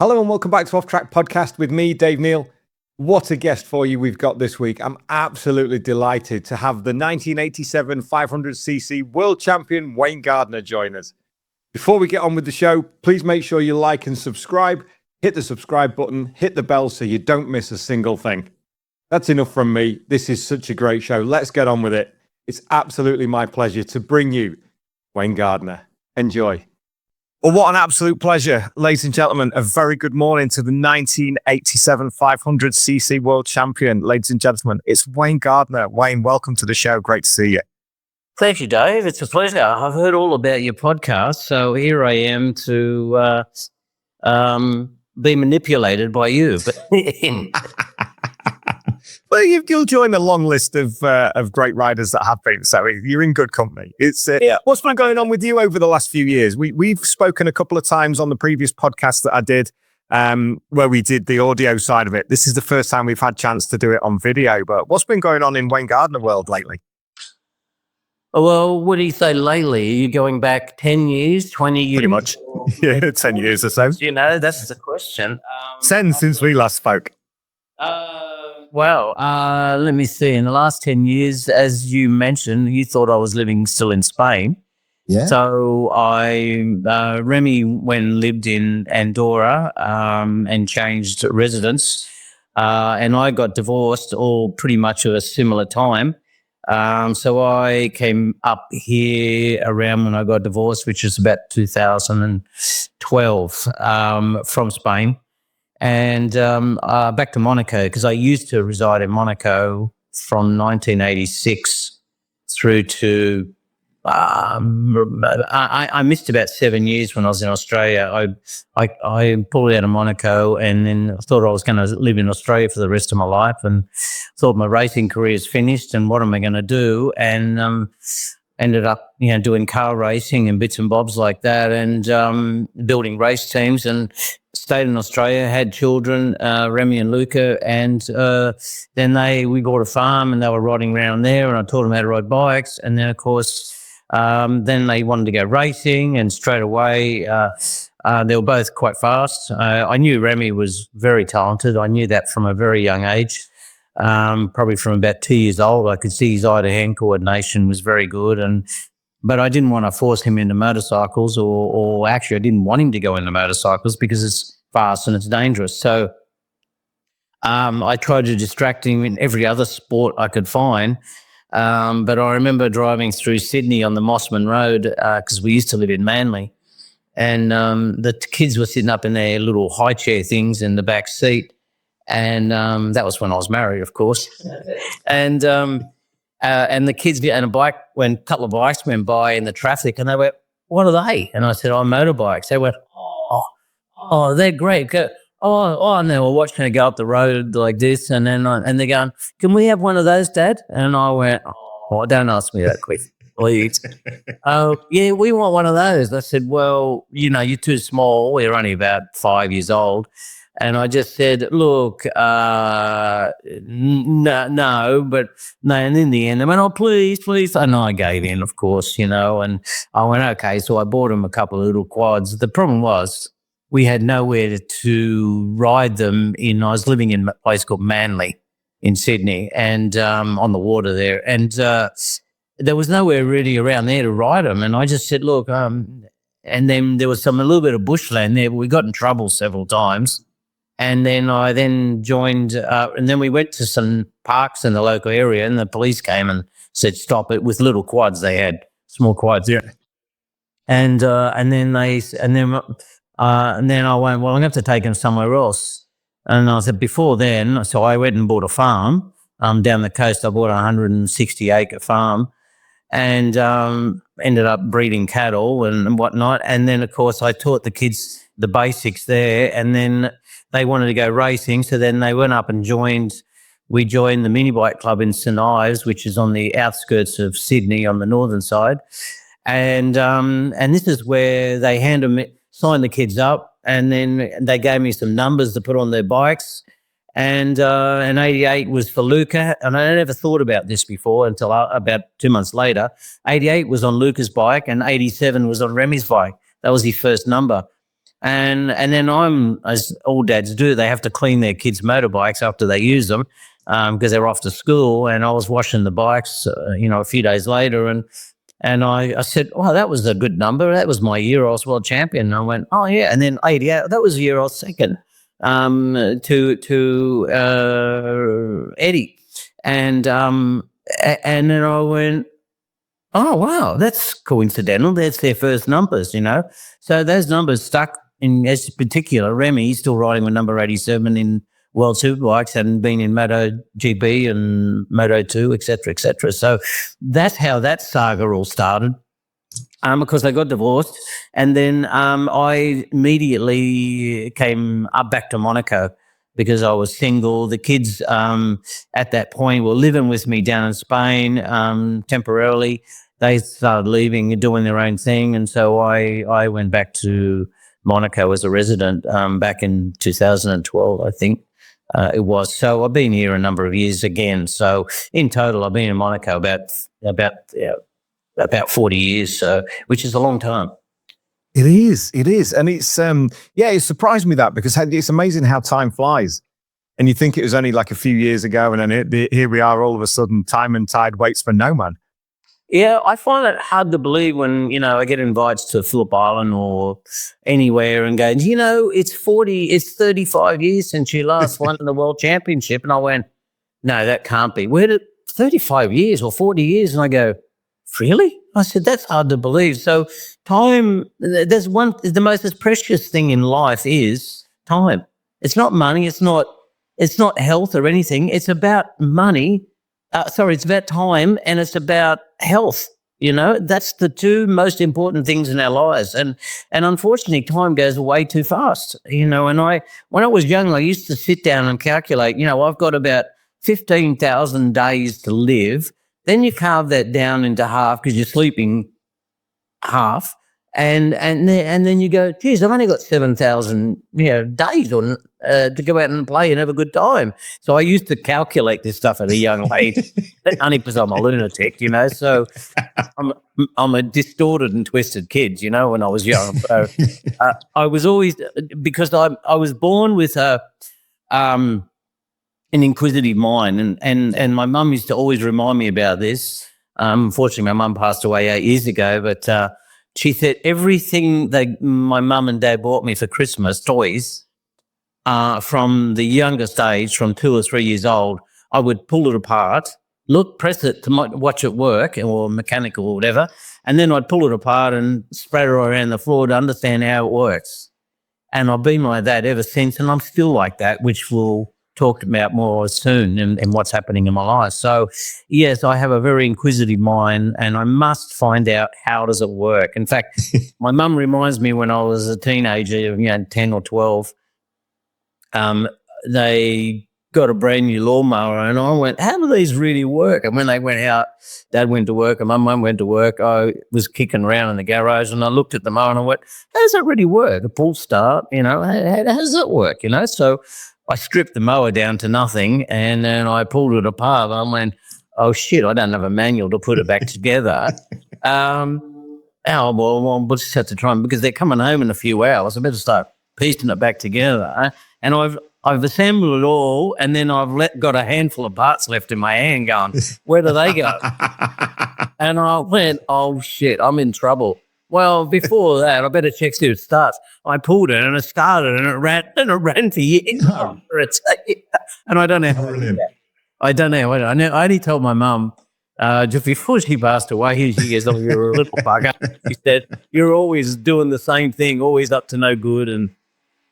Hello and welcome back to Off Track Podcast with me, Dave Neal. What a guest for you we've got this week. I'm absolutely delighted to have the 1987 500cc World Champion Wayne Gardner join us. Before we get on with the show, please make sure you like and subscribe. Hit the subscribe button, hit the bell so you don't miss a single thing. That's enough from me. This is such a great show. Let's get on with it. It's absolutely my pleasure to bring you Wayne Gardner. Enjoy. Well, what an absolute pleasure, ladies and gentlemen. A very good morning to the 1987 500cc World Champion. Ladies and gentlemen, it's Wayne Gardner. Wayne, welcome to the show. Great to see you. Thank you, Dave. It's a pleasure. I've heard all about your podcast, so here I am to be manipulated by you. Well, you'll join a long list of great riders that have been, so you're in good company. It's What's been going on with you over the last few years? We've spoken a couple of times on the previous podcast that I did, where we did the audio side of it. This is the first time we've had a chance to do it on video. But what's been going on in Wayne Gardner world lately? Well, what do you say lately? Are you going back 10 years, 20 years? Pretty much. Yeah, 10 years or so. That's the question. 10 since we last spoke. Well, let me see. In the last 10 years, as you mentioned, you thought I was living still in Spain. Yeah. So Remy lived in Andorra and changed residence. And I got divorced all pretty much at a similar time. So I came up here around when I got divorced, which is about 2012 from Spain. And back to Monaco, because I used to reside in Monaco from 1986 through to I missed about 7 years when I was in Australia. I pulled out of Monaco, and then I thought I was going to live in Australia for the rest of my life, and thought my racing career is finished, and what am I going to do? And ended up, doing car racing and bits and bobs like that, and building race teams, and stayed in Australia, had children, Remy and Luca, and then we bought a farm, and they were riding around there, and I taught them how to ride bikes, and then of course then they wanted to go racing, and straight away they were both quite fast. I knew Remy was very talented. I knew that from a very young age. Probably from about 2 years old, I could see his eye-to-hand coordination was very good, but I didn't want to force him into motorcycles, or actually I didn't want him to go into motorcycles because it's fast and it's dangerous. So I tried to distract him in every other sport I could find. But I remember driving through Sydney on the Mossman Road because we used to live in Manly, and the kids were sitting up in their little high chair things in the back seat. And that was when I was married, of course. And the kids, and a couple of bikes went by in the traffic, and they went, "What are they?" And I said, "Oh, motorbikes." They went, "Oh, they're great." And they were watching it go up the road like this, and then and they're going, "Can we have one of those, Dad?" And I went, "Oh, don't ask me that quick, please." "Oh, yeah, we want one of those." I said, "Well, you're too small. We're only about 5 years old." And I just said, "Look, no, but no." And in the end, they went, "Oh, please." And I gave in, of course, and I went, okay. So I bought them a couple of little quads. The problem was we had nowhere to ride them in. I was living in a place called Manly in Sydney, and on the water there. And there was nowhere really around there to ride them. And I just said, "Look," and then there was a little bit of bushland there, but we got in trouble several times. And then I joined, and then we went to some parks in the local area, and the police came and said, "Stop it," with little quads. They had small quads. Yeah. And then I went, "Well, I'm going to have to take them somewhere else." And I said, before then, so I went and bought a farm down the coast. I bought a 160-acre farm, and ended up breeding cattle and whatnot. And then, of course, I taught the kids the basics there, and then they wanted to go racing, so then they went up and we joined the mini bike club in St Ives, which is on the outskirts of Sydney on the northern side. And this is where they signed the kids up, and then they gave me some numbers to put on their bikes. And 88 was for Luca, and I never thought about this before until about 2 months later. 88 was on Luca's bike, and 87 was on Remy's bike. That was his first number. And then I'm, as all dads do, they have to clean their kids' motorbikes after they use them because they're off to school. And I was washing the bikes, a few days later, and I said, "Oh, that was a good number. That was my year I was world champion." And I went, "Oh yeah." And then 88, that was the year I was second to Eddie, and then I went, "Oh wow, that's coincidental. That's their first numbers, So those numbers stuck. In as particular, Remy still riding with number 87 in World Superbikes and been in MotoGP and Moto2, et cetera, et cetera. So that's how that saga all started. Because I got divorced, and then I immediately came up back to Monaco because I was single. The kids at that point were living with me down in Spain temporarily. They started leaving and doing their own thing, and so I went back to Monaco as a resident back in 2012, I think it was. So I've been here a number of years again. So in total, I've been in Monaco about 40 years, so which is a long time. It is, and it's it surprised me that because it's amazing how time flies, and you think it was only like a few years ago, and then here we are, all of a sudden, time and tide waits for no man. Yeah, I find it hard to believe when, I get invited to Phillip Island or anywhere and go, it's 35 years since you last won the World Championship. And I went, no, that can't be. Where did 35 years or 40 years? And I go, really? I said, that's hard to believe. So time, the most precious thing in life is time. It's not money. It's not health or anything. It's about money. It's about time, and it's about health. That's the two most important things in our lives. And unfortunately, time goes way too fast. And when I was young, I used to sit down and calculate, I've got about 15,000 days to live. Then you carve that down into half because you're sleeping half. And then you go, geez, I've only got 7,000, days on to go out and play and have a good time. So I used to calculate this stuff at a young age, only because I'm a lunatic, So I'm a distorted and twisted kid, when I was young. So I was always, because I was born with an inquisitive mind, and my mum used to always remind me about this. Unfortunately, my mum passed away 8 years ago, but she said everything my mum and dad bought me for Christmas, toys, from the youngest age, from 2 or 3 years old, I would pull it apart, press it to watch it work or mechanical or whatever, and then I'd pull it apart and spread it around the floor to understand how it works. And I've been like that ever since, and I'm still like that, which we'll talk about more soon and what's happening in my life. So, yes, I have a very inquisitive mind, and I must find out how does it work. In fact, my mum reminds me when I was a teenager, 10 or 12, they got a brand new lawnmower, and I went, how do these really work? And when they went out, Dad went to work and my mum went to work, I was kicking around in the garage, and I looked at the mower and I went, how does that really work? A pull start, how does it work? So I stripped the mower down to nothing, and then I pulled it apart. I went, oh shit, I don't have a manual to put it back together. We'll just have to try because they're coming home in a few hours. I better start piecing it back together. And I've assembled it all, and then I've got a handful of parts left in my hand going, where do they go? And I went, oh shit, I'm in trouble. Well, before that, I better check see if it starts. I pulled it and it started and it ran for years. And I don't know how to do that. I don't know. I only told my mum just before she passed away, she goes, oh, you're a little bugger. She said, you're always doing the same thing, always up to no good.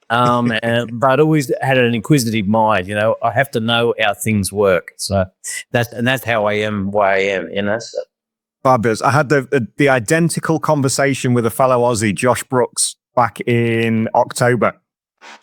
But always had an inquisitive mind, I have to know how things work. So that's how I am, where I am, So. Fabulous. I had the identical conversation with a fellow Aussie, Josh Brooks, back in October.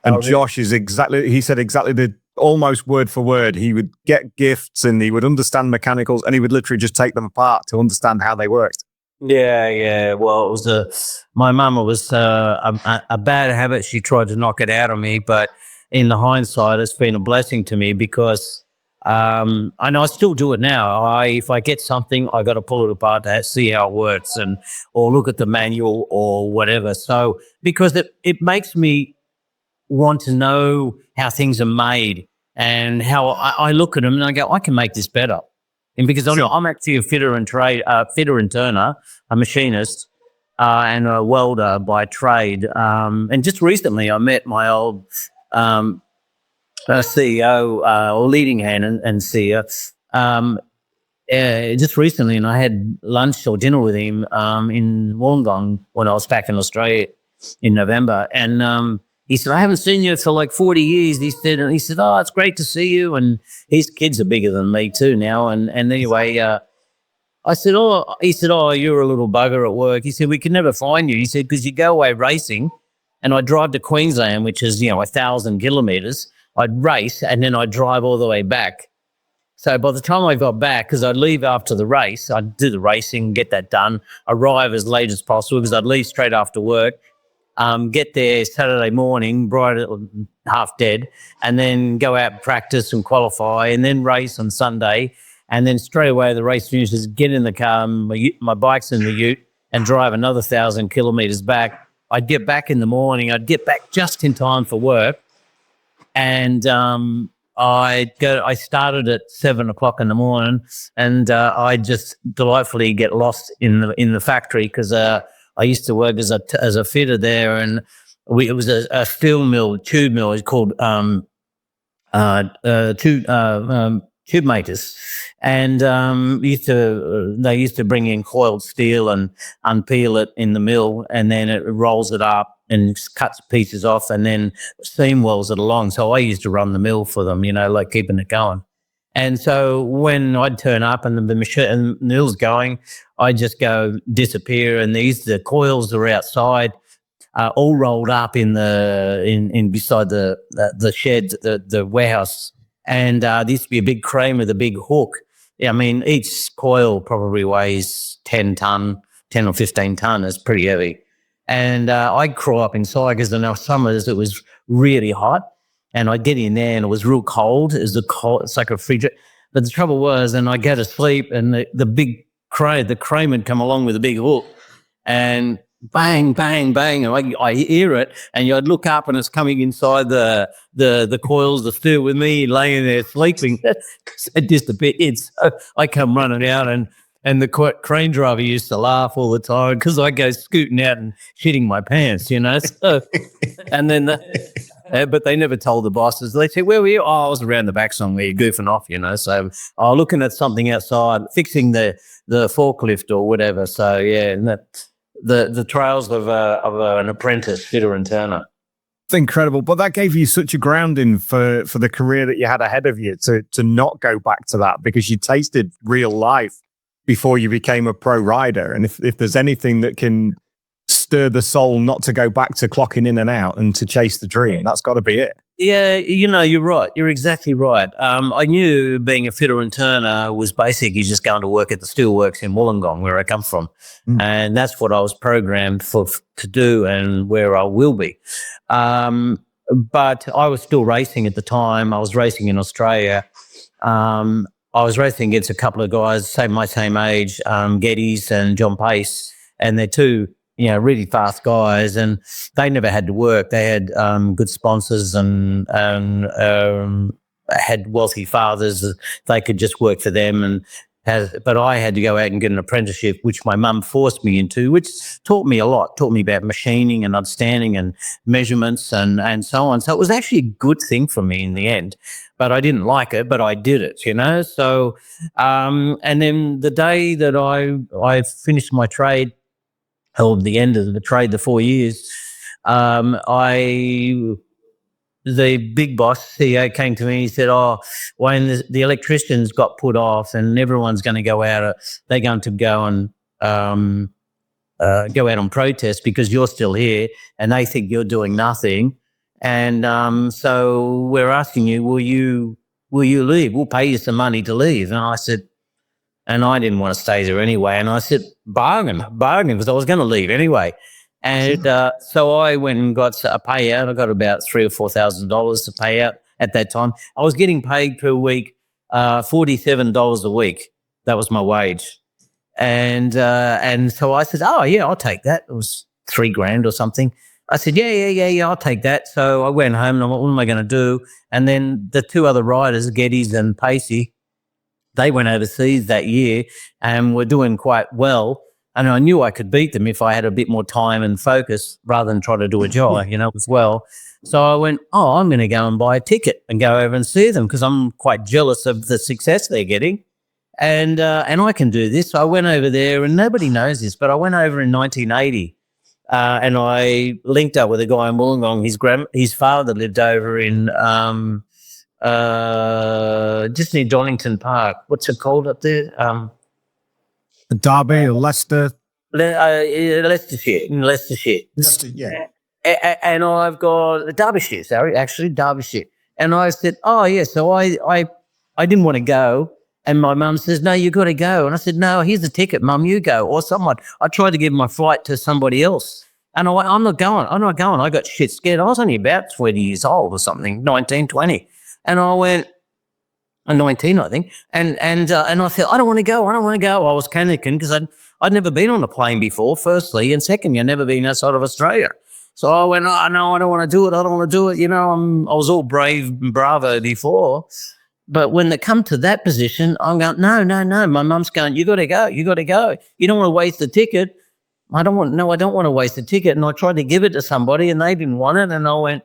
And Josh he said exactly the almost word for word. He would get gifts and he would understand mechanicals, and he would literally just take them apart to understand how they worked. Yeah. Well, it was my mum was a bad habit. She tried to knock it out of me, but in the hindsight, it's been a blessing to me because And I still do it now. If I get something, I got to pull it apart to see how it works, or look at the manual or whatever. So because it makes me want to know how things are made and how I look at them and I go, I can make this better. And because I'm actually a fitter and turner, a machinist, and a welder by trade. And just recently I met my old CEO or leading hand and CEO just recently, and I had lunch or dinner with him in Wollongong when I was back in Australia in November. And he said, I haven't seen you for like 40 years. He said, oh, it's great to see you. And his kids are bigger than me too now. And anyway, I said, he said, you're a little bugger at work. He said, we can never find you. He said, because you go away racing and I drive to Queensland, which is, 1,000 kilometres. I'd race and then I'd drive all the way back. So by the time I got back, because I'd leave after the race, I'd do the racing, get that done, arrive as late as possible because I'd leave straight after work. Get there Saturday morning, bright, half dead, and then go out and practice and qualify, and then race on Sunday, and then straight away the race finishes, get in the car, my bike's in the ute, and drive another 1,000 kilometres back. I'd get back in the morning. I'd get back just in time for work, and I started at 7 o'clock in the morning, and I just delightfully get lost in the factory because I used to work as a fitter there, and it was a steel mill, tube mill. It's called tube makers, and they used to bring in coiled steel and unpeel it in the mill, and then it rolls it up and cuts pieces off, and then seam welds it along. So I used to run the mill for them, like keeping it going. And so when I'd turn up and the machine and the mill's going, I'd just go disappear, and the coils are outside, all rolled up in beside the shed, the warehouse. And there used to be a big crane with a big hook. I mean, each coil probably weighs 10 or 15 ton. It's pretty heavy. And I'd crawl up inside because in our summers it was really hot. And I'd get in there and it was real cold. It's like a fridge. But the trouble was, and I'd go to sleep and the crane would come along with a big hook and bang, bang, bang. And I hear it, and I'd look up and it's coming inside the coils, the steel with me laying there sleeping. It disappeared. So I come running out, and the crane driver used to laugh all the time because I go scooting out and shitting my pants, So, and then, but they never told the bosses. They said, "Where were you?" "Oh, I was around the back somewhere, goofing off," So, looking at something outside, fixing the forklift or whatever. So, yeah, and that the trails of an apprentice fitter and turner. It's incredible, but that gave you such a grounding for the career that you had ahead of you to not go back to that, because you tasted real life before you became a pro rider. And if there's anything that can stir the soul not to go back to clocking in and out and to chase the dream, that's got to be it. Yeah, you're right. You're exactly right. I knew being a fitter and turner was basically just going to work at the steelworks in Wollongong, where I come from. And that's what I was programmed to do and where I will be. But I was still racing at the time. I was racing in Australia. I was racing against a couple of guys, my same age, Geddes and John Pace, and they're two, really fast guys, and they never had to work. They had good sponsors and had wealthy fathers. They could just work for them, but I had to go out and get an apprenticeship, which my mum forced me into, which taught me a lot, taught me about machining and understanding and measurements and so on. So it was actually a good thing for me in the end, but I didn't like it, but I did it, So, and then the day that I finished my trade, or the end of the trade, the 4 years, the big boss, CEO, came to me. He said, "Oh, Wayne, the electricians got put off, and everyone's going to go out. They're going to go and go out on protest because you're still here, and they think you're doing nothing. And so we're asking you, will you leave? We'll pay you some money to leave." And I said, and I didn't want to stay there anyway. And I said, bargain, because I was going to leave anyway. And so I went and got a payout. I got about $3,000 or $4,000 to pay out at that time. I was getting paid per week $47 a week. That was my wage. And so I said, oh, yeah, I'll take that. It was $3,000 or something. I said, yeah, I'll take that. So I went home and I went, what am I going to do? And then the two other riders, Geddes and Pacey, they went overseas that year and were doing quite well. And I knew I could beat them if I had a bit more time and focus rather than try to do a job, as well. So I went, I'm going to go and buy a ticket and go over and see them because I'm quite jealous of the success they're getting. And I can do this. So I went over there, and nobody knows this, but I went over in 1980 and I linked up with a guy in Wollongong. His father lived over in just near Donington Park. What's it called up there? Derby or Leicester? Leicestershire. Leicester, yeah. And I've got Derbyshire. And I said, oh, yeah. So I didn't want to go. And my mum says, no, you got to go. And I said, no, here's the ticket, Mum, you go. Or someone. I tried to give my flight to somebody else. And I went, I'm not going. I got shit scared. I was only about 20 years old or something, 19, 20. And I went, 19, I think. And I said, I don't want to go. I was panicking because I'd never been on a plane before, firstly. And secondly, I'd never been outside of Australia. So I went, oh, no, I don't want to do it. I was all brave and bravo before. But when they come to that position, I'm going, no. My mum's going, you got to go. You don't want to waste the ticket. I don't want to waste the ticket. And I tried to give it to somebody and they didn't want it. And I went,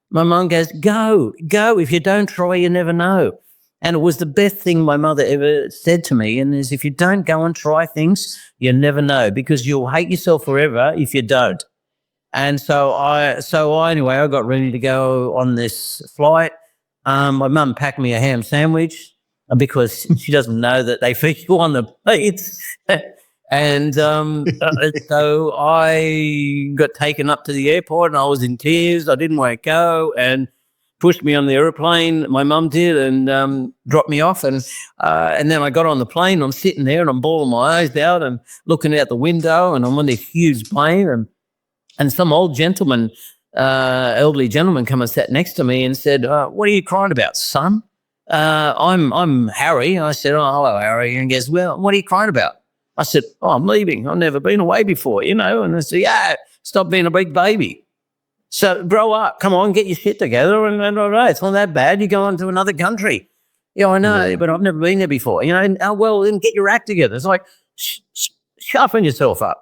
my mum goes, go. If you don't try, you never know. And it was the best thing my mother ever said to me. And is if you don't go and try things, you never know because you'll hate yourself forever if you don't. And so anyway, I got ready to go on this flight. My mum packed me a ham sandwich because she doesn't know that they feed you on the plates. And so I got taken up to the airport and I was in tears. I didn't want to go and pushed me on the airplane. My mum did and dropped me off. And then I got on the plane. I'm sitting there and I'm bawling my eyes out and looking out the window and I'm on this huge plane and some old gentleman, elderly gentleman come and sat next to me and said, what are you crying about, son? I'm Harry. I said, oh, hello, Harry. And he goes, well, what are you crying about? I said, oh, I'm leaving. I've never been away before, And I said, yeah, stop being a big baby. So grow up. Come on, get your shit together. And all right, it's not that bad. You're going to another country. Yeah, I know, but I've never been there before. And, well, then get your act together. It's like, sharpen yourself up,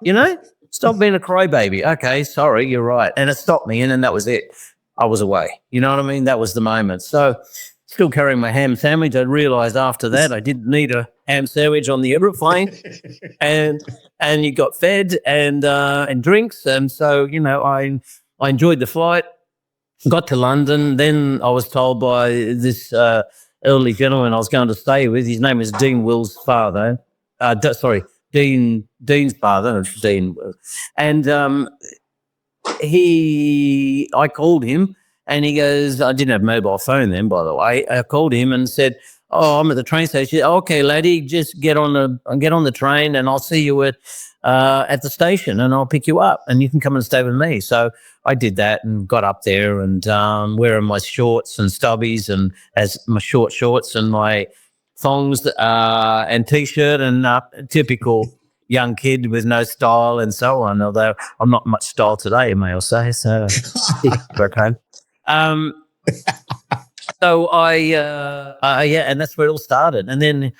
Stop being a crybaby. Okay, sorry, you're right. And it stopped me, and then that was it. I was away. You know what I mean? That was the moment. So still carrying my ham sandwich. I realised after that I didn't need a ham sandwich on the aeroplane. and you got fed and drinks. And so, I enjoyed the flight, got to London. Then I was told by this elderly gentleman I was going to stay with, his name is Dean Will's father. Dean's father, Dean. And I called him and he goes, I didn't have a mobile phone then, by the way. I called him and said, oh, I'm at the train station. Okay, laddie, just get on the train and I'll see you at the station and I'll pick you up and you can come and stay with me. So I did that and got up there and wearing my shorts and stubbies and as my short shorts and my thongs and T-shirt and typical young kid with no style and so on, although I'm not much style today, may I say, so okay. So and that's where it all started. And then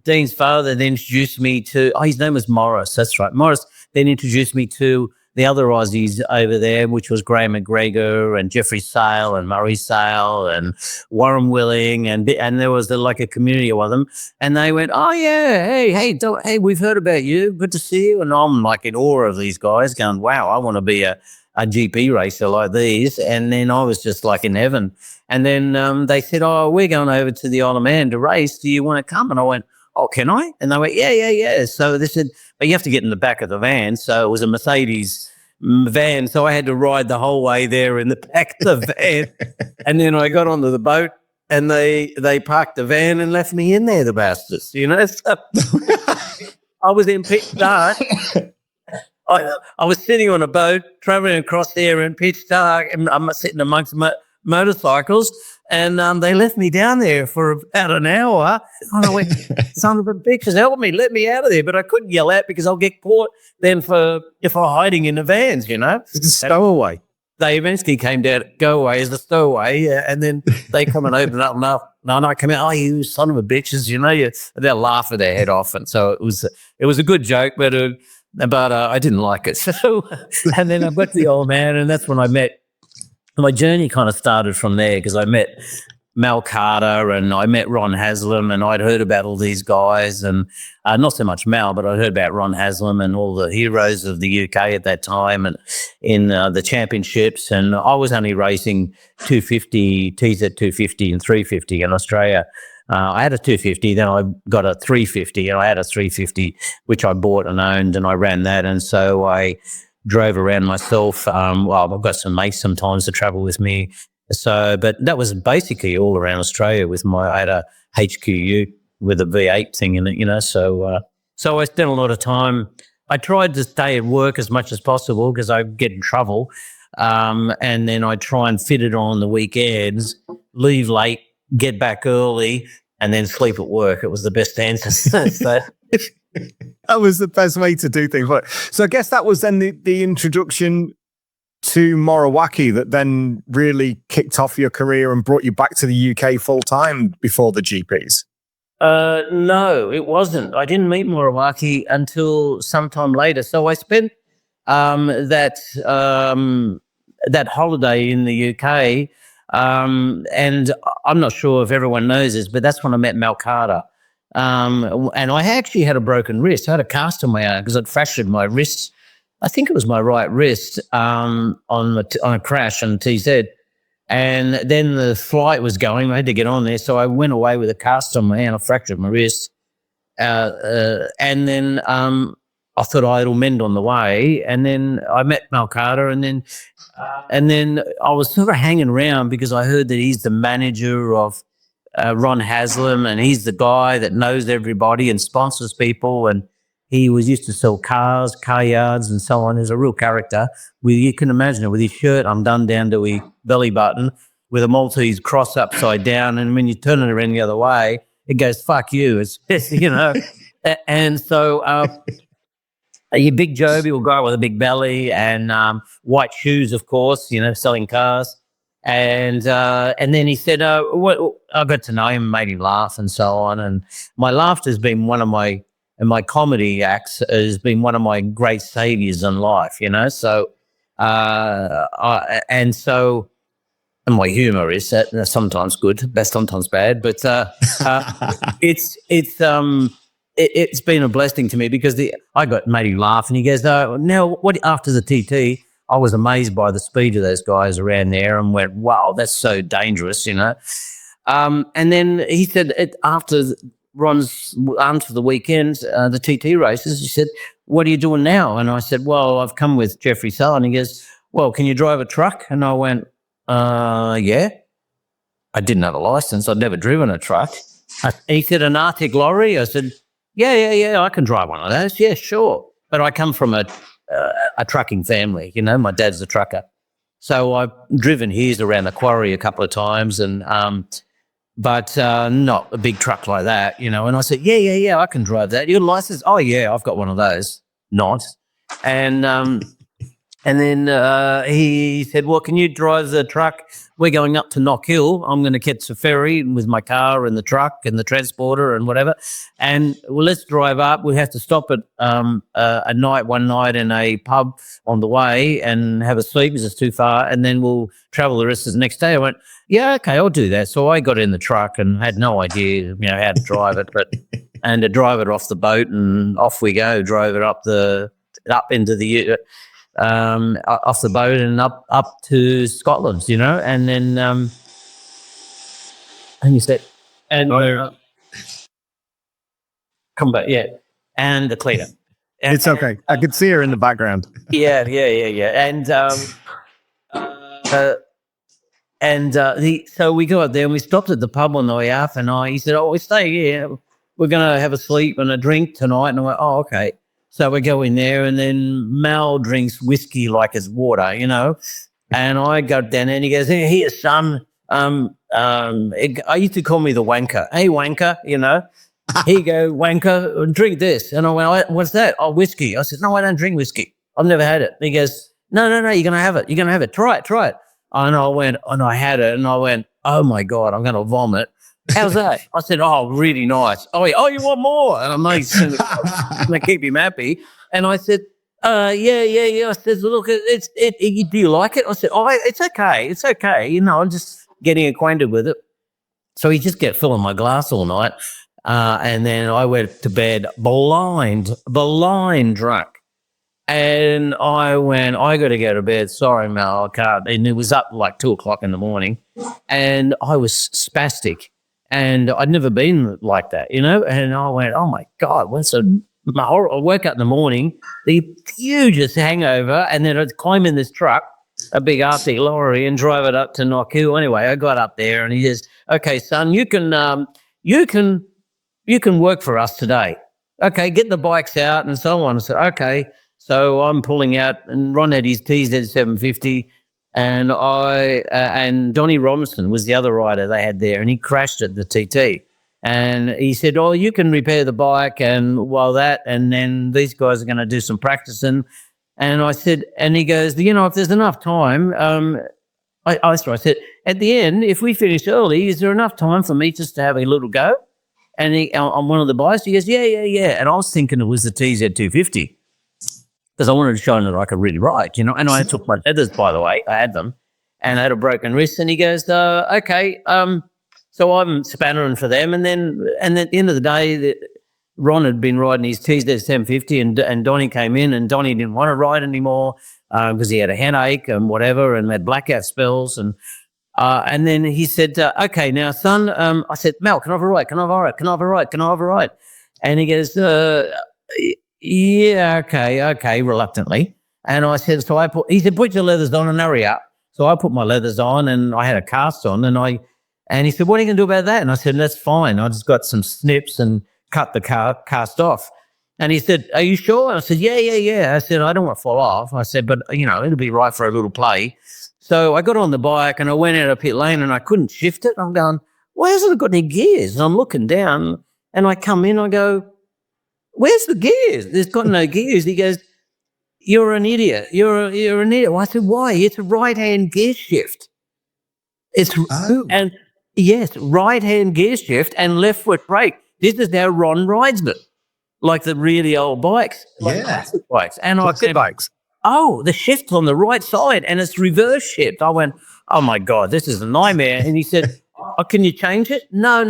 Dean's father then introduced me to, his name was Morris, that's right. Morris then introduced me to the other Aussies over there, which was Graham McGregor and Jeffrey Sale and Murray Sale and Warren Willing, and there was like a community of them, and they went, oh yeah, hey, we've heard about you, good to see you, and I'm like in awe of these guys, going, wow, I want to be a GP racer like these, and then I was just like in heaven, and then they said, oh, we're going over to the Isle of Man to race. Do you want to come? And I went, oh, can I? And they went, yeah. So they said, but you have to get in the back of the van. So it was a Mercedes van. So I had to ride the whole way there in the back of the van. And then I got onto the boat and they parked the van and left me in there, the bastards, So I was in pitch dark. I was sitting on a boat traveling across there in pitch dark and I'm sitting amongst motorcycles, and they left me down there for about an hour. And I went, son of a bitch, help me, let me out of there. But I couldn't yell out because I'll get caught then if I'm hiding in the vans, you know. It's a stowaway. They eventually came down, go away as a stowaway, and then they come and open up, and I come out, oh, you son of a bitches, you know, they'll laugh at their head off. And so it was a good joke, but I didn't like it. So, and then I got to the old man, and that's when I met. My journey kind of started from there because I met Mal Carter and I met Ron Haslam, and I'd heard about all these guys, and not so much Mal, but I heard about Ron Haslam and all the heroes of the UK at that time and in the championships. And I was only racing 250, TZ 250 and 350 in Australia. I had a 250, then I got a 350, and I had a 350, which I bought and owned, and I ran that. And so I drove around myself. I've got some mates sometimes to travel with me. So, but that was basically all around Australia I had a HQU with a V8 thing in it, you know. So I spent a lot of time. I tried to stay at work as much as possible because I get in trouble. And then I try and fit it on the weekends, leave late, get back early, and then sleep at work. It was the best answer. So, that was the best way to do things. So I guess that was then the introduction to Morawaki that then really kicked off your career and brought you back to the UK full time before the GPs. No, it wasn't. I didn't meet Morawaki until sometime later. So I spent that holiday in the UK, and I'm not sure if everyone knows this, but that's when I met Mal Carter. And I actually had a broken wrist. I had a cast on my arm because I'd fractured my wrist. I think it was my right wrist on a crash on TZ. And then the flight was going. I had to get on there. So I went away with a cast on my hand. I fractured my wrist. And then I thought it'll mend on the way. And then I met Mal Carter. And then I was sort of hanging around because I heard that he's the manager of Ron Haslam, and he's the guy that knows everybody and sponsors people. And he used to sell cars, car yards, and so on. He's a real character. You can imagine it with his shirt undone down to his belly button, with a Maltese cross upside down, and when you turn it around the other way, it goes "fuck you." It's you know, and so a big jovial guy with a big belly and white shoes, of course. You know, selling cars. And then he said, I got to know him, made him laugh, and so on. And my laughter has been and my comedy acts has been one of my great saviors in life, you know. So, and my humor is sometimes good, sometimes bad, but it's been a blessing to me because I made him laugh, and he goes, now what after the TT? I was amazed by the speed of those guys around there and went, wow, that's so dangerous, you know. And then he said after Ron's onto the weekends, the TT races, he said, what are you doing now? And I said, well, I've come with Jeffrey Sull. And he goes, well, can you drive a truck? And I went, yeah. I didn't have a license. I'd never driven a truck. He said, an Arctic lorry? I said, yeah, I can drive one of those. Yeah, sure. But I come from a trucking family, you know, my dad's a trucker. So I've driven his around the quarry a couple of times, and but not a big truck like that, you know. And I said, yeah, I can drive that. Your license? Oh, yeah, I've got one of those. Not. And then he said, well, can you drive the truck? We're going up to Knock Hill. I'm going to catch a ferry with my car and the truck and the transporter and whatever. And well, let's drive up. We have to stop at one night in a pub on the way and have a sleep because it's too far. And then we'll travel the rest of the next day. I went, yeah, okay, I'll do that. So I got in the truck and had no idea, you know, how to drive it, and to drive it off the boat, and off we go. Drove it up into the off the boat and up to Scotland, you know, and then and you said, and come back, yeah, and the cleaner. It's okay. I could see her in the background. Yeah, and so we go up there and we stopped at the pub on the way up, and he said, "Oh, we stay here. We're going to have a sleep and a drink tonight." And I went, "Oh, okay." So we go in there, and then Mal drinks whiskey like it's water, you know. And I go down there and he goes, here, son. I used to call me the wanker. Hey, wanker, you know. Here you go, wanker, drink this. And I went, what's that? Oh, whiskey. I said, no, I don't drink whiskey. I've never had it. And he goes, no, you're going to have it. You're going to have it. Try it. And I went, and I had it. And I went, oh, my God, I'm going to vomit. How's that? I said, oh, really nice. Oh, you want more? And I'm like, going to keep him happy. And I said, yeah. I said, look, do you like it? I said, oh, it's okay. You know, I'm just getting acquainted with it. So he just kept filling my glass all night. And then I went to bed blind drunk. And I went, I got to go to bed. Sorry, Mel, I can't. And it was up like 2:00 in the morning. And I was spastic. And I'd never been like that, you know. And I went, oh, my God. I woke up in the morning, the hugest hangover. And then I'd climb in this truck, a big Arctic lorry, and drive it up to Knockhill. Anyway, I got up there and he says, okay, son, you can work for us today. Okay, get the bikes out and so on. I said, okay. So I'm pulling out, and Ron had his TZ 750, and and Donnie Robinson was the other rider they had there, and he crashed at the TT. And he said, oh, you can repair the bike and and then these guys are going to do some practicing. And I said, and he goes, you know, if there's enough time, I said, at the end, if we finish early, is there enough time for me just to have a little go? And on one of the bikes, he goes, yeah. And I was thinking it was the TZ 250 because I wanted to show him that I could really ride, you know. And I took my leathers, by the way. I had them and I had a broken wrist. And he goes, okay. So I'm spannering for them. And then at the end of the day, Ron had been riding his TZ 750 and Donnie came in, and Donnie didn't want to ride anymore because he had a headache and whatever and had blackout spells. And then he said, okay, now, son, I said, Mel, can I have a ride? And he goes, yeah, okay, reluctantly. And I said, he said, put your leathers on and hurry up. So I put my leathers on and I had a cast on and he said, what are you going to do about that? And I said, that's fine. I just got some snips and cut the cast off. And he said, are you sure? And I said, yeah. I said, I don't want to fall off. I said, but, you know, it'll be right for a little play. So I got on the bike and I went out of pit lane and I couldn't shift it. I'm going, why hasn't it got any gears? And I'm looking down and I come in, I go, where's the gears? There's got no gears. He goes, you're an idiot. You're an idiot. Well, I said, why? It's a right-hand gear shift. And yes, right-hand gear shift and left foot brake. This is how Ron rides it, like the really old bikes, like classic bikes. And classic bikes. Oh, the shift's on the right side and it's reverse shift. I went, oh, my God, this is a nightmare. And he said, oh, can you change it? No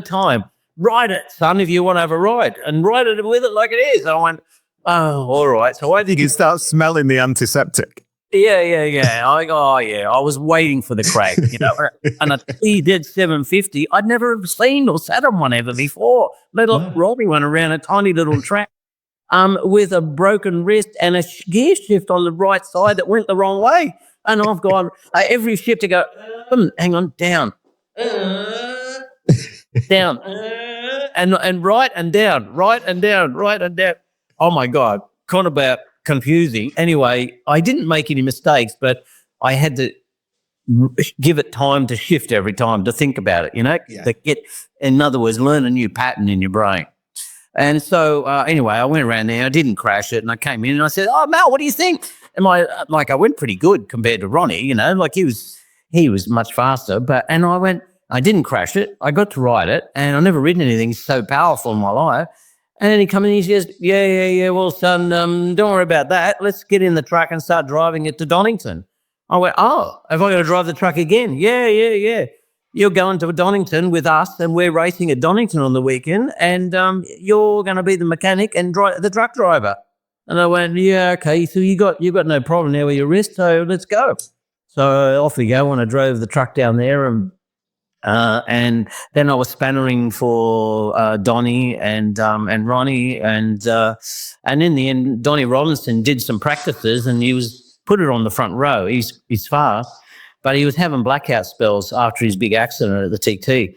time. Ride it, son, if you want to have a ride, and ride it with it like it is. And I went, oh, all right. So I think you start smelling the antiseptic. Yeah. I go, oh, yeah. I was waiting for the crack, you know. And a TZ 750, I'd never seen or sat on one ever before, let alone riding one around a tiny little track. With a broken wrist and a gear shift on the right side that went the wrong way. And I've gone, every shift to go, hang on, down, down, and right and down. Oh, my God, kind of about confusing. Anyway, I didn't make any mistakes, but I had to give it time to shift every time, to think about it, you know, to get, in other words, learn a new pattern in your brain. And so, anyway, I went around there. I didn't crash it. And I came in and I said, oh, Mel, what do you think? And I went pretty good compared to Ronnie, you know, like he was much faster. And I didn't crash it. I got to ride it. And I've never ridden anything so powerful in my life. And then he comes in and he says, yeah. Well, son, don't worry about that. Let's get in the truck and start driving it to Donington. I went, oh, have I got to drive the truck again? Yeah. You're going to Donington with us and we're racing at Donington on the weekend and you're going to be the mechanic and the truck driver. And I went, yeah, okay. So you got no problem now with your wrist, so let's go. So off we go and I drove the truck down there and then I was spannering for Donnie and Ronnie and in the end, Donnie Robinson did some practices and he put it on the front row. He's fast. But he was having blackout spells after his big accident at the TT.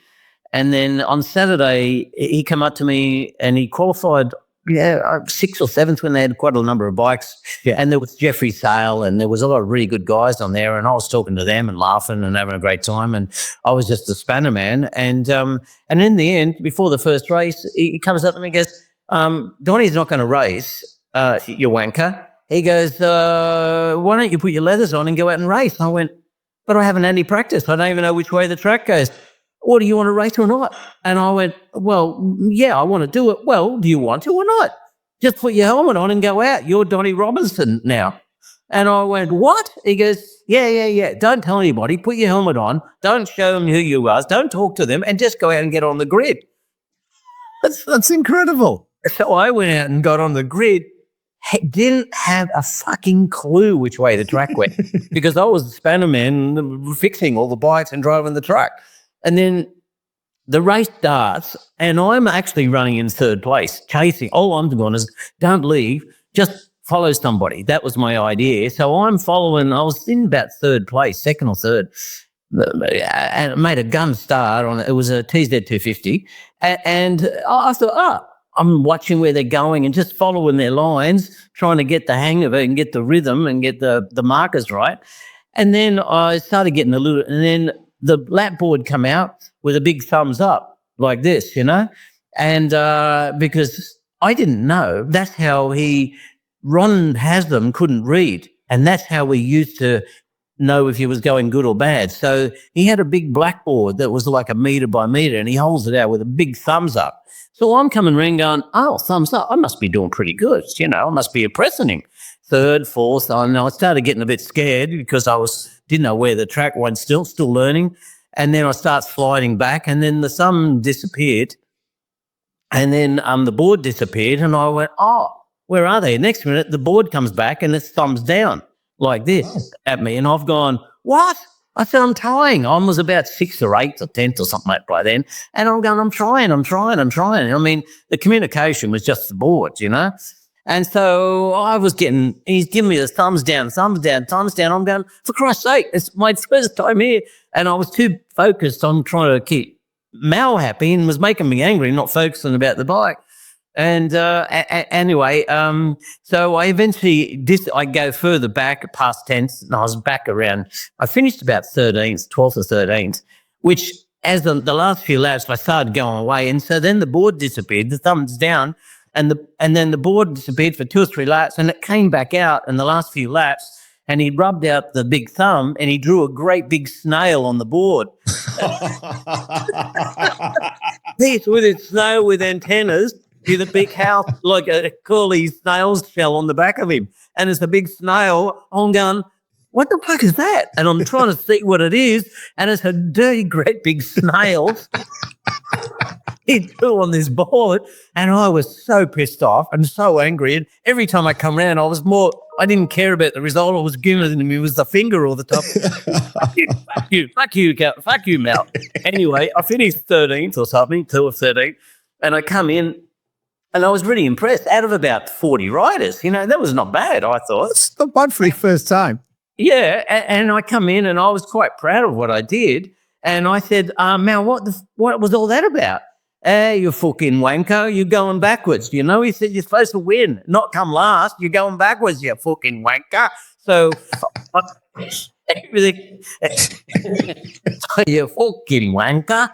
And then on Saturday, he came up to me and he qualified sixth or seventh when they had quite a number of bikes. Yeah. And there was Jeffrey Sale, and there was a lot of really good guys on there, and I was talking to them and laughing and having a great time, and I was just a spanner man. And in the end, before the first race, he comes up to me and goes, Donnie's not going to race, you wanker. He goes, why don't you put your leathers on and go out and race? And I went, but I haven't had any practice. I don't even know which way the track goes. Or do you want to race or not? And I went, well, yeah, I want to do it. Well, do you want to or not? Just put your helmet on and go out. You're Donnie Robinson now. And I went, what? He goes, yeah. Don't tell anybody. Put your helmet on. Don't show them who you are. Don't talk to them, and just go out and get on the grid. That's incredible. So I went out and got on the grid. Didn't have a fucking clue which way the track went because I was the spanner man fixing all the bikes and driving the truck. And then the race starts, and I'm actually running in third place, chasing. All I'm doing is don't leave, just follow somebody. That was my idea. So I'm following. I was in about third place, second or third, and made a gun start on it. It was a TZ250, and I thought, I'm watching where they're going and just following their lines, trying to get the hang of it and get the rhythm and get the markers right. And then I started getting a little, and then the lap board come out with a big thumbs up like this, and because I didn't know, that's how Ron Haslam couldn't read, and that's how we used to know if he was going good or bad. So he had a big blackboard that was like a metre by metre, and he holds it out with a big thumbs up. So I'm coming around going, thumbs up, I must be doing pretty good, I must be impressing him. Third, fourth, and I started getting a bit scared because didn't know where the track went, still learning. And then I start sliding back, and then the thumb disappeared, and then the board disappeared, and I went, where are they? Next minute, the board comes back, and it's thumbs down like this at me, and I've gone, what? I said, I'm trying. I was about 6th or 8th or 10th or something like by then, and I'm going, I'm trying. I mean, the communication was just the boards, And so I was he's giving me the thumbs down. I'm going, for Christ's sake, it's my first time here. And I was too focused on trying to keep Mal happy and was making me angry, not focusing about the bike. And anyway, so I eventually, I go further back past 10th, and I was back around, I finished about 13th, 12th or 13th, which as the last few laps, I started going away. And so then the board disappeared, the thumbs down. And then the board disappeared for 2 or 3 laps, and it came back out in the last few laps, and he rubbed out the big thumb, and he drew a great big snail on the board. This with its snail with antennas, with a big house, like a curly snail's shell on the back of him. And it's a big snail. I'm going, what the fuck is that? And I'm trying to see what it is, and it's a dirty, great big snail. He drew on this board, and I was so pissed off and so angry. And every time I come around, I didn't care about the result. I was giving it to him with the finger all the time. Fuck you, Mel. Anyway, I finished 13th or something, 2 or 13th, and I come in, and I was really impressed. Out of about 40 riders, that was not bad, I thought. It's not bad for your first time. Yeah, and I come in, and I was quite proud of what I did. And I said, Mel, what was all that about? You fucking wanker, you're going backwards. He said, you're supposed to win, not come last. You're going backwards, you fucking wanker. So, everything, you fucking wanker,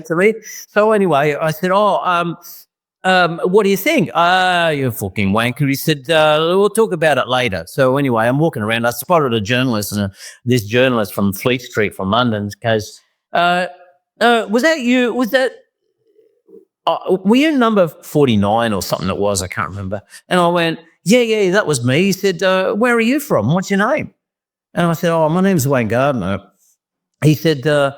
to me. So anyway, I said, what do you think? You fucking wanker. He said, we'll talk about it later. So anyway, I'm walking around. I spotted a journalist, and this journalist from Fleet Street from London goes, was that you? Were you number 49 or something it was? I can't remember. And I went, yeah, that was me. He said, where are you from? What's your name? And I said, my name's Wayne Gardner. He said, my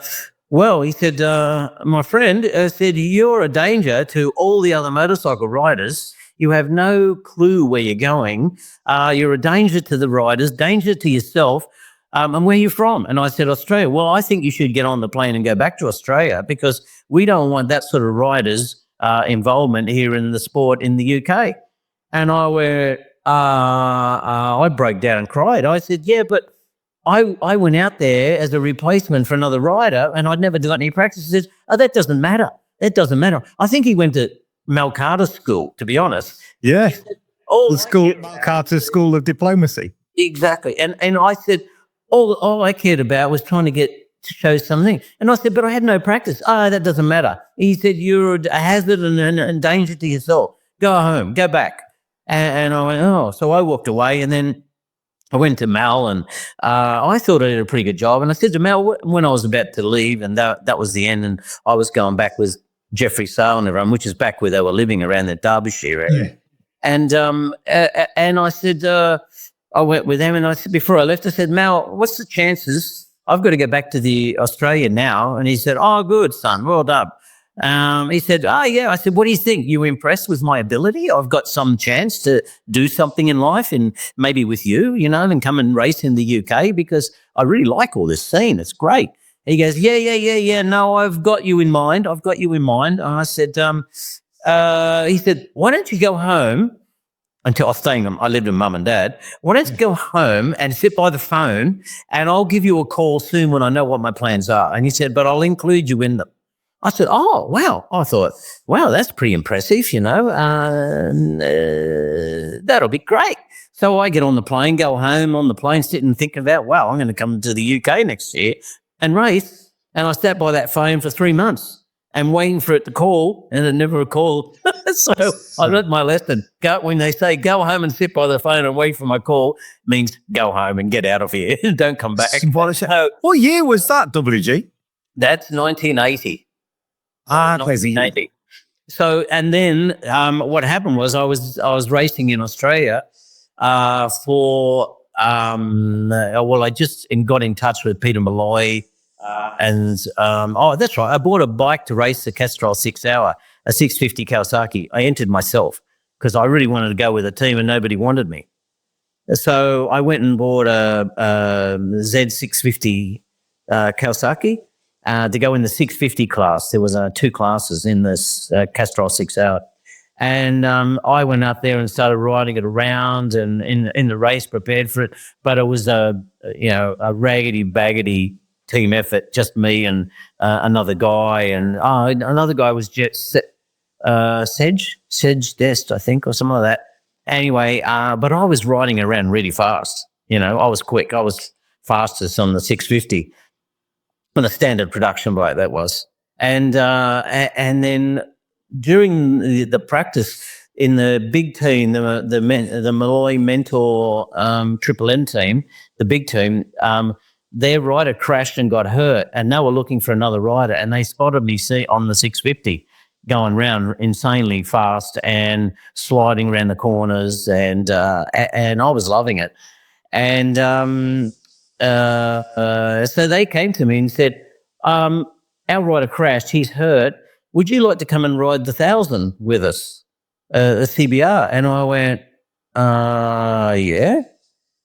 friend said, you're a danger to all the other motorcycle riders. You have no clue where you're going. You're a danger to the riders, danger to yourself. And where are you from? And I said, Australia. Well, I think you should get on the plane and go back to Australia because we don't want that sort of riders' involvement here in the sport in the UK. And I broke down and cried. I said, yeah, but I went out there as a replacement for another rider and I'd never done any practice. He says, that doesn't matter. That doesn't matter. I think he went to Mel Carter's school, to be honest. Yeah. All The school, Carter's School of Diplomacy. Exactly. And I said, all I cared about was trying to show something. And I said, but I had no practice. Oh, that doesn't matter. He said, you're a hazard and a danger to yourself. Go home, go back. And I went, oh. So I walked away, and then I went to Mel, and I thought I did a pretty good job. And I said to Mel, when I was about to leave, and that was the end, and I was going back with Jeffrey Sale and everyone, which is back where they were living around the Derbyshire area. Yeah. And I said, I went with them, and I said, before I left, I said, Mel, what's the chances? I've got to go back to the Australia now. And he said, oh, good, son, well done. He said, oh, yeah. I said, what do you think? You impressed with my ability? I've got some chance to do something in life, and maybe with you, and come and race in the UK, because I really like all this scene. It's great. He goes, yeah. No, I've got you in mind. And I said, he said, why don't you go home until I lived with mum and dad. Why don't you go home and sit by the phone, and I'll give you a call soon when I know what my plans are. And he said, but I'll include you in them. I said, oh, wow. I thought, wow, that's pretty impressive, that'll be great. So I get on the plane, go home on the plane, sit and think about, wow, I'm going to come to the UK next year and race. And I sat by that phone for 3 months and waiting for it to call, and it never called. So I learned my lesson. When they say go home and sit by the phone and wait for my call, means go home and get out of here. Don't come back. What year was that, WG? That's 1980. 1980. So, and then what happened was I was racing in Australia I just got in touch with Peter Malloy. That's right. I bought a bike to race the Castrol 6 Hour, a 650 Kawasaki. I entered myself because I really wanted to go with a team and nobody wanted me. So I went and bought a Z650 Kawasaki to go in the 650 class. There was 2 classes in this Castrol 6 Hour. And I went up there and started riding it around, and in the race, prepared for it. But it was a raggedy-baggedy team effort, just me and another guy, and another guy was Sedge Dest, I think, or something like that. Anyway, but I was riding around really fast. I was quick. I was fastest on the 650 on a standard production bike, that was. And then during the practice in the big team, the Malloy Mentor Triple M team, the big team, their rider crashed and got hurt, and they were looking for another rider, and they spotted me on the 650 going around insanely fast and sliding around the corners, and I was loving it. And so they came to me and said, our rider crashed, he's hurt, would you like to come and ride the 1,000 with us, the CBR? And I went, yeah.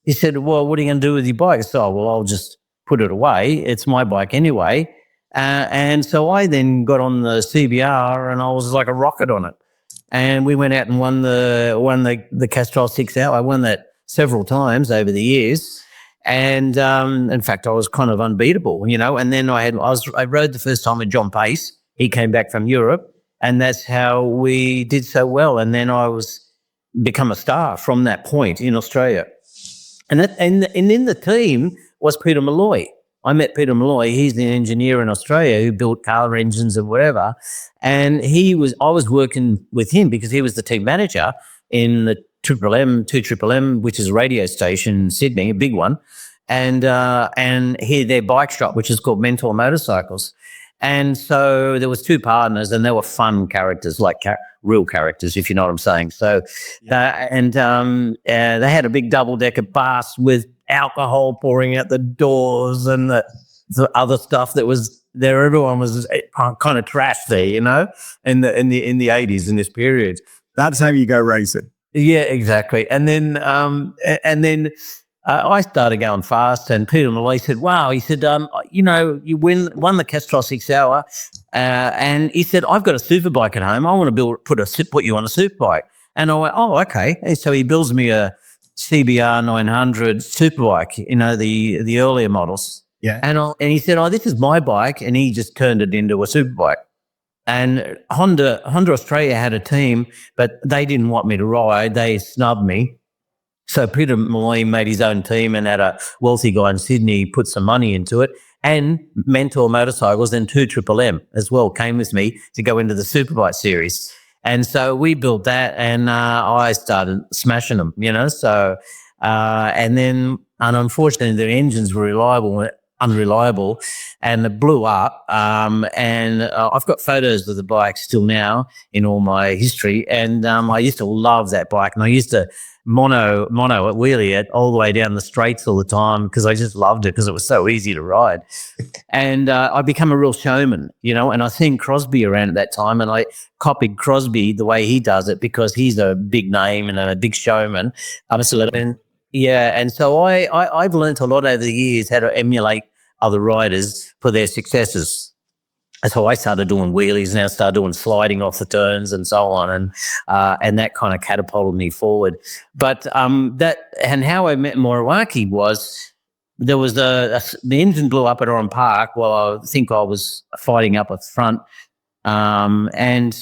He said, well, what are you going to do with your bike? So, well, I'll just put it away. It's my bike anyway. And so I then got on the CBR, and I was like a rocket on it. And we went out and won the Castrol 6 Hour. I won that several times over the years. And in fact, I was kind of unbeatable, And then I rode the first time with John Pace. He came back from Europe, and that's how we did so well. And then I become a star from that point in Australia. And in the team was Peter Malloy. I met Peter Malloy. He's the engineer in Australia who built car engines and whatever. And I was working with him because he was the team manager in the Triple M, which is a radio station in Sydney, a big one. And their bike shop, which is called Mentor Motorcycles. And so there was 2 partners, and they were fun characters, like real characters, if you know what I'm saying. So, they had a big double-decker bus with alcohol pouring out the doors and the other stuff that was there. Everyone was kind of trashed there, in the 80s in this period. That's how you go racing. Yeah, exactly. And then I started going fast, and Peter Malloy said, wow, he said, you won the Castrol 6 Hour. And he said, I've got a superbike at home. I want to put you on a superbike. And I went, oh, okay. And so he builds me a CBR 900 superbike, the earlier models. Yeah. And he said, oh, this is my bike. And he just turned it into a superbike. And Honda Australia had a team, but they didn't want me to ride. They snubbed me. So Peter Malloy made his own team and had a wealthy guy in Sydney put some money into it. And Mentor Motorcycles and 2MMM as well came with me to go into the Superbike series. And so we built that, and I started smashing them, So, and unfortunately, the engines were unreliable, and it blew up. And I've got photos of the bike still now in all my history. And I used to love that bike, and I used to mono at wheelie it all the way down the straights all the time because I just loved it because it was so easy to ride. And I become a real showman, and I seen Crosby around at that time, and I copied Crosby the way he does it because he's a big name and a big showman. And so I've learned a lot over the years how to emulate other riders for their successes. That's how I started doing wheelies, and I started doing sliding off the turns and so on, and that kind of catapulted me forward. But how I met Moriwaki was there was the engine blew up at Oran Park while I think I was fighting up at front, and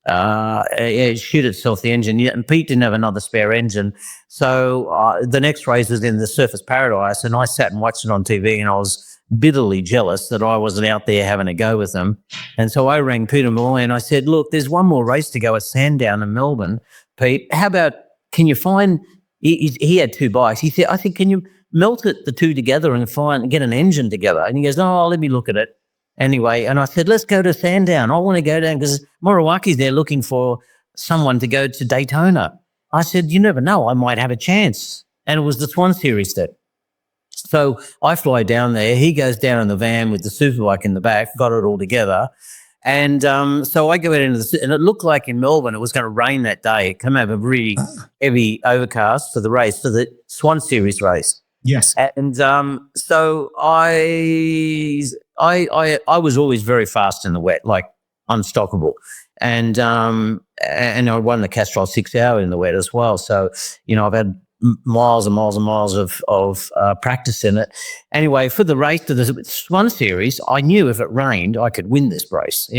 it shoot itself, the engine. And Pete didn't have another spare engine, so the next race was in the Surface Paradise, and I sat and watched it on TV, and I was bitterly jealous that I wasn't out there having a go with them. And so I rang Peter Malloy and I said, look, there's one more race to go at Sandown in Melbourne, Pete. How about, can you find, he had two bikes. He said, I think, can you melt the two together and get an engine together? And he goes, oh, let me look at it. Anyway, and I said, let's go to Sandown. I want to go down because Moriwaki's there looking for someone to go to Daytona. I said, you never know, I might have a chance. And it was the Swan Series that. So I fly down there. He goes down in the van with the Superbike in the back, got it all together. And so I go out and it looked like in Melbourne it was going to rain that day. It came over a really heavy overcast for the race, for the Swan Series race. Yes. And so I was always very fast in the wet, like unstoppable. And I won the Castrol 6 Hour in the wet as well. So, I've had miles and miles and miles of practice in it. Anyway, for the race to the Swan Series, I knew if it rained, I could win this race,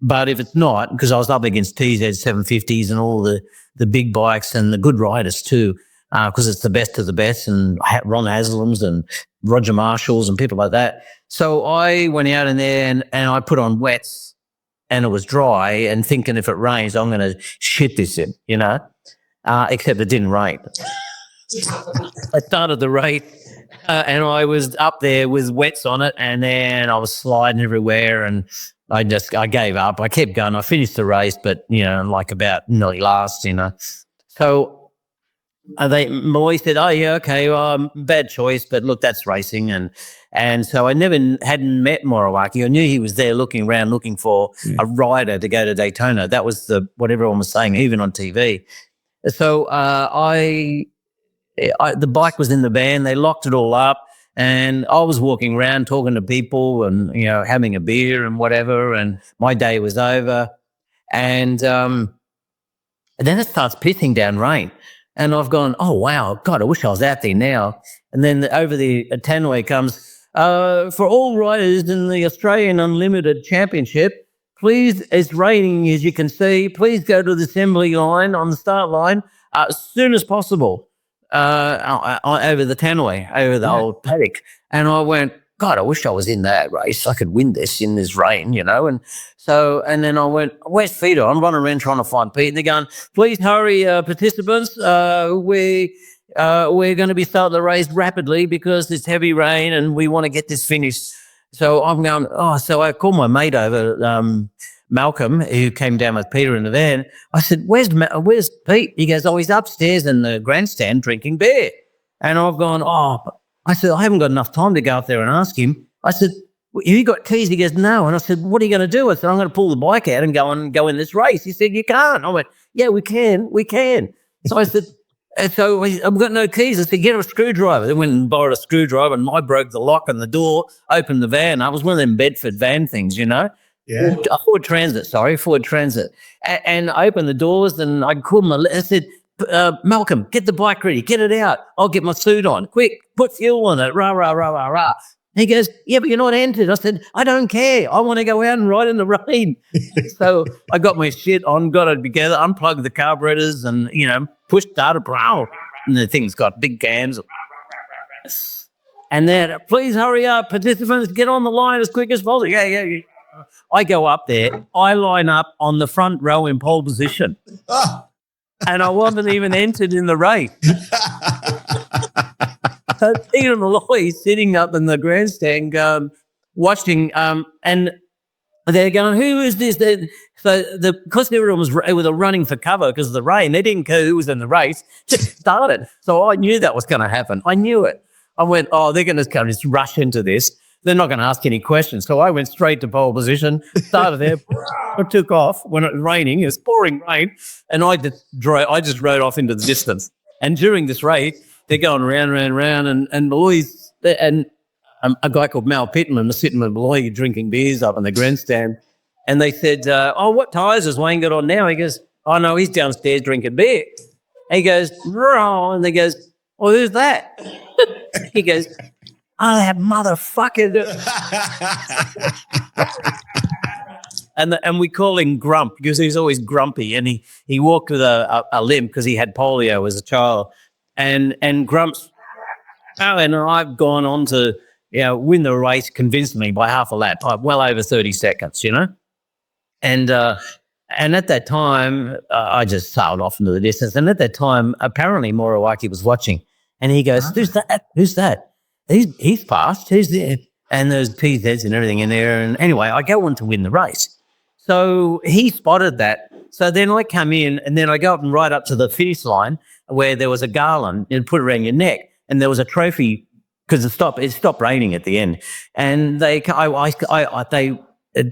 But if it's not, because I was up against TZ 750s and all the big bikes and the good riders too, because it's the best of the best, and Ron Haslams and Roger Marshalls and people like that. So I went out in there and I put on wets, and it was dry, and thinking if it rains, I'm going to shit this in, except it didn't rain. I started the race and I was up there with wets on it, and then I was sliding everywhere, and I gave up. I kept going. I finished the race, but, like about nearly last, So Malloy said, oh, yeah, okay, well, bad choice, but look, that's racing. And so I hadn't met Moriwaki. I knew he was there looking around, looking for a rider to go to Daytona. That was what everyone was saying, even on TV. So the bike was in the van. They locked it all up, and I was walking around talking to people and, having a beer and whatever, and my day was over. And then it starts pissing down rain. And I've gone, oh, wow, God, I wish I was out there now. And then over the Tanway comes, for all riders in the Australian Unlimited Championship, please, it's raining, as you can see, please go to the assembly line on the start line as soon as possible over the Tanway, over the old paddock. And I went, God, I wish I was in that race. I could win this in this rain, And so, and then I went, where's Peter? I'm running around trying to find Pete. And they're going, please hurry, participants. We're going to be starting the race rapidly because it's heavy rain and we want to get this finished. So I'm going, so I called my mate over, Malcolm, who came down with Peter in the van. I said, where's Pete? He goes, he's upstairs in the grandstand drinking beer. And I've gone, I said, I haven't got enough time to go up there and ask him. I said, you got keys? He goes, no. And I said, what are you going to do? I said, I'm going to pull the bike out and go in this race. He said, you can't. I went, yeah, we can. So I said, so I've got no keys. I said, get a screwdriver. They went and borrowed a screwdriver, and I broke the lock on the door, opened the van. I was one of them Bedford van things, Yeah. Ford Transit. And I opened the doors, and I called him. I said, Malcolm, get the bike ready. Get it out. I'll get my suit on. Quick, put fuel on it. Rah, rah, rah, rah, rah. He goes, yeah, but you're not entered. I said, I don't care. I want to go out and ride in the rain. So I got my shit on, got it together, unplugged the carburetors and, pushed started, and the thing's got big cams. And then, please hurry up, participants, get on the line as quick as possible. Yeah. I go up there. I line up on the front row in pole position. And I wasn't even entered in the race. So Peter Malloy sitting up in the grandstand watching, and they're going, who is this? Because everyone was running for cover because of the rain, they didn't care who was in the race, just started. So I knew that was going to happen. I knew it. I went, they're going to just rush into this. They're not going to ask any questions. So I went straight to pole position, started there, I took off when it was raining. It was pouring rain, and I just rode off into the distance. And during this race, they're going round, and Malloy's and a guy called Mal Pittman was sitting with Malloy drinking beers up in the grandstand. And they said, what tyres has Wayne got on now? He goes, oh, no, he's downstairs drinking beer. He goes, "Raw," and they goes, well, who's that? He goes, that motherfucker. And we call him Grump because he's always grumpy, and he walked with a limp because he had polio as a child. And Grump's, and I've gone on to win the race convincingly by half a lap, well over 30 seconds, And at that time, I just sailed off into the distance. And at that time, apparently Moriwaki was watching, and he goes, "Who's that? Who's that? He's fast. Who's there?" And there's PZs and everything in there. And anyway, I go on to win the race. So he spotted that. So then I come in, and then I go up and right up to the finish line where there was a garland and put around your neck, and there was a trophy because it stopped raining at the end. And they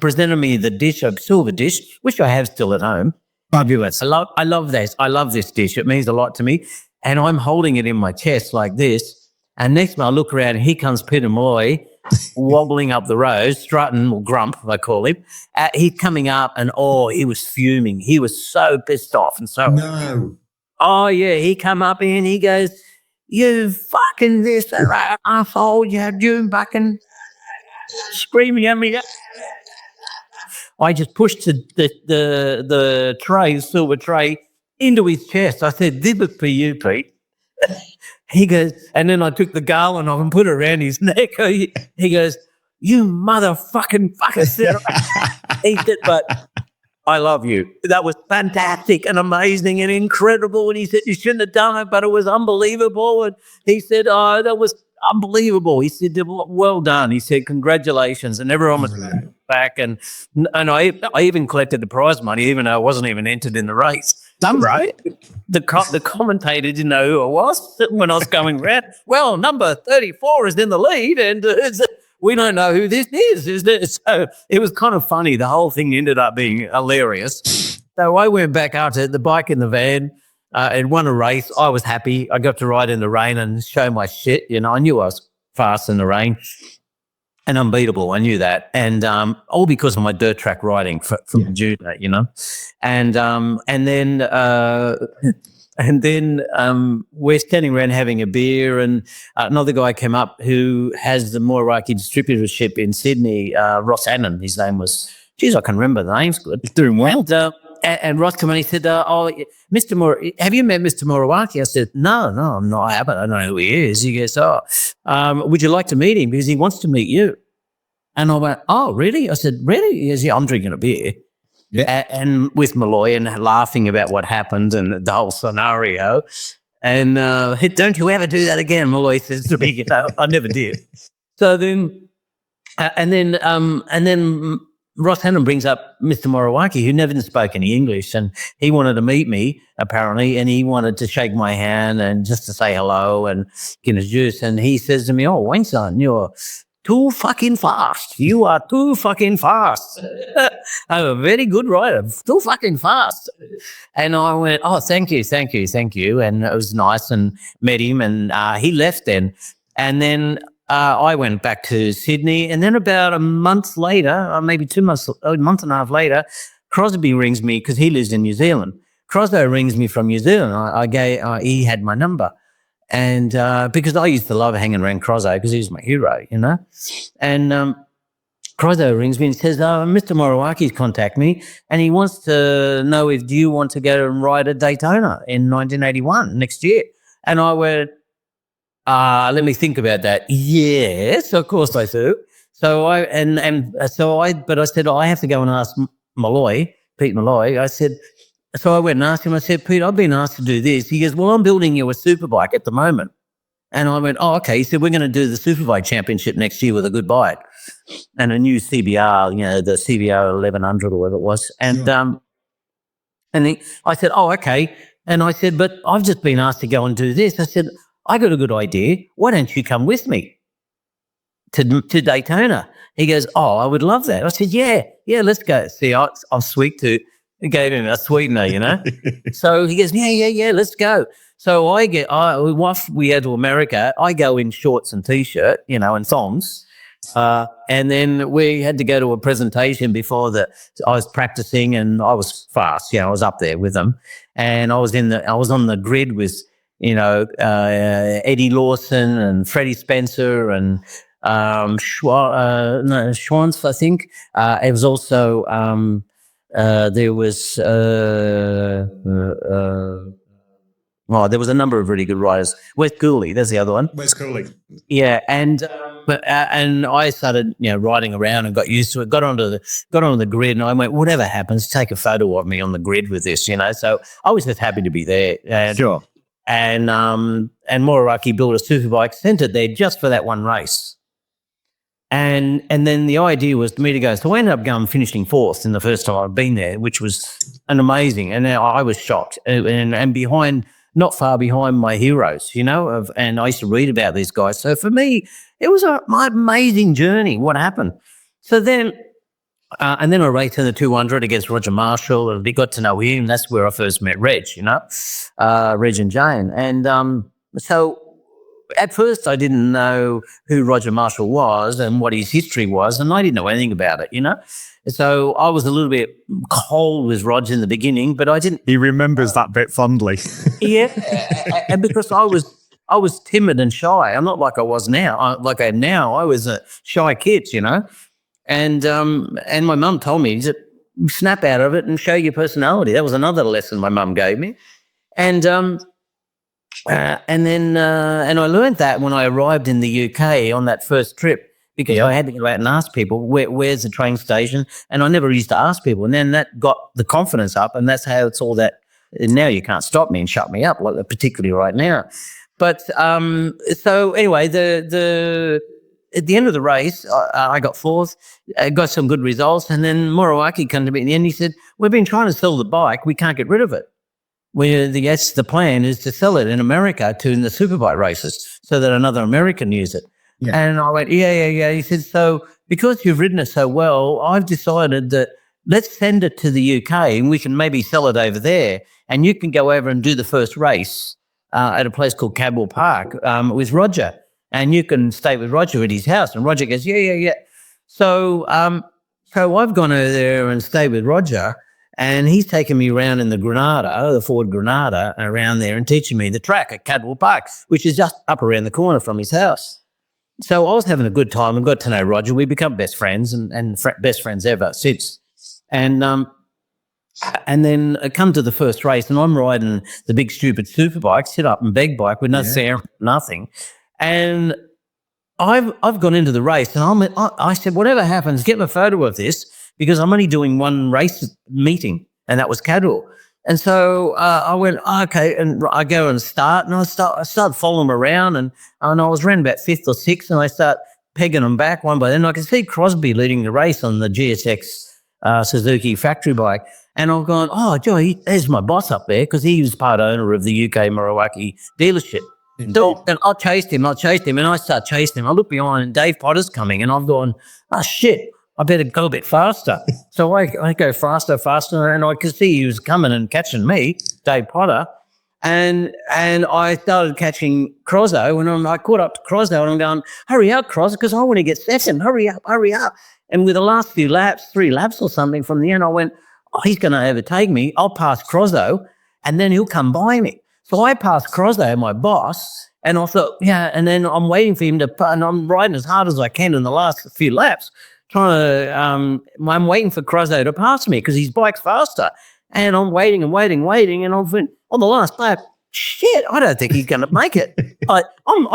presented me the dish, a silver dish, which I have still at home. Fabulous. I love this. I love this dish. It means a lot to me. And I'm holding it in my chest like this. And next time I look around, and here comes Peter Malloy wobbling up the road, strutting, or Grump, I call him. He's coming up, and he was fuming. He was so pissed off and so. No. Oh yeah, he come up in. He goes, "You fucking this asshole! You fucking screaming at me." I just pushed the tray, the silver tray, into his chest. I said, "This is for you, Pete." He goes, and then I took the garland off and put it around his neck. He goes, "You motherfucking fucker." He said, "But I love you. That was fantastic and amazing and incredible." And he said, "You shouldn't have done it, but it was unbelievable." And he said, "Oh, that was unbelievable." He said, "Well done." He said, "Congratulations." And everyone was back. And I even collected the prize money, even though I wasn't even entered in the race. Done right. The commentator didn't know who I was when I was going around. Well, number 34 is in the lead, and we don't know who this is. So it was kind of funny. The whole thing ended up being hilarious. So I went back after the bike in the van and won a race. I was happy. I got to ride in the rain and show my shit. I knew I was fast in the rain and unbeatable. I knew that. And all because of my dirt track riding from junior, And then we're standing around having a beer, and another guy came up who has the Moriwaki distributorship in Sydney, Ross Annan. His name was, I can remember the name's good. He's doing well. And Ross came in, he said, have you met Mr. Moriwaki? I said, no, I haven't. I don't know who he is. He goes, would you like to meet him? Because he wants to meet you. And I went, oh, really? I said, really? He goes, yeah, I'm drinking a beer. Yeah. And with Malloy and laughing about what happened and the whole scenario. And don't you ever do that again, Malloy says to me. I never did. So then, and then Ross Hannon brings up Mr. Moriwaki, who never spoke any English, and he wanted to meet me, apparently, and he wanted to shake my hand and just to say hello and get a juice. And he says to me, "Oh, Wayne son, you're too fucking fast. You are too fucking fast." I'm a very good rider, too fucking fast. And I went, "Oh, thank you. And it was nice, and met him, and he left then. And then I went back to Sydney, and then about a month later, maybe 2 months, a month and a half later, Crosby rings me because he lives in New Zealand. Crosby rings me from New Zealand. He had my number. And because I used to love hanging around Crozzo because he was my hero, you know. And Crozzo rings me and says, Mr. Moriwaki's contact me and he wants to know do you want to go and ride at Daytona in 1981 next year? And I went, let me think about that. Yes, of course I do. So I said, I have to go and ask Pete Malloy. I said, so I went and asked him, I said, Pete, I've been asked to do this. He goes, well, I'm building you a superbike at the moment. And I went, oh, okay. He said, we're going to do the Superbike Championship next year with a good bike and a new CBR, you know, the CBR 1100 or whatever it was. And I said, oh, okay. And I said, but I've just been asked to go and do this. I said, I got a good idea. Why don't you come with me to Daytona? He goes, oh, I would love that. I said, yeah, let's go. See, I'm sweet too. I gave him a sweetener, you know. So he goes, yeah, let's go. So once we head to America, I go in shorts and T-shirt, you know, and thongs. And then we had to go to a presentation before I was practicing and I was fast, you know, I was up there with them. And I was on the grid with, you know, Eddie Lawson and Freddie Spencer and Schwantz, I think. It was also there was there was a number of really good riders. Wes Cooley, there's the other one. Wes Cooley. Yeah, and I started, you know, riding around and got used to it. Got onto the grid, and I went, whatever happens, take a photo of me on the grid with this, you know. So I was just happy to be there. Sure. And Moriwaki built a superbike, sent it there just for that one race. And then the idea was for me to go. So I ended up finishing fourth in the first time I'd been there, which was an amazing. And I was shocked. And behind, not far behind my heroes, you know, and I used to read about these guys. So for me, it was my amazing journey, what happened. So then, and then I raced in the 200 against Roger Marshall, and we got to know him. That's where I first met Reg, you know, Reg and Jane. And so at first I didn't know who Roger Marshall was and what his history was, and I didn't know anything about it, you know. So I was a little bit cold with Roger in the beginning, but I didn't. He remembers that bit fondly. Yeah, and because I was timid and shy. I'm not like I was now. I was a shy kid, you know. And my mum told me, snap out of it and show your personality. That was another lesson my mum gave me. And I learned that when I arrived in the UK on that first trip, because I had to go out and ask people, where's the train station? And I never used to ask people. And then that got the confidence up, and that's how it's all that. Now you can't stop me and shut me up, like particularly right now. But so anyway, at the end of the race, I got fourth, got some good results, and then Moriwaki came to me at the end. He said, we've been trying to sell the bike. We can't get rid of it. The plan is to sell it in America in the superbike races so that another American use it. Yeah. And I went, yeah. He said, so because you've ridden it so well, I've decided that let's send it to the UK and we can maybe sell it over there, and you can go over and do the first race at a place called Cadwell Park with Roger, and you can stay with Roger at his house. And Roger goes, yeah. So I've gone over there and stayed with Roger, and he's taken me around in the Ford Granada, around there and teaching me the track at Cadwell Park, which is just up around the corner from his house. So I was having a good time and got to know Roger. We become best friends and best friends ever since. And then I come to the first race, and I'm riding the big stupid superbike, sit up and beg bike with no sound, nothing. And I've gone into the race, and I said, whatever happens, get me a photo of this, because I'm only doing one race meeting, and that was Cadwell. And so I went, okay, and I go and start, and I started following them around, and I was around about fifth or sixth, and I start pegging them back one by then. I could see Crosby leading the race on the GSX Suzuki factory bike, and I'm going, oh, Joe, there's my boss up there, because he was part owner of the UK Moriwaki dealership. So, and I chased him, and I start chasing him. I look behind, and Dave Potter's coming, and I'm going, oh, shit, I better go a bit faster. So I go faster, and I could see he was coming and catching me, Dave Potter, and I started catching Crozzo, and I caught up to Crozzo, and I'm going, hurry up, Crozzo, because I want to get second, hurry up. And with the last few laps, 3 laps or something from the end, I went, oh, he's going to overtake me. I'll pass Crozzo, and then he'll come by me. So I passed Crozzo, my boss, And I thought, yeah, and then I'm waiting for him to, and I'm riding as hard as I can in the last few laps, I'm waiting for Crozzo to pass me because his bike's faster. And I'm waiting, and I've been on the last lap, shit, I don't think he's going to make it. I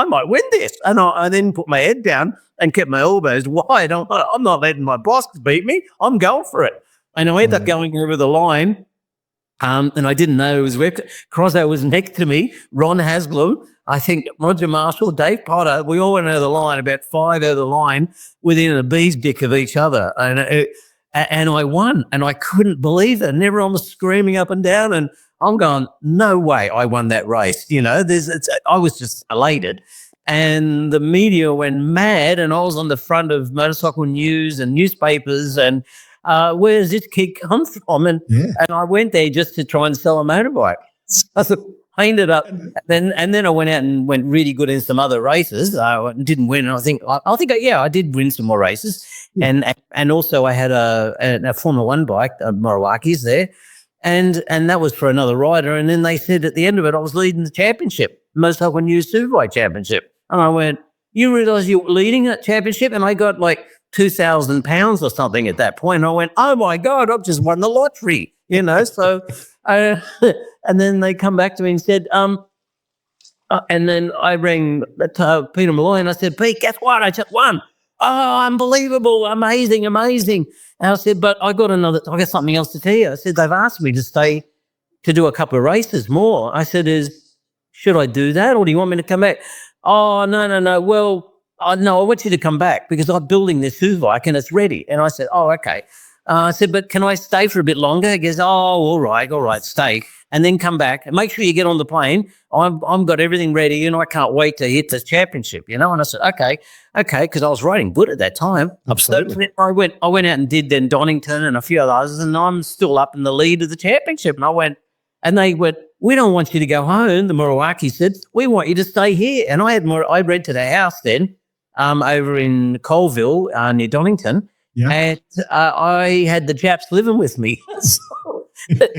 might win this. And I then put my head down and kept my elbows wide. I'm not letting my boss beat me. I'm going for it. And I ended up going over the line. And I didn't know it was Crozzo was next to me, Ron Haslam, I think Roger Marshall, Dave Potter. We all went over the line, about 5 over the line, within a bee's dick of each other. And I won, and I couldn't believe it. And everyone was screaming up and down, and I'm going, no way I won that race. You know, I was just elated. And the media went mad, and I was on the front of motorcycle news and newspapers, and where's this kid come from? And I went there just to try and sell a motorbike. I ended up, then I went out and went really good in some other races. I didn't win. I think I did win some more races. Yeah. And also I had a Formula One bike, Moriwaki's there. And that was for another rider. And then they said at the end of it, I was leading the championship, Motorcycle News Superbike Championship. And I went, you realise you're leading that championship? And I got like £2,000 or something at that point. And I went, oh my God, I've just won the lottery, you know? So, and then they come back to me and said, and then I rang Peter Malloy and I said, Pete, guess what? I just won. Oh, unbelievable, amazing. And I said, but I got something else to tell you. I said, they've asked me to stay to do a couple of races more. I said, should I do that or do you want me to come back? Oh, no. Well, no, I want you to come back because I'm building this Superbike and it's ready. And I said, oh, okay. I said, but can I stay for a bit longer? He goes, oh, all right, stay. And then come back and make sure you get on the plane. I've got everything ready and I can't wait to hit this championship, you know? And I said, okay, because I was riding good at that time. Absolutely. So I went out and did then Donington and a few others, and I'm still up in the lead of the championship. And they went, we don't want you to go home. The Moriwaki said, we want you to stay here. And I rented a house then over in Colville near Donington. Yeah. And I had the Japs living with me.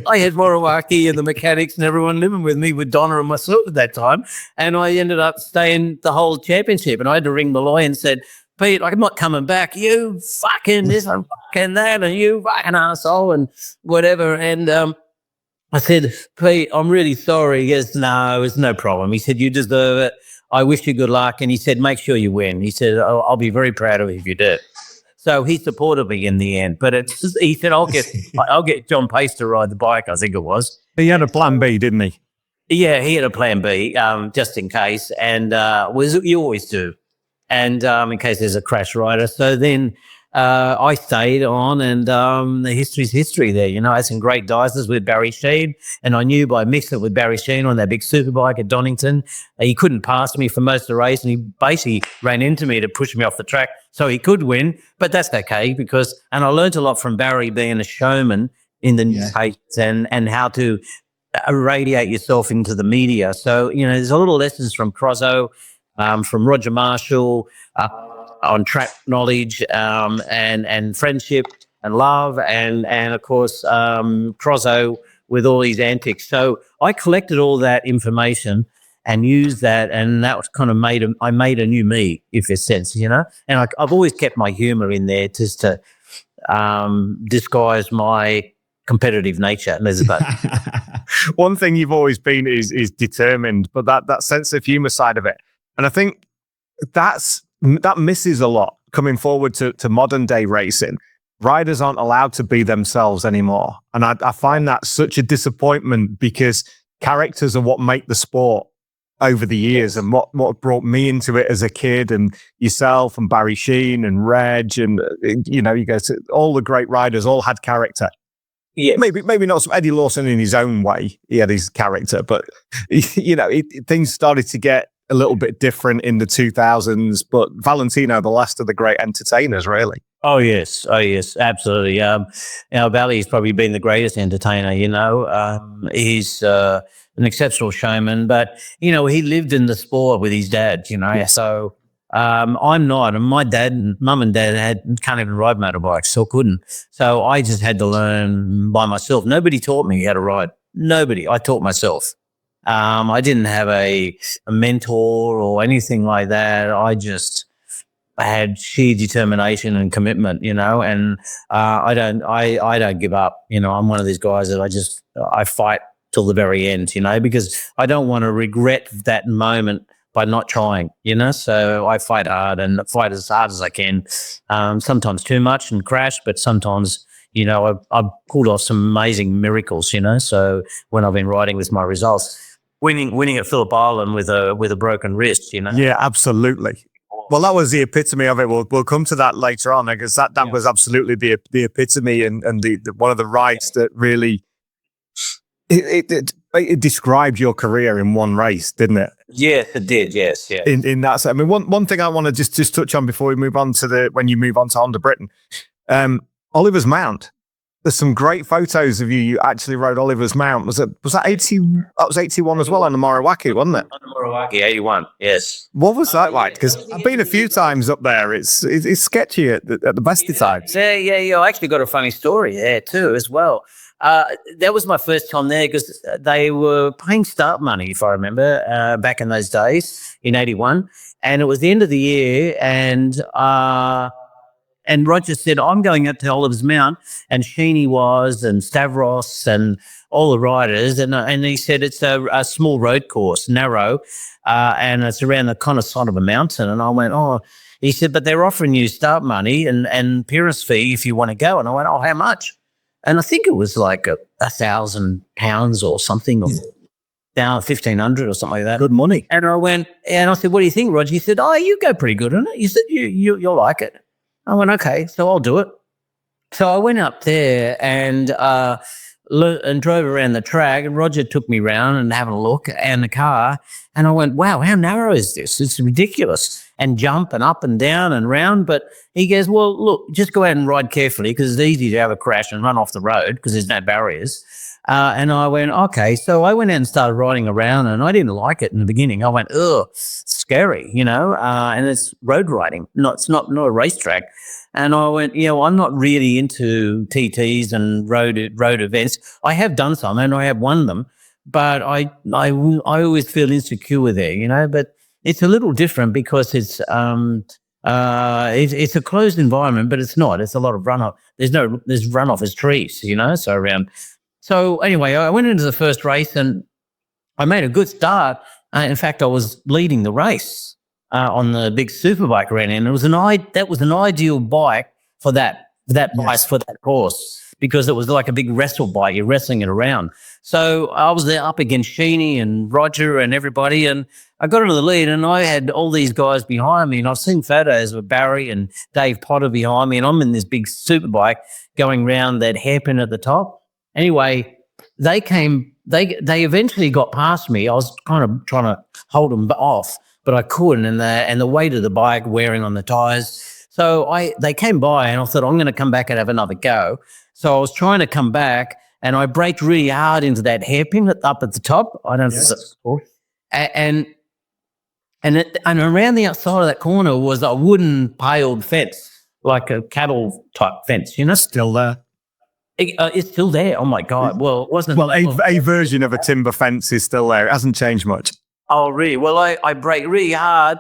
I had Moriwaki and the mechanics and everyone living with me with Donna and myself at that time. And I ended up staying the whole championship. And I had to ring Malloy and said, Pete, I'm not coming back. You fucking this and fucking that and you fucking asshole and whatever. And I said, Pete, I'm really sorry. He goes, no, it's no problem. He said, you deserve it. I wish you good luck. And he said, make sure you win. He said, I'll be very proud of you if you do. So he supported me in the end, but he said, I'll get John Pace to ride the bike, I think it was. He had a plan B, didn't he? Yeah, he had a plan B, just in case. And you always do. And in case there's a crash rider. So then I stayed on and the history's history there. You know, I had some great dices with Barry Sheen and I knew by mixing it with Barry Sheen on that big superbike at Donington, he couldn't pass me for most of the race and he basically ran into me to push me off the track so he could win. But that's okay and I learned a lot from Barry being a showman in the newspapers and how to radiate yourself into the media. So, you know, there's a little lessons from Crozzo, from Roger Marshall, on track knowledge and friendship and love and of course Crozzo with all these antics. So I collected all that information and used that, and that was kind of I made a new me, if there's sense, you know. And I've always kept my humour in there just to disguise my competitive nature. One thing you've always been is determined, but that sense of humour side of it, and I think that misses a lot coming forward to modern day racing. Riders aren't allowed to be themselves anymore. And I find that such a disappointment because characters are what make the sport over the years and what brought me into it as a kid, and yourself and Barry Sheen and Reg and, you know, you guys, all the great riders all had character. Yeah, maybe not Eddie Lawson in his own way. He had his character, but, you know, things started to get a little bit different in the 2000s, but Valentino, the last of the great entertainers, really. Oh yes, absolutely. You know, Vally's probably been the greatest entertainer. You know, he's an exceptional showman, but you know, he lived in the sport with his dad. You know, so I'm not, and my mum and dad can't even ride motorbikes, so couldn't. So I just had to learn by myself. Nobody taught me how to ride. Nobody. I taught myself. I didn't have a mentor or anything like that. I had sheer determination and commitment, and I don't give up. I'm one of these guys that I fight till the very end, because I don't want to regret that moment by not trying, so I fight hard and fight as hard as I can, sometimes too much and crash, but sometimes, I've pulled off some amazing miracles, so when I've been riding with my results, winning at Phillip Island with a broken wrist, Yeah, absolutely. Well, that was the epitome of it. We'll come to that later on, because that was absolutely the epitome and the one of the rides that really it described your career in one race, didn't it? Yes, it did. Yes, yeah. In that, I mean, one thing I want to just touch on before we move on to when you move on to Honda Britain, Oliver's Mount. There's some great photos of you. You actually rode Oliver's Mount. Was that 80? That was 81 as well on the Morawaki, wasn't it? On the Morawaki, 81. Yes. What was that like? Because I've been a few times up there. It's sketchy at the best of times. Yeah. I actually got a funny story there too, as well. That was my first time there because they were paying start money, if I remember, back in those days in 81, and it was the end of the year, and Roger said, I'm going up to Oliver's Mount, and Sheeny was, and Stavros, and all the riders. And he said it's a small road course, narrow, and it's around the kind of side of a mountain. And I went, oh, he said, but they're offering you start money and appearance fee if you want to go. And I went, oh, how much? And I think it was like £1,000 or something, or down 1,500 or something like that. Good money. And I said, what do you think, Roger? He said, oh, you go pretty good on it. He said, you'll like it. I went, okay, so I'll do it. So I went up there and drove around the track, and Roger took me around and having a look and the car. And I went, wow, how narrow is this? It's ridiculous. And jump and up and down and round. But he goes, well, look, just go out and ride carefully because it's easy to have a crash and run off the road because there's no barriers. And I went, okay. So I went out and started riding around, and I didn't like it in the beginning. I went, ugh, scary, and it's road riding. It's not a racetrack. And I went, I'm not really into TTs and road events. I have done some and I have won them, but I always feel insecure there, but it's a little different because it's a closed environment, but it's not. It's a lot of runoff. There's runoff as trees, so around. So anyway, I went into the first race and I made a good start. In fact, I was leading the race on the big superbike ran in. That was an ideal bike for that bike for that course because it was like a big wrestle bike. You're wrestling it around. So I was there up against Sheeny and Roger and everybody, and I got into the lead, and I had all these guys behind me, and I've seen photos of Barry and Dave Potter behind me, and I'm in this big superbike going round that hairpin at the top. Anyway, they eventually got past me. I was kind of trying to hold them off, but I couldn't, and the weight of the bike wearing on the tires. So they came by, and I thought, I'm going to come back and have another go. So I was trying to come back, and I braked really hard into that hairpin up at the top. I don't know if that's called. And around the outside of that corner was a wooden paled fence, like a cattle type fence, Still there. It's still there. Oh my God! Well, it wasn't. Well, a version of a timber fence is still there. It hasn't changed much. Oh, really? Well, I braked really hard,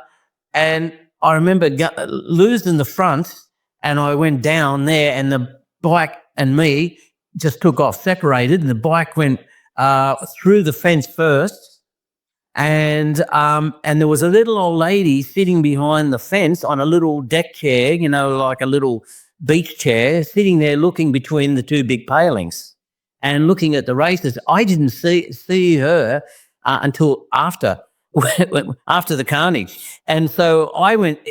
and I remember losing the front, and I went down there, and the bike and me just took off, separated, and the bike went through the fence first, and there was a little old lady sitting behind the fence on a little deck chair, like a little beach chair, sitting there looking between the two big palings and looking at the races. I didn't see her until after the carnage. And so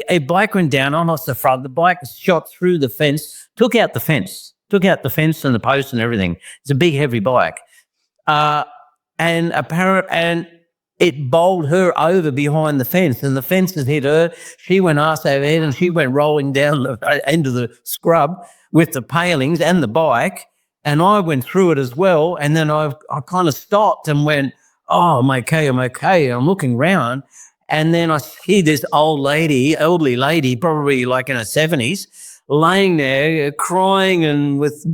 a bike went down on us the front. The bike shot through the fence, took out the fence and the post and everything. It's a big, heavy bike. And it bowled her over behind the fence, and the fence had hit her. She went arse over head, and she went rolling down the end of the scrub with the palings and the bike, and I went through it as well. And then I kind of stopped and went, oh, I'm okay. I'm looking around, and then I see this elderly lady, probably like in her 70s, laying there crying and with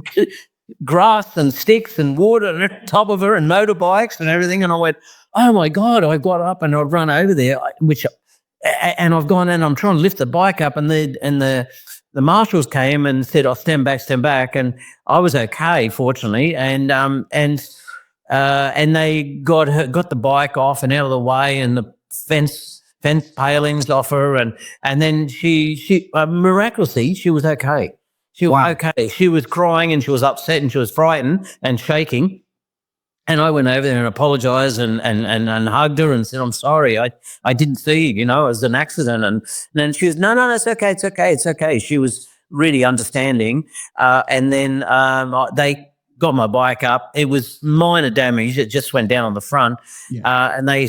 grass and sticks and wood and at the top of her and motorbikes and everything. And I went, oh my God, I got up and I'd run over there, and I've gone and I'm trying to lift the bike up, and the marshals came and said, "Oh, stand back," and I was okay, fortunately, and they got the bike off and out of the way, and the fence palings off her, and then she miraculously she was okay. She was okay. She was crying and she was upset and she was frightened and shaking. And I went over there and apologized and hugged her and said, I'm sorry, I didn't see, it was an accident. And then she was, no, it's okay. She was really understanding. And then they got my bike up. It was minor damage. It just went down on the front. Yeah. And they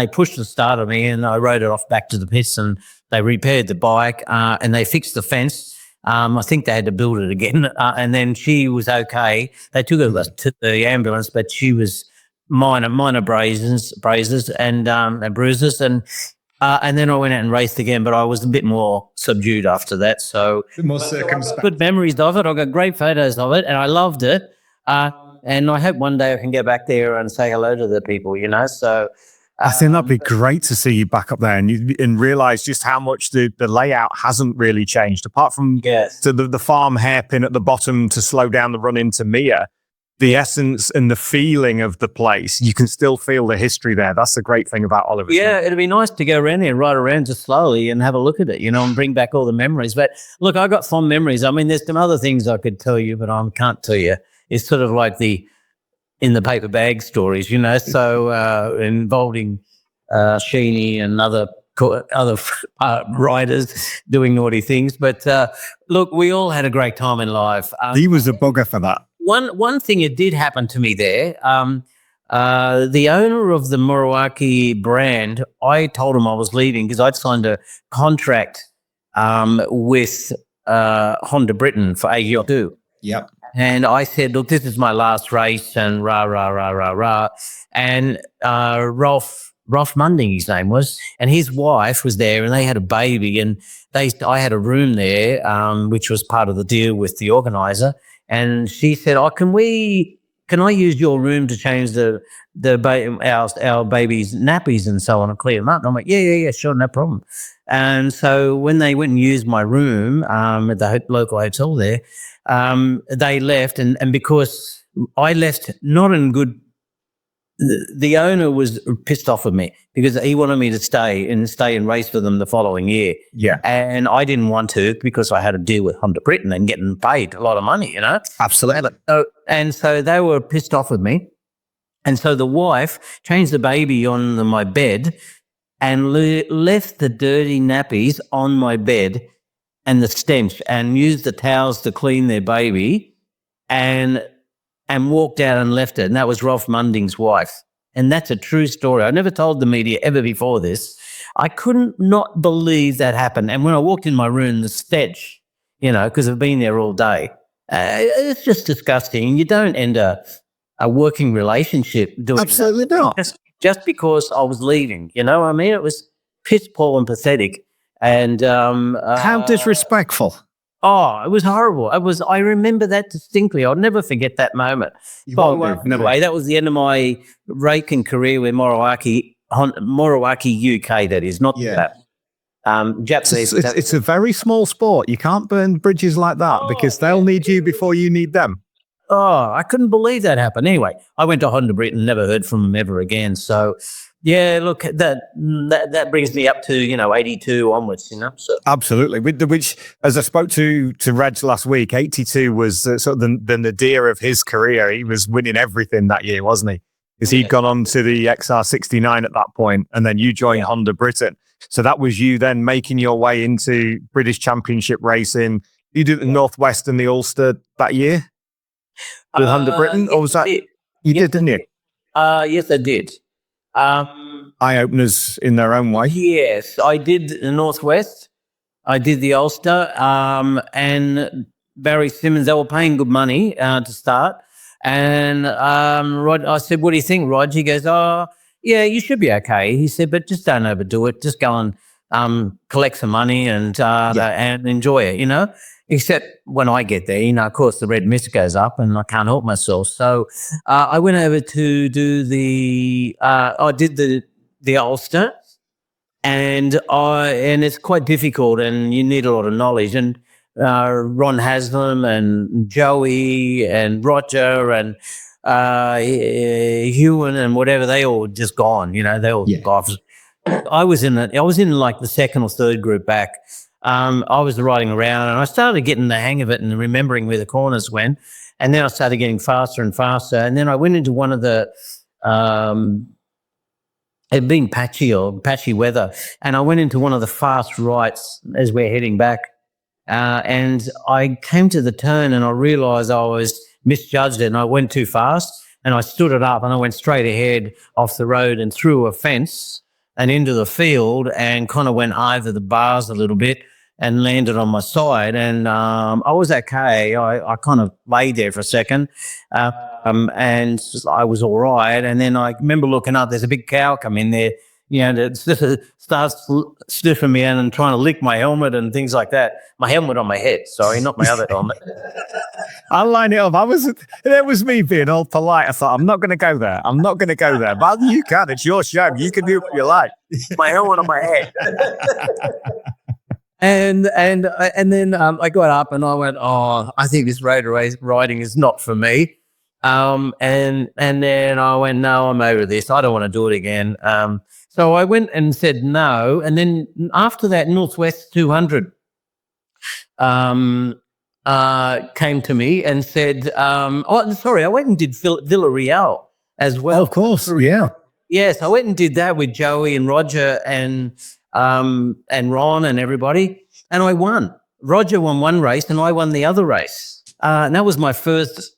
pushed the start of me, and I rode it off back to the pits, and they repaired the bike and they fixed the fence. I think they had to build it again, and then she was okay. They took her to the ambulance, but she was minor bruises and bruises, and then I went out and raced again. But I was a bit more subdued after that. So more circumspect. Good memories of it. I got great photos of it, and I loved it. And I hope one day I can get back there and say hello to the people. So. I think that'd be great to see you back up there and realize just how much the layout hasn't really changed, apart from the farm hairpin at the bottom to slow down the run into Mia. The essence and the feeling of the place, you can still feel the history there. That's the great thing about Oliver. Yeah, it'd be nice to go around there and ride around just slowly and have a look at it, and bring back all the memories. But look, I got fond memories. I mean, there's some other things I could tell you, but I can't tell you. It's sort of like in the paper bag stories, so involving Sheeny and other riders doing naughty things. But look, we all had a great time in life. He was a bugger for that. One thing that did happen to me there, the owner of the Moriwaki brand, I told him I was leaving because I'd signed a contract with Honda Britain for a year or two. Yep. And I said, look, this is my last race, and rah. And Rolf Munding, his name was, and his wife was there, and they had a baby, and I had a room there, which was part of the deal with the organizer. And she said, "Oh, can I use your room to change our baby's nappies and so on and clear them up?" And I'm like, yeah, sure, no problem. And so when they went and used my room at the local hotel there, they left, and because I left not in good. The owner was pissed off with me because he wanted me to stay and race for them the following year. Yeah. And I didn't want to because I had to deal with Honda Britain and getting paid a lot of money, Absolutely. And so they were pissed off with me. And so the wife changed the baby on my bed and left the dirty nappies on my bed and the stench, and used the towels to clean their baby and walked out and left it. And that was Rolf Munding's wife. And that's a true story. I never told the media ever before this. I couldn't not believe that happened. And when I walked in my room, the stench, because I've been there all day, it's just disgusting. You don't end a working relationship doing Absolutely that. not. Just because I was leaving, I mean? It was piss poor and pathetic. And how disrespectful. Oh, it was horrible. I remember that distinctly. I'll never forget that moment. Anyway, that was the end of my racing career with Moriwaki UK, that is, not that. Japanese. It's a very small sport. You can't burn bridges like that because they'll need you before you need them. Oh, I couldn't believe that happened. Anyway, I went to Honda Britain, never heard from them ever again. So, yeah, look, that brings me up to 82 onwards. So. Absolutely. Which, as I spoke to Reg last week, 82 was sort of the nadir of his career. He was winning everything that year, wasn't he? Because he'd gone on to the XR69 at that point, and then you joined Honda Britain. So that was you then making your way into British Championship racing. You did the Northwest and the Ulster that year with Honda Britain, or was that you did, didn't you? Yes, I did. Eye openers in their own way. Yes, I did the Northwest. I did the Ulster, and Barry Simmons. They were paying good money to start. And Rod, I said, "What do you think, Rod?" He goes, "Oh, yeah, you should be okay." He said, "But just don't overdo it. Just go and collect some money and enjoy it, you know. Except when I get there, you know, of course, the red mist goes up and I can't help myself. So I went over to do I did the Ulster, and it's quite difficult, and you need a lot of knowledge. And Ron Haslam and Joey and Roger and Ewan and whatever, they all just gone, you know, they all gone. I was in like the second or third group back. I was riding around and I started getting the hang of it and remembering where the corners went. And then I started getting faster and faster. And then I went into one of the, it had been patchy weather. And I went into one of the fast rights as we're heading back. And I came to the turn and I realized I was misjudged it and I went too fast. And I stood it up and I went straight ahead off the road and through a fence and into the field and kind of went over the bars a little bit and landed on my side. And I was okay. I kind of lay there for a second and I was all right. And then I remember looking up, there's a big cow come in there, you know, that starts sniffing me in and trying to lick my helmet and things like that. My helmet on my head, sorry, not my other helmet. I'll line it up. It was me being all polite. I thought, I'm not going to go there. But you can. It's your show. You can do what you like. My helmet on my head. And then I got up and I went, I think this road riding is not for me. And then I went, no, I'm over this. I don't want to do it again. So I went and said no. And then after that, Northwest 200 came to me and said, I went and did Villarreal as well. Oh, of course, yeah. Yes, I went and did that with Joey and Roger and Ron and everybody, and I won. Roger won one race and I won the other race. And that was my first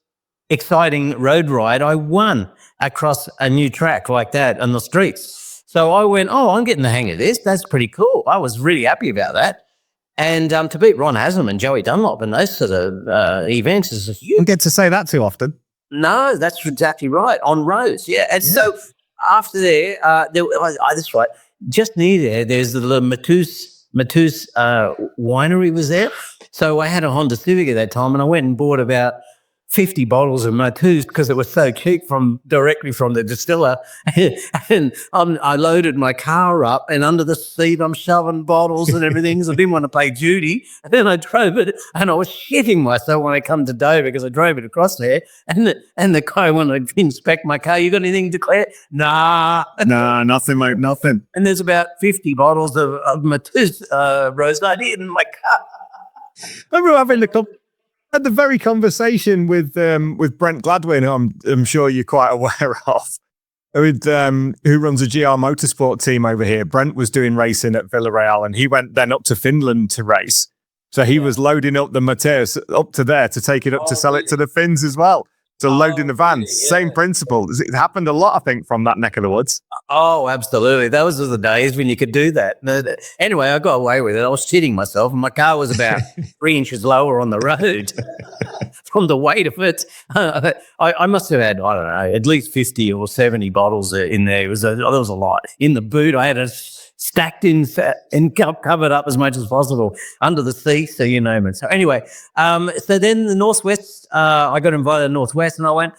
exciting road ride. I won across a new track like that on the streets. So I went, I'm getting the hang of this. That's pretty cool. I was really happy about that. And to beat Ron Haslam and Joey Dunlop and those sort of events is huge. You don't get to say that too often. No, that's exactly right. On roads, yeah. And so after there, that's right. Just near there's the Matus winery was there. So I had a Honda Civic at that time and I went and bought about 50 bottles of Matus because it was so cheap directly from the distiller. And I loaded my car up and under the seat I'm shoving bottles and everything because I didn't want to pay duty. And then I drove it and I was shitting myself when I come to Dover because I drove it across there. And the guy, when I inspect my car, you got anything to declare? Nah, nothing, mate, nothing. And there's about 50 bottles of Matus rosé in my car. I remember having had the very conversation with Brent Gladwin, who I'm sure you're quite aware of, who runs a GR Motorsport team over here. Brent was doing racing at Villarreal and he went then up to Finland to race. So he was loading up the Mateus up to there to take it up to sell it to the Finns as well. So loading the van, same principle. It happened a lot, I think, from that neck of the woods. Oh, absolutely. Those were the days when you could do that. Anyway, I got away with it. I was shitting myself and my car was about 3 inches lower on the road from the weight of it. I must have had, I don't know, at least 50 or 70 bottles in there. There was a lot. In the boot, I had it stacked in and covered up as much as possible under the seat, so you name it. So anyway, so then the Northwest, I got invited to Northwest and I went,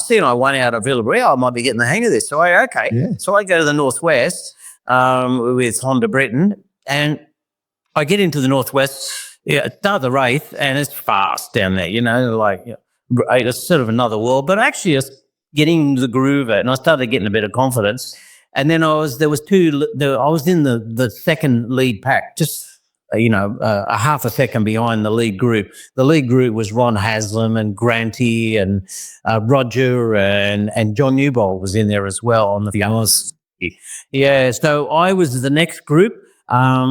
seeing I won out of Villarreal, I might be getting the hang of this. So So I go to the Northwest with Honda Britain and I get into the Northwest, start the race and it's fast down there, you know, like it's sort of another world, but actually just getting the groove of it and I started getting a bit of confidence. And then I was in the second lead pack, just, a half a second behind the lead group. The lead group was Ron Haslam and Granty and Roger and John Newbold was in there as well on the hours. Yeah, so I was the next group. I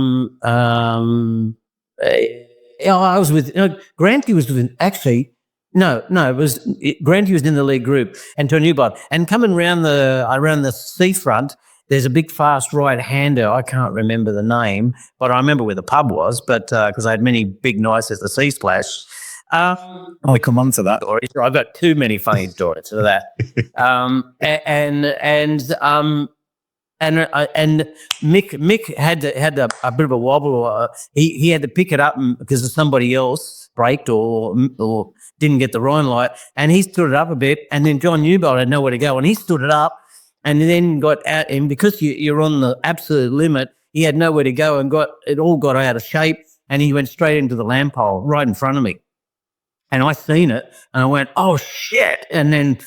was with, Granty was with, actually, No, it was Granty was in the lead group and John Newbold. And coming around the seafront, there's a big fast right-hander. I can't remember the name, but I remember where the pub was. But because I had many big nights at the Sea Splash. I'll come on to that. I've got too many funny stories to that. And Mick had a bit of a wobble. He had to pick it up because somebody else braked or didn't get the Rhine light, and he stood it up a bit. And then John Newbold had nowhere to go, and he stood it up, and then got out. And because you're on the absolute limit, he had nowhere to go, and got out of shape, and he went straight into the lamp pole right in front of me. And I seen it, and I went, "Oh shit!" And then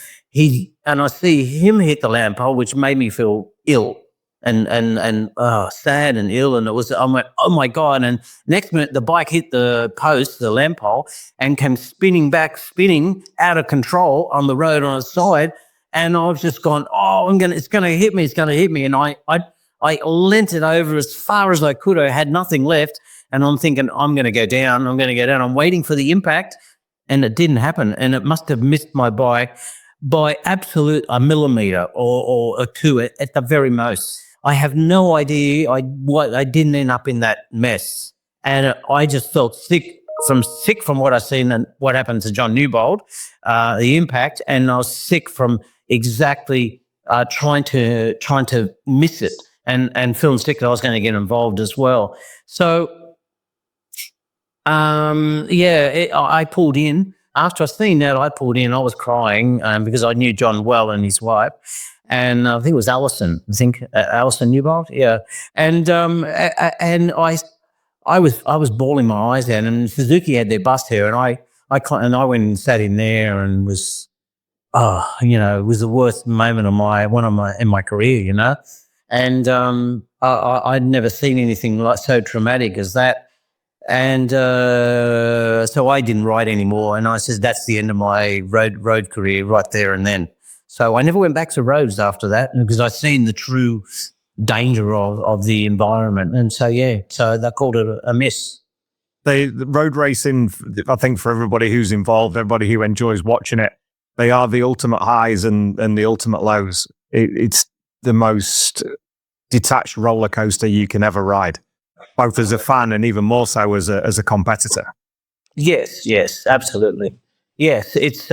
I see him hit the lamp pole, which made me feel ill and sad and ill. And I went, "Oh my God!" And next minute, the bike hit the post, the lamp pole, and came spinning out of control on the road on its side. And I was just gone, "Oh, it's gonna hit me! It's gonna hit me!" And I leant it over as far as I could. I had nothing left, and I'm thinking, "I'm gonna go down. I'm gonna go down." I'm waiting for the impact. And it didn't happen, and it must have missed my bike by a millimeter or a two at the very most. I have no idea I didn't end up in that mess, and I just felt sick from what I seen and what happened to John Newbold, the impact, and I was sick from exactly trying to miss it and feeling sick that I was going to get involved as well. So. I pulled in. After I seen that, I pulled in. I was crying because I knew John well and his wife, and I think it was Alison. Alison Newbold, yeah. And I was bawling my eyes out. And Suzuki had their bus here, and I went and sat in there and was, it was the worst moment in my career, And I'd never seen anything like so traumatic as that. And so I didn't ride anymore, and I said that's the end of my road career right there and then. So I never went back to roads after that because I seen the true danger of the environment, and so they called it a miss. The road racing, I think, for everybody who's involved, everybody who enjoys watching it, they are the ultimate highs and the ultimate lows. It's the most detached roller coaster you can ever ride, both as a fan and even more so as a competitor. Yes, absolutely. Yes, it's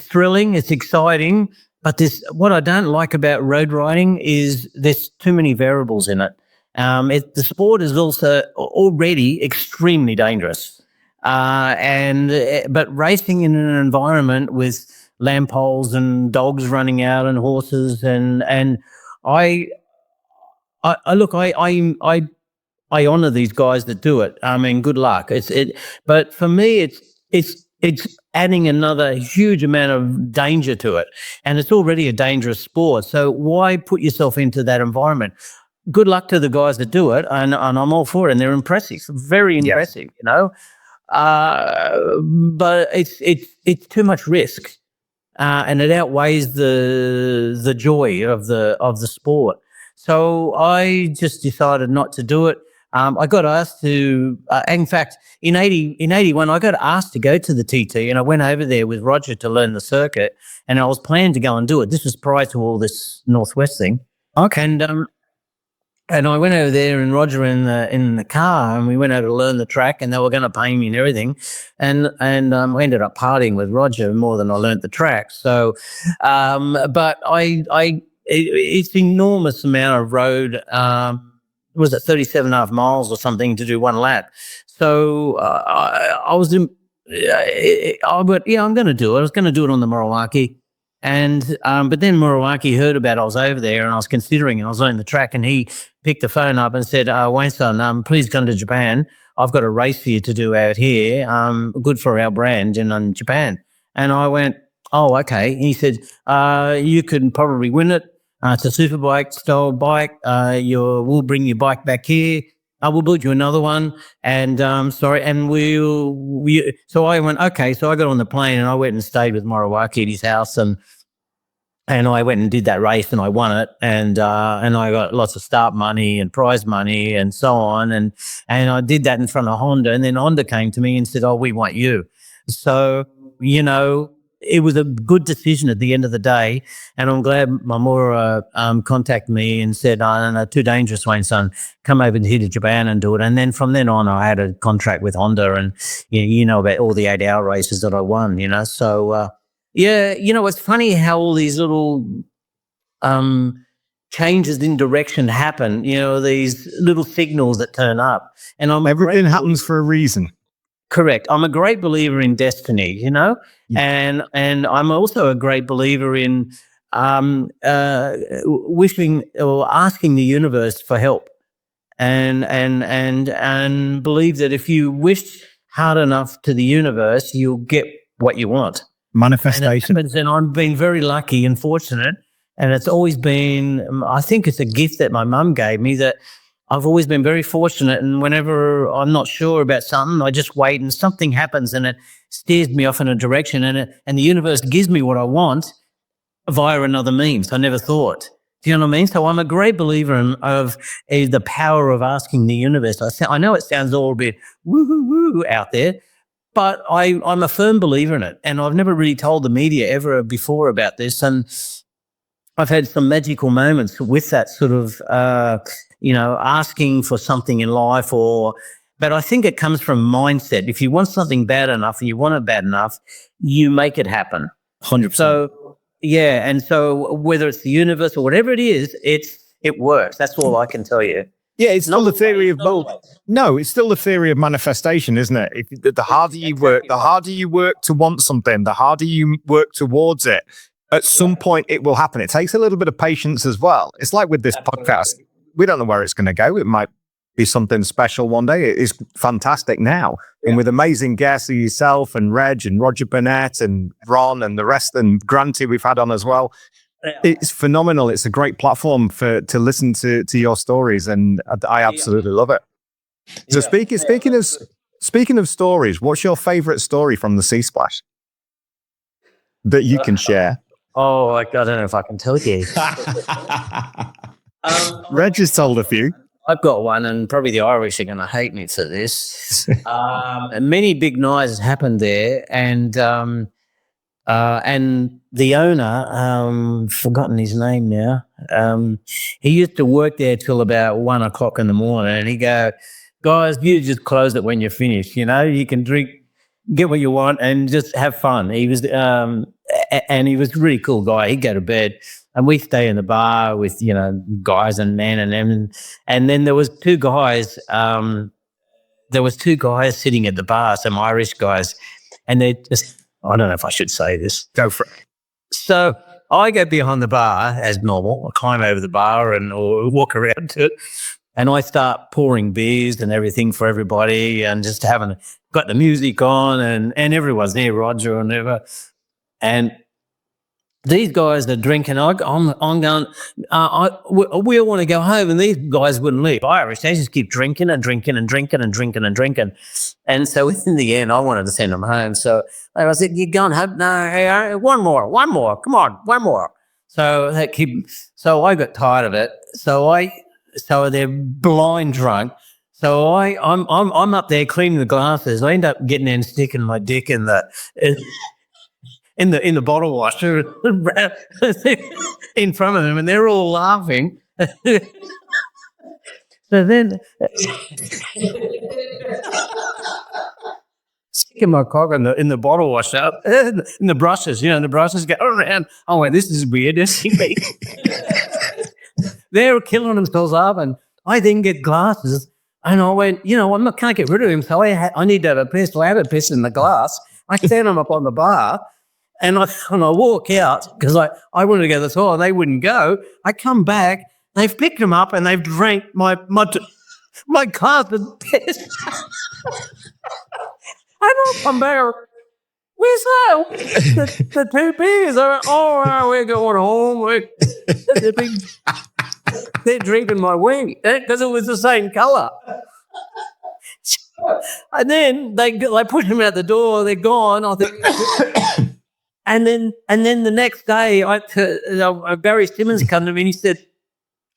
thrilling, it's exciting, but what I don't like about road riding is there's too many variables in it. The sport is also already extremely dangerous, but racing in an environment with lamp poles and dogs running out and horses and I honor these guys that do it. I mean, good luck. But for me, it's adding another huge amount of danger to it, and it's already a dangerous sport. So why put yourself into that environment? Good luck to the guys that do it, and I'm all for it. And they're impressive, very impressive, But it's too much risk, and it outweighs the joy of the sport. So I just decided not to do it. I got asked to, in fact, in 81, I got asked to go to the TT, and I went over there with Roger to learn the circuit, and I was planning to go and do it. This was prior to all this Northwest thing. Okay. And I went over there, and Roger in the car, and we went over to learn the track, and they were going to pay me and everything, and I ended up partying with Roger more than I learned the track. So, but it's enormous amount of road. Was it 37.5 miles or something to do one lap? So I was in. But I'm going to do it. I was going to do it on the Moriwaki, and but then Moriwaki heard about I was over there, and I was considering it. I was on the track, and he picked the phone up and said, "Wayne, son, please come to Japan. I've got a race for you to do out here. Good for our brand in Japan." And I went, "Oh, okay." He said, "You can probably win it. It's a superbike style bike. We'll bring your bike back here. I will build you another one." And so I went, okay. So I got on the plane and I went and stayed with Moriwaki at his house, and I went and did that race and I won it, and I got lots of start money and prize money and so on, and I did that in front of Honda, and then Honda came to me and said, "Oh, we want you." So it was a good decision at the end of the day, and I'm glad Mamura contacted me and said, "No, too dangerous, Wayne, son. Come over here to Japan and do it." And then from then on, I had a contract with Honda, and about all the 8-hour races that I won. So it's funny how all these little changes in direction happen. You know, these little signals that turn up, and everything happens for a reason. Correct. I'm a great believer in destiny, you know, and I'm also a great believer in wishing or asking the universe for help, and believe that if you wish hard enough to the universe, you'll get what you want. Manifestation. And I've been very lucky and fortunate, and it's always been, I think it's a gift that my mum gave me, that I've always been very fortunate, and whenever I'm not sure about something, I just wait and something happens and it steers me off in a direction, and the universe gives me what I want via another means I never thought. Do you know what I mean? So I'm a great believer of the power of asking the universe. I know it sounds all a bit woo-hoo-woo out there, but I'm a firm believer in it, and I've never really told the media ever before about this, and I've had some magical moments with that sort of asking for something in life, but I think it comes from mindset. If you want something bad enough, and you want it bad enough, you make it happen. 100%. So, yeah, and so whether it's the universe or whatever it is, it works. That's all I can tell you. Yeah, it's still the theory of it's still the theory of manifestation, isn't it? The harder you work, the harder you work to want something, the harder you work towards it. At some point, it will happen. It takes a little bit of patience as well. It's like with this podcast. We don't know where it's going to go. It might be something special one day. It is fantastic now. Yeah. And with amazing guests, yourself and Reg and Roger Burnett and Ron and the rest, and Granty we've had on as well. Yeah. It's phenomenal. It's a great platform to listen to your stories, and I absolutely love it. So speaking of stories, what's your favorite story from the Sea Splash that you can share? Oh, I don't know if I can tell you. Reg has told a few. I've got one, and probably the Irish are going to hate me for this. Many big nights happened there, and the owner, forgotten his name now. He used to work there till about 1 o'clock in the morning, and he'd go, "Guys, you just close it when you're finished. You know, you can drink, get what you want, and just have fun." He was, and he was a really cool guy. He'd go to bed, and we stay in the bar with, guys and men and them. And then there was two guys. Sitting at the bar, some Irish guys, and they just, I don't know if I should say this. Go for it. So I go behind the bar as normal. I climb over the bar or walk around to it, and I start pouring beers and everything for everybody, and just got the music on, and everyone's there, Roger and whatever. And these guys are drinking. I'm going, we all want to go home, and these guys wouldn't leave. Irish, they just keep drinking and drinking and drinking and drinking and drinking. And so in the end, I wanted to send them home. So I said, "You going home? No, hey, one more. Come on, one more." So So I got tired of it. So they're blind drunk. So I'm up there cleaning the glasses. I end up getting in, sticking my dick in the bottle washer in front of them, and they're all laughing. So then sticking my cock in the bottle washer, in the brushes, the brushes go around. Oh, wait, this is weird. They're killing themselves up, and I didn't get glasses. And I went, I can't get rid of him, so I need to have a piss. So I have a piss in the glass. I stand them up on the bar, and I walk out because I wanted to go to the toilet. They wouldn't go. I come back. They've picked them up, and they've drank my glass of piss. And I'll come back. "Where's that? The 2 beers." I went, "Oh, we're going home." They're drinking my wing because it was the same colour. And then they push them out the door. They're gone. I think. And then the next day, Barry Simmons come to me and he said,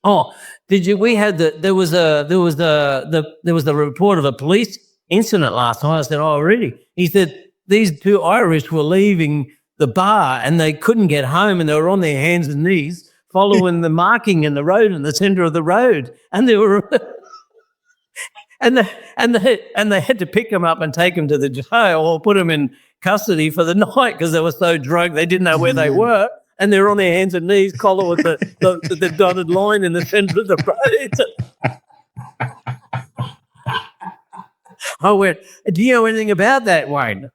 "Oh, did you? There was the report of a police incident last night." I said, "Oh, really?" He said, "These 2 Irish were leaving the bar and they couldn't get home, and they were on their hands and knees following the marking in the road in the centre of the road, and they were." And they had to pick them up and take them to the jail or put them in custody for the night because they were so drunk they didn't know where they were. and they're on their hands and knees, collar with the dotted line in the centre of the road. I went, do you know anything about that, Wayne?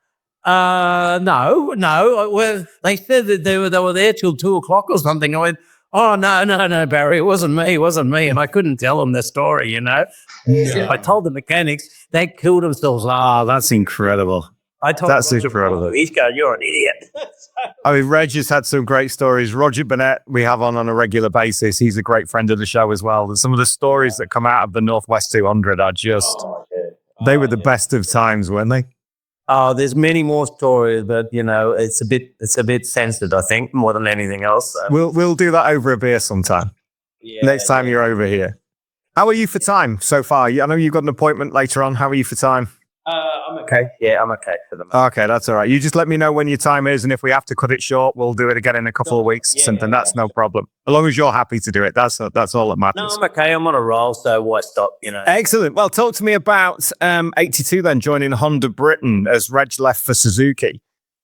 No. Well, they said that they were there till 2:00 or something. I went, oh, no, Barry, it wasn't me. And I couldn't tell them the story, you know. Yeah. I told the mechanics, they killed themselves laughing. Oh, that's incredible. I told That's Roger, incredible. He's going, you're an idiot. I mean, Reg has had some great stories. Roger Burnett, we have on a regular basis. He's a great friend of the show as well. And some of the stories that come out of the Northwest 200 are just, they were the best of times, weren't they? Oh, there's many more stories, but you know, it's a bit censored, I think, more than anything else. So. We'll do that over a beer sometime. Next time you're over here. How are you for time so far? I know you've got an appointment later on. How are you for time? I'm okay. Yeah, I'm okay for the moment. Okay, that's all right. You just let me know when your time is, and if we have to cut it short, we'll do it again in a couple of weeks. That's no problem. As long as you're happy to do it, that's all that matters. No, I'm okay. I'm on a roll, so why stop? You know. Excellent. Well, talk to me about 82 then, joining Honda Britain as Reg left for Suzuki.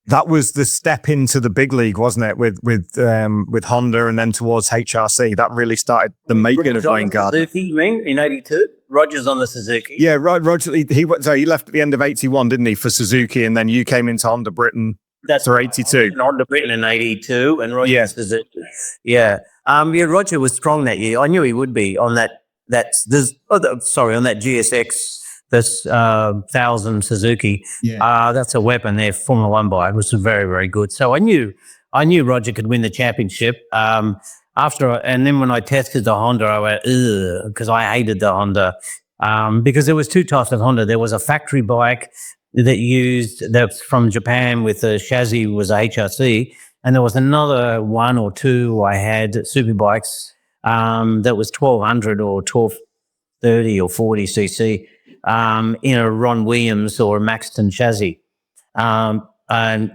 That was the step into the big league, wasn't it? With Honda and then towards HRC. That really started the making of Wayne Gardner. Suzuki, you mean, in 82? Roger's on the Suzuki. Yeah, right. Roger, he left at the end of 81, didn't he, for Suzuki, and then you came into Honda Britain for 82. Honda Britain in 82, and Roger Suzuki. Yeah. Roger was strong that year. I knew he would be on that GSX. This 1000 Suzuki, that's a weapon there. Formula One bike was very, very good. So I knew Roger could win the championship. And then when I tested the Honda, I went because I hated the Honda because there was two types of Honda. There was a factory bike that's from Japan with the chassis was HRC, and there was another one or two I had Superbikes that was 1200 or 1230 or 40 cc. In a Ron Williams or a Maxton chassis. And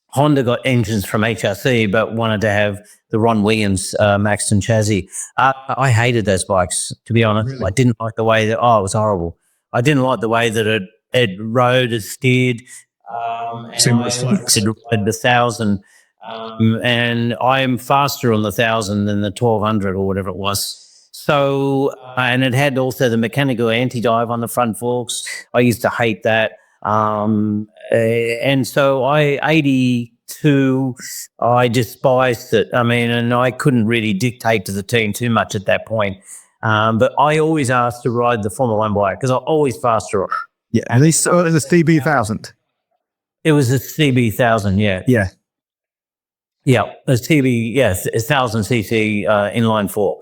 Honda got engines from HRC, but wanted to have the Ron Williams Maxton chassis. I hated those bikes, to be honest. Really? I didn't like the way that, it was horrible. I didn't like the way that it rode, it steered. It rode the 1000. And I'm faster on the 1000 than the 1200 or whatever it was. So, and it had also the mechanical anti-dive on the front forks. I used to hate that. And so 82, I despised it. I mean, and I couldn't really dictate to the team too much at that point. But I always asked to ride the Formula One bike because I'm always faster on it. Yeah, and it was a CB1000. It was a CB1000, yeah. Yeah. Yeah, a 1,000 cc inline four.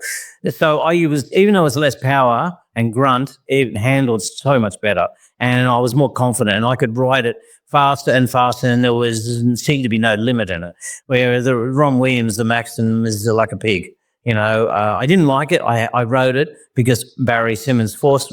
So even though it was less power and grunt, it handled so much better, and I was more confident, and I could ride it faster and faster, and there seemed to be no limit in it. Where the Ron Williams, the Maxton, is like a pig. You know, I didn't like it. I rode it because Barry Simmons forced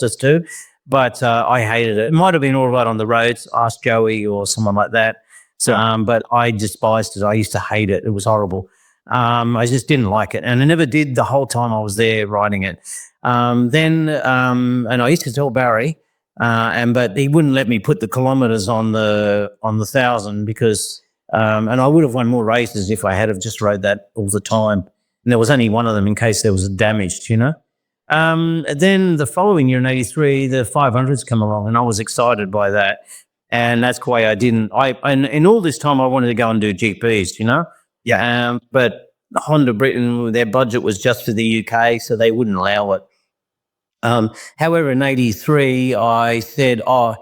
us to, but I hated it. It might have been all right on the roads. Ask Joey or someone like that. So, but I despised it. I used to hate it. It was horrible. I just didn't like it, and I never did the whole time I was there riding it. And I used to tell Barry, but he wouldn't let me put the kilometres on the 1000 because, and I would have won more races if I had have just rode that all the time. And there was only one of them in case there was damaged, you know. Then the following year in 83, the 500s come along, and I was excited by that. And that's why and in all this time, I wanted to go and do GPs, you know? Yeah. But Honda Britain, their budget was just for the UK, so they wouldn't allow it. However, in 83, I said, I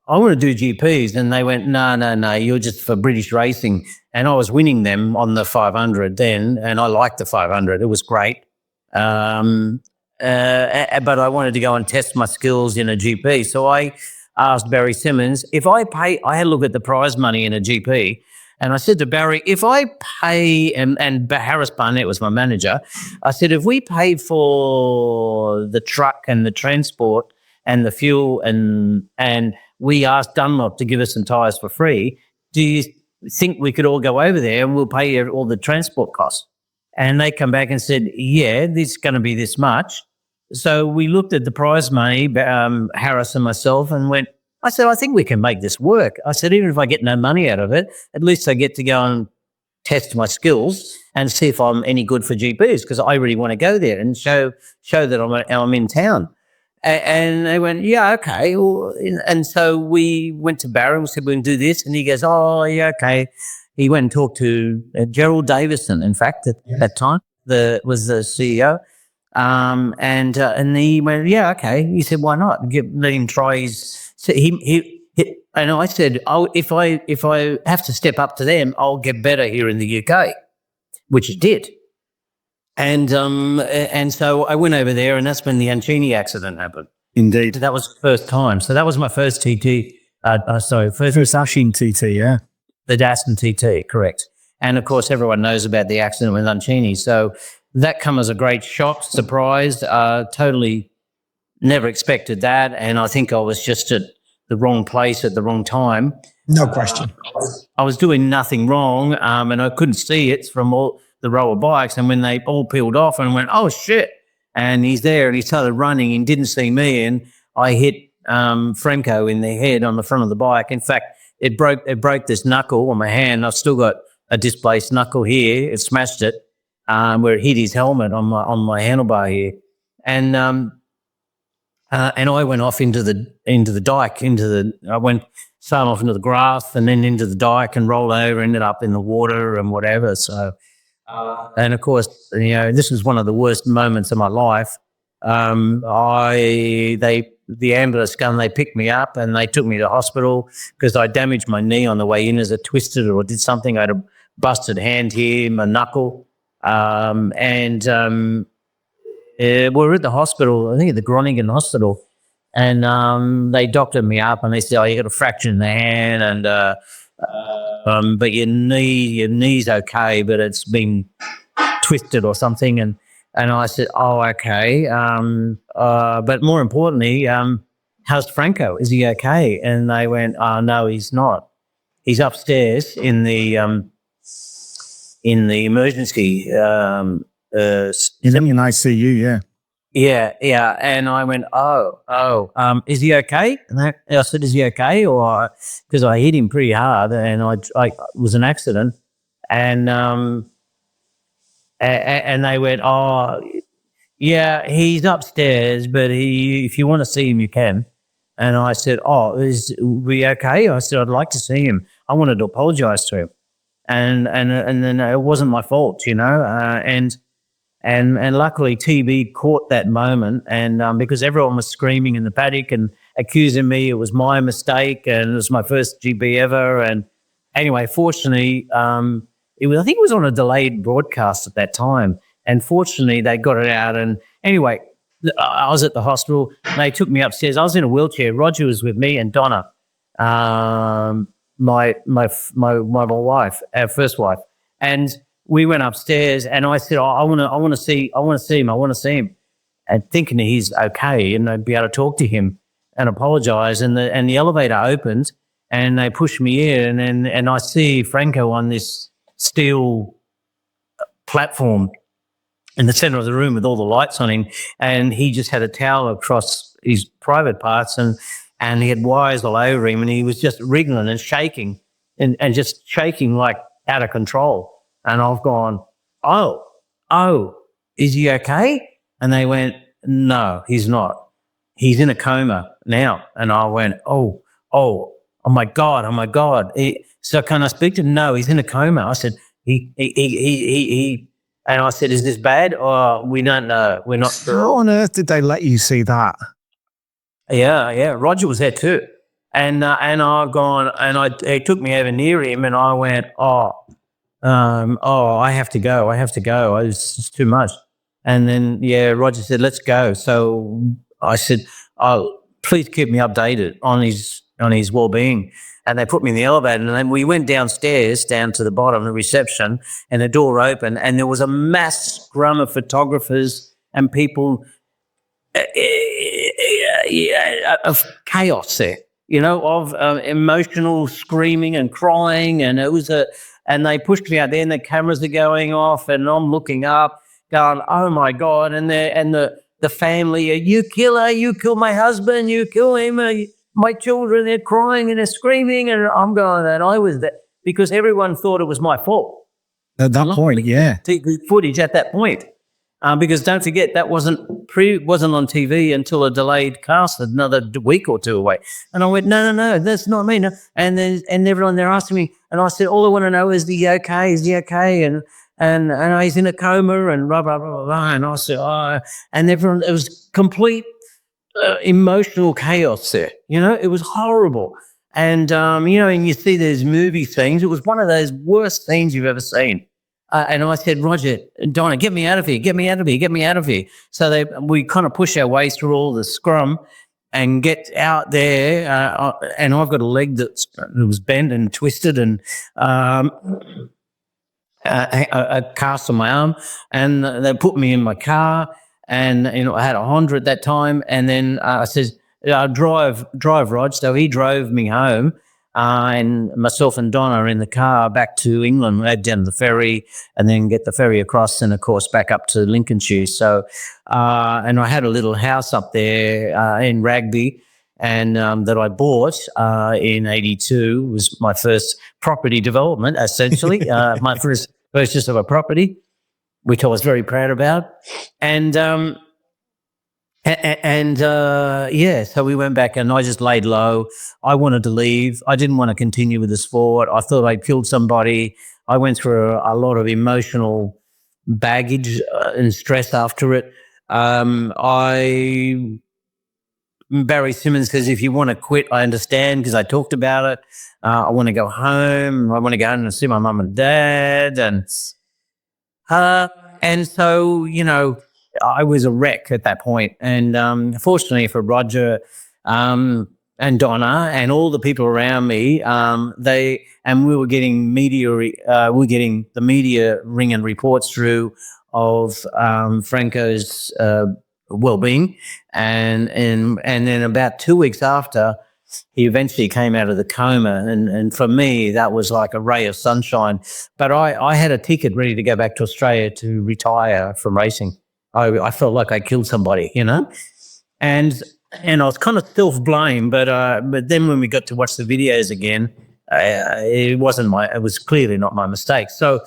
want to do GPs. And they went, no, you're just for British racing. And I was winning them on the 500 then, and I liked the 500. It was great. But I wanted to go and test my skills in a GP. So I asked Barry Simmons, if I had a look at the prize money in a GP, and I said to Barry, if I pay, and Harris Barnett was my manager, I said, if we pay for the truck and the transport and the fuel and we asked Dunlop to give us some tyres for free, do you think we could all go over there and we'll pay all the transport costs? And they come back and said, yeah, this is going to be this much. So we looked at the prize money, Harris and myself, and I said, I think we can make this work. I said, even if I get no money out of it, at least I get to go and test my skills and see if I'm any good for GPs, because I really want to go there and show that I'm in town. And they went, yeah, okay. Well, and so we went to Barry and said, we can do this. And he goes, oh, yeah, okay. He went and talked to Gerald Davison, in fact, at that time, was the CEO. And he went, yeah, okay. He said, why not? Let him try his. So and I said, oh, if I have to step up to them, I'll get better here in the UK, which it did. And so I went over there, and that's when the Uncini accident happened. Indeed. That was the first time. So that was my first TT. First Ashen TT, yeah. The Daston TT, correct. And, of course, everyone knows about the accident with Uncini. So that came as a great shock, surprise, totally never expected that. And I think I was just at the wrong place at the wrong time. No question. I was doing nothing wrong, and I couldn't see it from all the row of bikes. And when they all peeled off and went, oh, shit, and he's there and he started running and didn't see me, and I hit Franco in the head on the front of the bike. In fact, it broke this knuckle on my hand. I've still got a displaced knuckle here. It smashed it where it hit his helmet on my handlebar here. And I went off into the dike, I went sailed off into the grass and then into the dike and rolled over, ended up in the water and whatever. So, and of course, this was one of the worst moments of my life. The ambulance come, they picked me up and they took me to hospital because I damaged my knee on the way in as I twisted it or did something. I had a busted hand here, my knuckle. We're at the hospital, I think at the Groningen Hospital, and they doctored me up and they said, oh, you got a fracture in the hand and but your knee's okay, but it's been twisted or something. And I said, oh, okay. But more importantly, how's Franco? Is he okay? And they went, oh, no, he's not. He's upstairs in the emergency. He's in an ICU, yeah. Yeah. And I went, is he okay? And I said, is he okay? Or because I hit him pretty hard and I was an accident. And they went, oh, yeah, he's upstairs, but if you want to see him, you can. And I said, oh, is we okay? I said, I'd like to see him. I wanted to apologize to him. And then it wasn't my fault, and luckily TB caught that moment, and because everyone was screaming in the paddock and accusing me it was my mistake and it was my first GB ever. And anyway, fortunately, I think it was on a delayed broadcast at that time, and fortunately they got it out. And anyway, I was at the hospital. They took me upstairs. I was in a wheelchair. Roger was with me and Donna, my wife, our first wife, and we went upstairs. And I said, I want to see him, and thinking he's okay and I'd be able to talk to him and apologize. And the elevator opened and they pushed me in, and I see Franco on this steel platform in the center of the room with all the lights on him, and he just had a towel across his private parts, and he had wires all over him, and he was just wriggling and shaking and just shaking like out of control. And I've gone, oh, is he okay? And they went, no, he's not. He's in a coma now. And I went, oh my God. So can I speak to him? No, he's in a coma. I said, he and I said, is this bad? Or we don't know. We're not sure. How on earth did they let you see that? Yeah. Roger was there too. And I've gone, and he took me over near him, and I went, I have to go. It's too much. And then, Roger said, let's go. So I said, please keep me updated on his well-being. And they put me in the elevator, and then we went downstairs, down to the bottom, the reception, and the door opened, and there was a mass scrum of photographers and people, of chaos there, of emotional screaming and crying, and it was and they pushed me out there, and the cameras are going off, and I'm looking up, going, oh my God, and the family, you kill my husband, you kill him, my children, they're crying and they're screaming, and I'm going, and I was there because everyone thought it was my fault. At that point, yeah. TV footage at that point. Because don't forget, that wasn't on TV until a delayed cast another week or two away. And I went, no, that's not me. No. And everyone there asking me, and I said, all I want to know is the okay, and he's in a coma and blah blah blah blah. And I said, and everyone, it was complete emotional chaos there. It was horrible. And and you see these movie scenes. It was one of those worst scenes you've ever seen. And I said, Roger, Donna, get me out of here, get me out of here, get me out of here. So we kind of push our way through all the scrum and get out there. And I've got a leg that was bent and twisted and a cast on my arm. And they put me in my car. And, I had a Honda at that time. And then I said, drive, Rog. So he drove me home. And myself and Donna are in the car back to England. We had down to the ferry and then get the ferry across and, of course, back up to Lincolnshire. So, and I had a little house up there in Rugby and that I bought in 82. It was my first property development, essentially, my first purchase of a property, which I was very proud about. And so we went back and I just laid low. I wanted to leave. I didn't want to continue with the sport. I thought I'd killed somebody. I went through a lot of emotional baggage and stress after it. Barry Simmons says, if you want to quit, I understand because I talked about it. I want to go home. I want to go home and see my mum and dad. And so, I was a wreck at that point. And fortunately for Roger and Donna and all the people around me, we were getting the media ringing reports through of Franco's well-being. And then about 2 weeks after, he eventually came out of the coma. And for me, that was like a ray of sunshine. But I had a ticket ready to go back to Australia to retire from racing. I felt like I killed somebody, and I was kind of self-blame, but then when we got to watch the videos again, it was clearly not my mistake. So,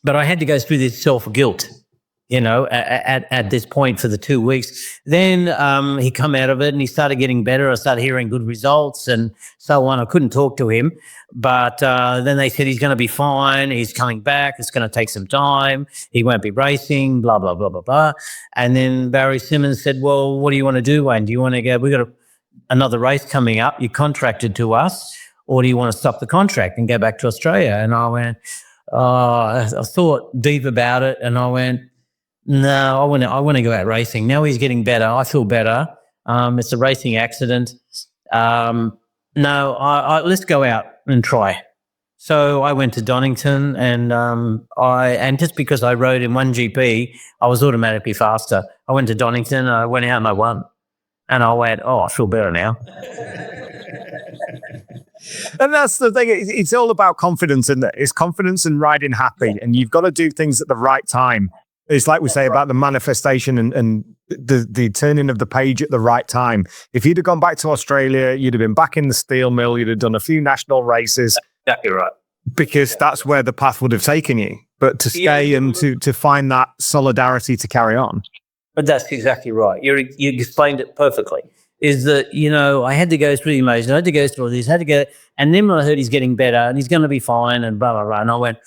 but I had to go through this self-guilt, at this point for the 2 weeks. Then he come out of it and he started getting better. I started hearing good results and so on. I couldn't talk to him, but then they said he's going to be fine. He's coming back. It's going to take some time. He won't be racing, blah, blah, blah, blah, blah. And then Barry Simmons said, well, what do you want to do, Wayne? Do you want to go? We've got another race coming up. You contracted to us, or do you want to stop the contract and go back to Australia? And I went, I thought deep about it and I went, no, I want to go out racing. Now he's getting better. I feel better. It's a racing accident. Let's go out and try. So I went to Donington and just because I rode in 1GP, I was automatically faster. I went to Donington, I went out and I won. And I went, I feel better now. And that's the thing. It's all about confidence, isn't it? It's confidence and riding happy. And you've got to do things at the right time. It's like we say about the manifestation and the turning of the page at the right time. If you'd have gone back to Australia, you'd have been back in the steel mill. You'd have done a few national races. Exactly right. Because that's where the path would have taken you. But to stay and to find that solidarity to carry on. But that's exactly right. You explained it perfectly. Is that, I had to go through the emotions. I had to go through all this. And then when I heard he's getting better and he's going to be fine and blah, blah, blah. And I went,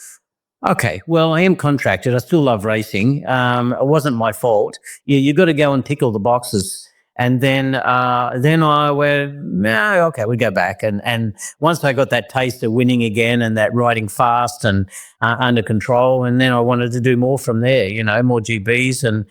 okay, well, I am contracted. I still love racing. It wasn't my fault. You got to go and tick all the boxes. And then I went, no, okay, we go back. And once I got that taste of winning again and that riding fast and under control, and then I wanted to do more from there, more GBs. And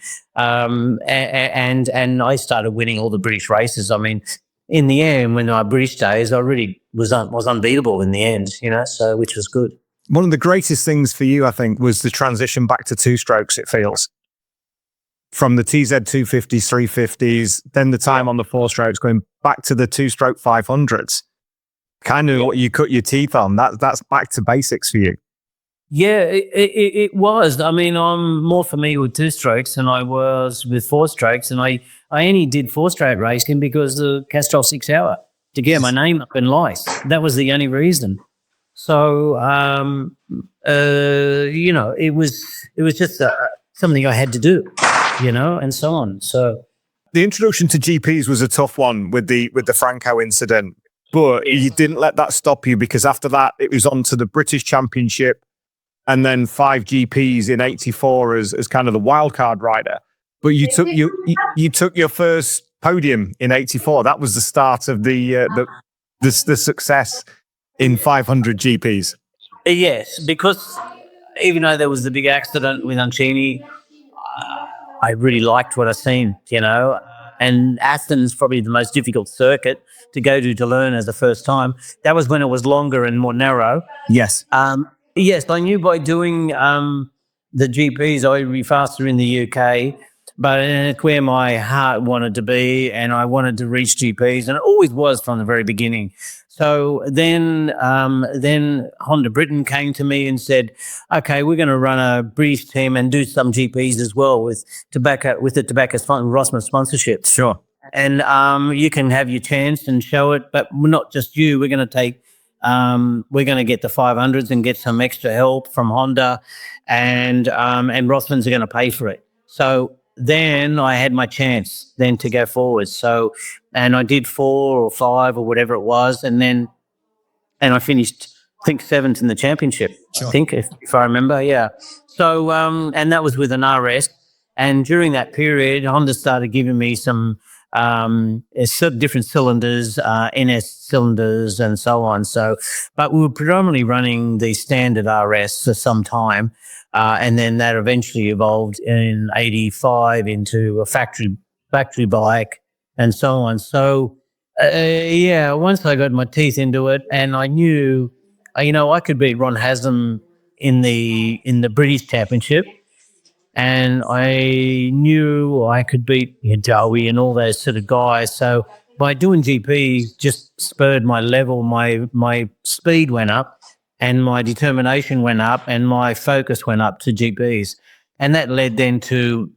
I started winning all the British races. I mean, in the end, when my British days, I really was unbeatable in the end, so which was good. One of the greatest things for you, I think, was the transition back to two strokes, it feels. From the TZ 250s, 350s, then the time on the four strokes, going back to the two-stroke 500s. Kind of what you cut your teeth on. That's back to basics for you. Yeah, it was. I mean, I'm more familiar with two strokes than I was with four strokes. And I only did four-stroke racing because the Castrol 6 Hour, to get my name up in lights. That was the only reason. So, it was just something I had to do, and so on. So the introduction to GPs was a tough one with the Franco incident, but you didn't let that stop you, because after that it was on to the British Championship and then 5 GPs in '84 as kind of the wild card rider. But you took your first podium in '84. That was the start of the success in 500 GPs. yes, because even though there was the big accident with Uncini, I really liked what I seen, and Aston's probably the most difficult circuit to go to learn as the first time. That was when it was longer and more narrow. Yes. Yes, I knew by doing the GPs I would be faster in the UK, but it's where my heart wanted to be, and I wanted to reach GPs, and it always was from the very beginning. So then Honda Britain came to me and said, "Okay, we're going to run a British team and do some GPs as well with the Tobacco Rossmann sponsorship." Sure. And you can have your chance and show it, but not just you. We're going to take. We're going to get the 500s and get some extra help from Honda, and Rossmann's are going to pay for it. So then I had my chance then to go forward. So, and I did 4 or 5 or whatever it was, and I finished, I think, 7th in the championship. Sure. I think, if I remember, yeah. So, and that was with an RS. And during that period, Honda started giving me some different cylinders, NS cylinders, and so on. So, but we were predominantly running the standard RS for some time, and then that eventually evolved in '85 into a factory bike, and so on. So, once I got my teeth into it, and I knew, I could beat Ron Haslam in the British Championship. And I knew I could beat Dowie and all those sort of guys. So by doing GP, just spurred my level, my speed went up, and my determination went up, and my focus went up to GPs. And that led then to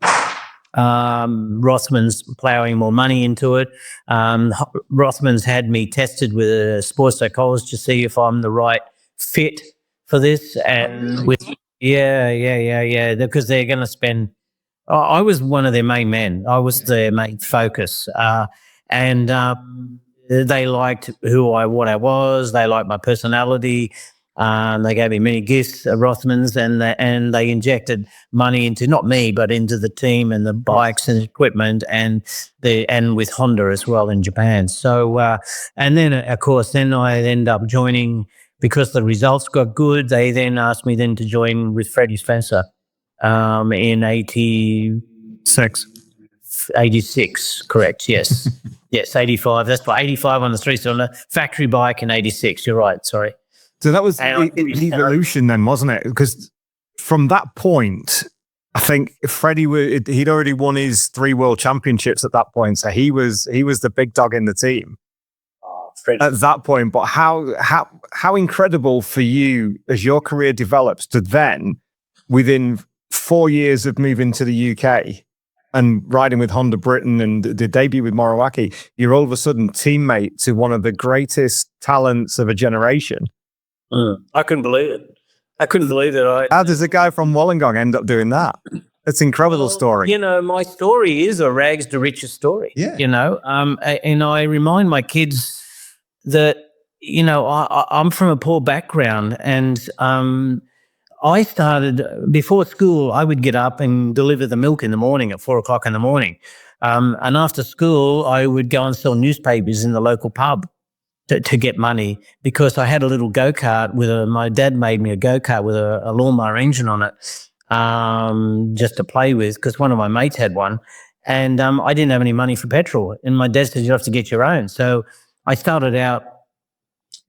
Rossmann's ploughing more money into it. Rossmann's had me tested with a sports psychologist to see if I'm the right fit for this, and with because they're going to spend. I was one of their main men. I was their main focus, and they liked what I was. They liked my personality. They gave me many gifts, Rothmans, and they injected money into, not me, but into the team and the bikes and equipment, and with Honda as well in Japan. So, and then of course, then I end up joining. Because the results got good, they then asked me to join with Freddie Spencer in 86, correct, yes. Yes, 85. That's why 85 on the 3-cylinder, factory bike in 86, you're right, sorry. So that was the evolution then, wasn't it? Because from that point, I think Freddie, he'd already won his 3 world championships at that point, so he was the big dog in the team. At that point, but how incredible for you as your career develops to then, within 4 years of moving to the UK and riding with Honda Britain and the debut with Moriwaki, you're all of a sudden teammate to one of the greatest talents of a generation. I couldn't believe it. I couldn't believe that. How does a guy from Wollongong end up doing that? It's an incredible story. My story is a rags to riches story. Yeah. And I remind my kids that, I'm from a poor background, and I started before school. I would get up and deliver the milk in the morning at 4:00 in the morning. And after school, I would go and sell newspapers in the local pub to get money, because I had a little go-kart my dad made me a go-kart with a lawnmower engine on it, just to play with, because one of my mates had one. And I didn't have any money for petrol. And my dad said, you have to get your own. So I started out,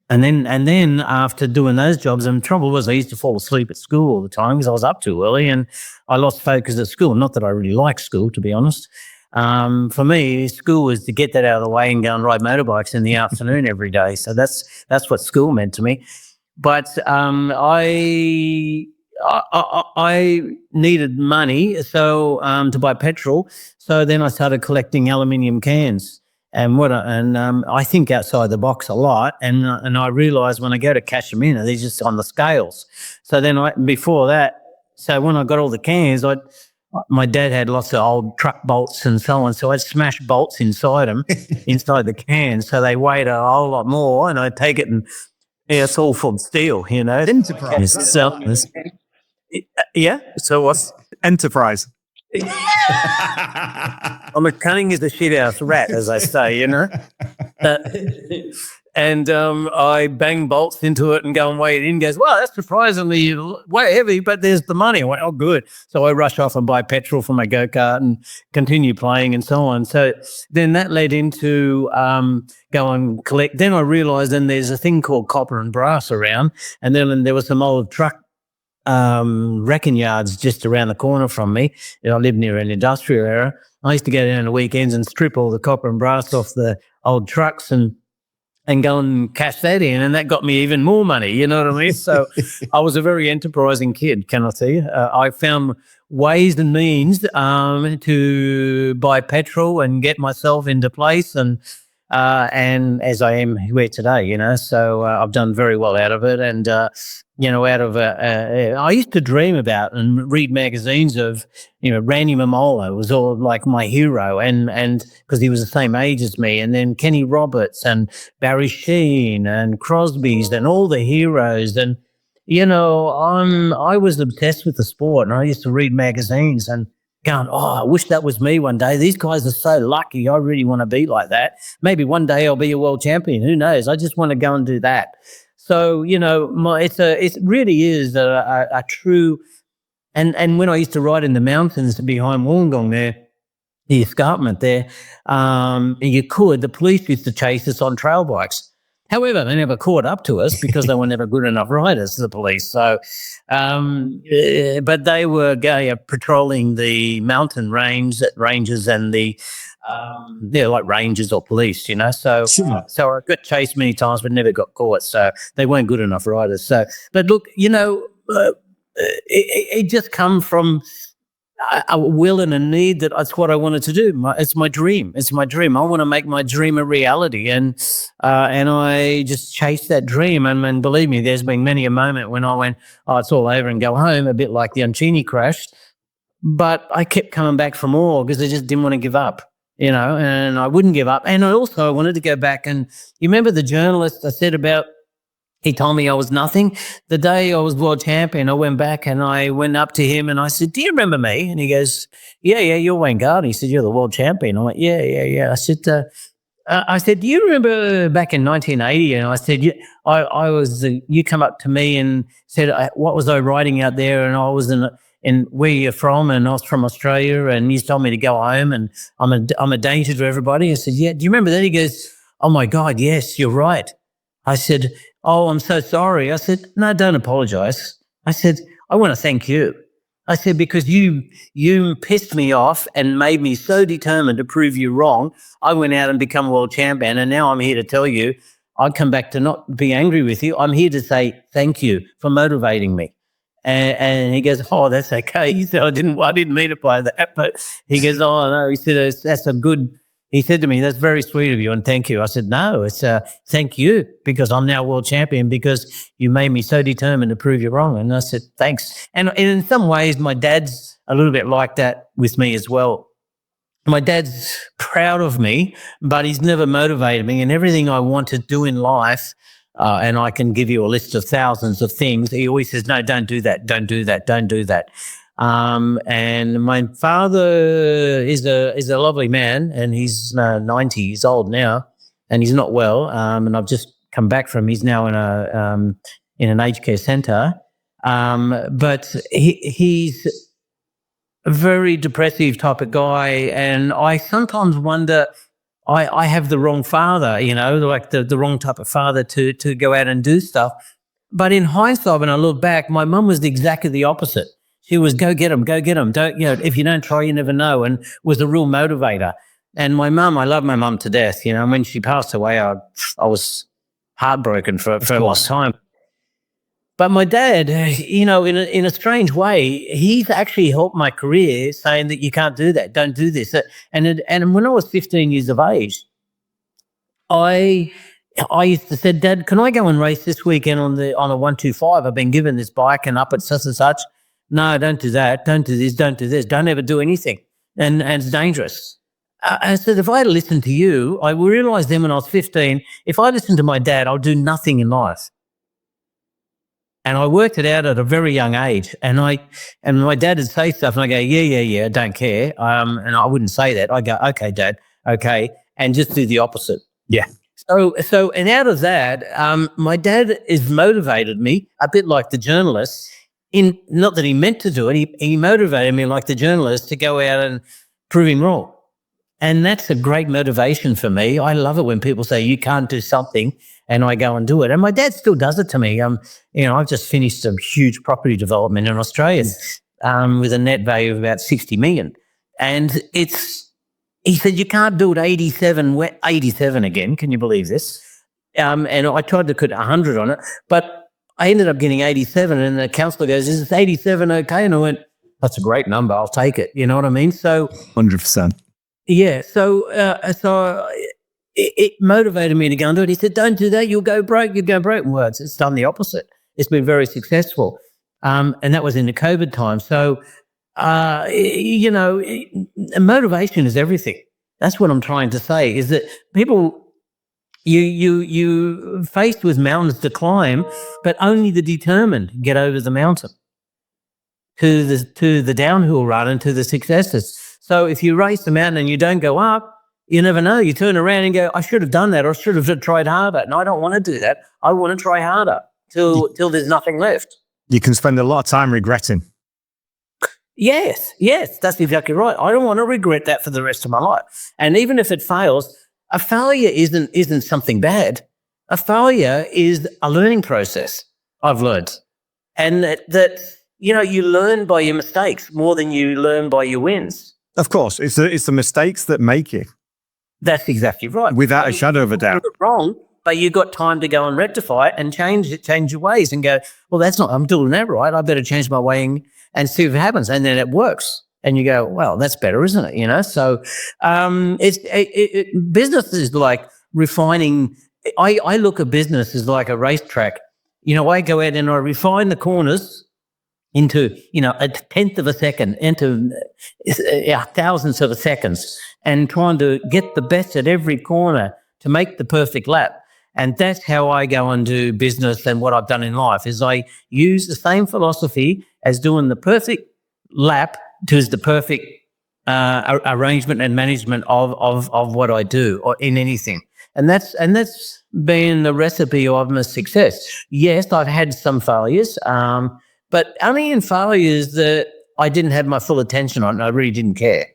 and then after doing those jobs, and the trouble was I used to fall asleep at school all the time because I was up too early, and I lost focus at school. Not that I really liked school, to be honest. For me, school was to get that out of the way and go and ride motorbikes in the afternoon every day. So that's what school meant to me. But I needed money to buy petrol. So then I started collecting aluminium cans. I think outside the box a lot, and I realise when I go to cash them in, they're just on the scales. So then so when I got all the cans, my dad had lots of old truck bolts and so on, so I'd smash bolts inside them, inside the cans, so they weighed a whole lot more, and I'd take it and it's all from steel, Enterprise. Yeah. So what's Enterprise. I'm a cunning as a shithouse rat, as I say, And I bang bolts into it and go and weigh it in. Goes, well, that's surprisingly way heavy, but there's the money. I went, oh, good. So I rush off and buy petrol for my go-kart and continue playing and so on. So then that led into go and collect. Then I realised then there's a thing called copper and brass around, and then there was some old truck wrecking yards just around the corner from me. I lived near an industrial area. I used to go down on the weekends and strip all the copper and brass off the old trucks and go and cash that in, and that got me even more money, you know what I mean? So I was a very enterprising kid, can I tell you? I found ways and means to buy petrol and get myself into place, and as I am here today, so I've done very well out of it. And, I used to dream about and read magazines of, Randy Mamola was all like my hero, and because he was the same age as me, and then Kenny Roberts and Barry Sheen and Crosby's and all the heroes. And, I was obsessed with the sport, and I used to read magazines and going, oh, I wish that was me one day. These guys are so lucky. I really want to be like that. Maybe one day I'll be a world champion. Who knows? I just want to go and do that. So, it really is a true, and when I used to ride in the mountains behind Wollongong there, the escarpment there, the police used to chase us on trail bikes. However, they never caught up to us because they were never good enough riders, the police. So, but they were patrolling the mountain ranges and the, like rangers or police, So, so I got chased many times, but never got caught. So they weren't good enough riders. So, but look, it just come from a will and a need that that's what I wanted to do. It's my dream. It's my dream. I want to make my dream a reality, and I just chased that dream. And believe me, there's been many a moment when I went, oh, it's all over, and go home, a bit like the Uncini crash. But I kept coming back for more because I just didn't want to give up, and I wouldn't give up. And I wanted to go back. And you remember the journalist I said about, he told me I was nothing. The day I was world champion, I went back and I went up to him and I said, do you remember me? And he goes, yeah, you're Wayne Gardner. He said, you're the world champion. I went, yeah. I said, do you remember back in 1980? And I said, yeah, I was, you come up to me and said, what was I riding out there? And I was in where you're from, and I was from Australia, and you told me to go home, and I'm a danger to everybody. I said, yeah, do you remember that? He goes, oh my God, yes, you're right. I said, oh, I'm so sorry. I said, no, don't apologize. I said, I want to thank you. I said, because you pissed me off and made me so determined to prove you wrong. I went out and become world champion, and now I'm here to tell you, I'd come back to not be angry with you. I'm here to say thank you for motivating me. And he goes, oh, that's okay. He said, I didn't mean it by that. But he goes, oh, no. He said, that's a good... He said to me, that's very sweet of you, and thank you. I said, no, it's thank you, because I'm now world champion because you made me so determined to prove you wrong. And I said, thanks. And in some ways, my dad's a little bit like that with me as well. My dad's proud of me, but he's never motivated me. And everything I want to do in life, and I can give you a list of thousands of things, he always says, no, don't do that, don't do that, don't do that. And my father is a lovely man, and he's 90. He's old now, and he's not well. And I've just come back from. He's now in an aged care centre. But he's a very depressive type of guy, and I sometimes wonder. I have the wrong father, like the wrong type of father to go out and do stuff. But in hindsight, when I look back, my mum was exactly the opposite. She was, go get him. Don't, if you don't try, you never know, and was a real motivator. And my mum, I love my mum to death. When she passed away, I was heartbroken for a long time. But my dad, in a strange way, he's actually helped my career, saying that you can't do that, don't do this. And when I was 15 years of age, I used to say, Dad, can I go and race this weekend on a 125? I've been given this bike and up at such and such. No, don't do that. Don't do this. Don't do this. Don't ever do anything. And it's dangerous. I said, if I had listened to you, I realised then when I was 15, if I listened to my dad, I'll do nothing in life. And I worked it out at a very young age. And my dad would say stuff and I go, yeah, I don't care. And I wouldn't say that. I go, okay, Dad, okay. And just do the opposite. Yeah. So, and out of that, my dad has motivated me a bit like the journalist. Not that he meant to do it, he motivated me like the journalist to go out and prove him wrong. And that's a great motivation for me. I love it when people say you can't do something and I go and do it. And my dad still does it to me. I've just finished a huge property development in Australia with a net value of about 60 million. And he said, you can't do it 87 again. Can you believe this? And I tried to put 100 on it, but I ended up getting 87 and the counsellor goes, is this 87 okay? And I went, that's a great number. I'll take it. You know what I mean? So 100%. Yeah. So it motivated me to go and do it. He said, don't do that. You'll go broke. Well, it's done the opposite. It's been very successful. And that was in the COVID time. So, motivation is everything. That's what I'm trying to say is that people, you faced with mountains to climb, but only the determined get over the mountain to the downhill run and to the successes. So if you race the mountain and you don't go up, you never know. You turn around and go, I should have done that or I should have tried harder. And I don't want to do that. I want to try harder till there's nothing left. You can spend a lot of time regretting. Yes, that's exactly right. I don't want to regret that for the rest of my life. And even if it fails, a failure isn't something bad. A failure is a learning process, I've learned. And that you learn by your mistakes more than you learn by your wins. Of course, it's the mistakes that make you. That's exactly right. Without a shadow of a doubt. Wrong, but you got time to go and rectify it and change your ways and go, well, I'm doing that right. I better change my way and see if it happens. And then it works. And you go, well, that's better, isn't it? So business is like refining. I look at business as like a racetrack. I go out and I refine the corners into, a tenth of a second, into thousandths of a seconds, and trying to get the best at every corner to make the perfect lap. And that's how I go and do business and what I've done in life is I use the same philosophy as doing the perfect lap to the perfect arrangement and management of what I do or in anything. And that's been the recipe of my success. Yes, I've had some failures, but only in failures that I didn't have my full attention on. I really didn't care.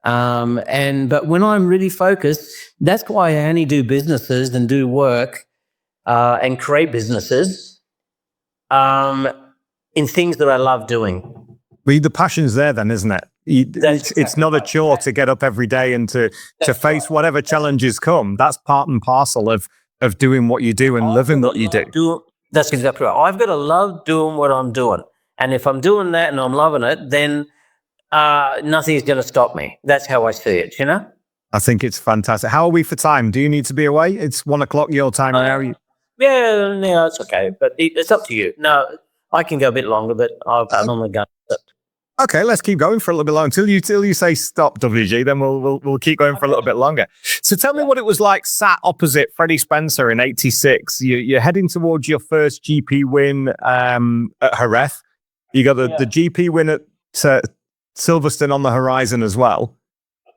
But when I'm really focused, that's why I only do businesses and do work and create businesses in things that I love doing. Well, the passion's there then, isn't it? It's not a chore to get up every day and to face whatever challenges come. That's part and parcel of doing what you do and living what you do. That's exactly right. I've got to love doing what I'm doing. And if I'm doing that and I'm loving it, then nothing's going to stop me. That's how I see it, I think it's fantastic. How are we for time? Do you need to be away? It's 1:00 your time now. Yeah, it's okay. But it's up to you. No, I can go a bit longer, but I'm only going. Okay, let's keep going for a little bit longer until you say stop, WG. Then we'll keep going for a little bit longer. So tell me what it was like sat opposite Freddie Spencer in '86. You're heading towards your first GP win at Jerez. You got the GP win at Silverstone on the horizon as well.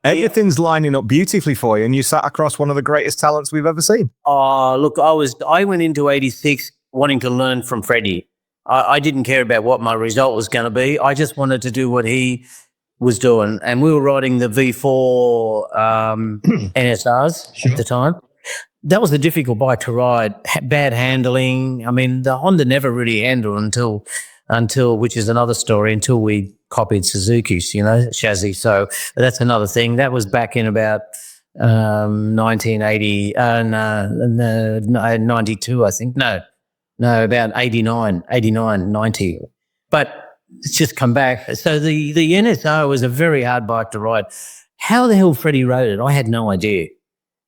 Everything's lining up beautifully for you, and you sat across one of the greatest talents we've ever seen. Look, I went into '86 wanting to learn from Freddie. I didn't care about what my result was going to be. I just wanted to do what he was doing. And we were riding the V4 NSRs at the time. That was a difficult bike to ride. Bad handling. I mean, the Honda never really handled until which is another story, until we copied Suzuki's, chassis. So that's another thing. That was back in about 1980, 92, I think. No, about 89, 90. But it's just come back. So the NSR was a very hard bike to ride. How the hell Freddie rode it, I had no idea.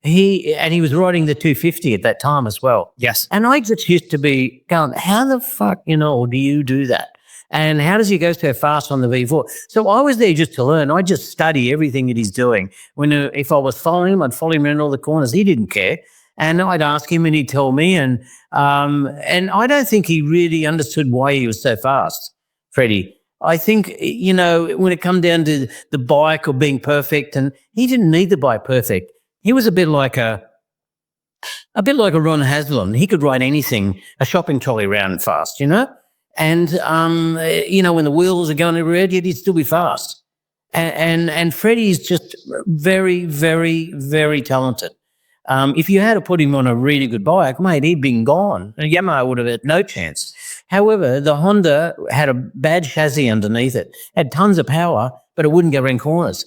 he was riding the 250 at that time as well. Yes. And I just used to be going, how the fuck, do you do that? And how does he go so fast on the V4? So I was there just to learn. I just study everything that he's doing. If I was following him, I'd follow him around all the corners. He didn't care. And I'd ask him and he'd tell me. And I don't think he really understood why he was so fast, Freddie. I think, when it come down to the bike or being perfect, and he didn't need the bike perfect. He was a bit like a Ron Haslam. He could ride anything, a shopping trolley around fast, And, when the wheels are going red, he'd still be fast. And Freddie's just very, very, very talented. If you had to put him on a really good bike, mate, he'd been gone. And Yamaha would have had no chance. However, the Honda had a bad chassis underneath it, had tons of power, but it wouldn't go around corners.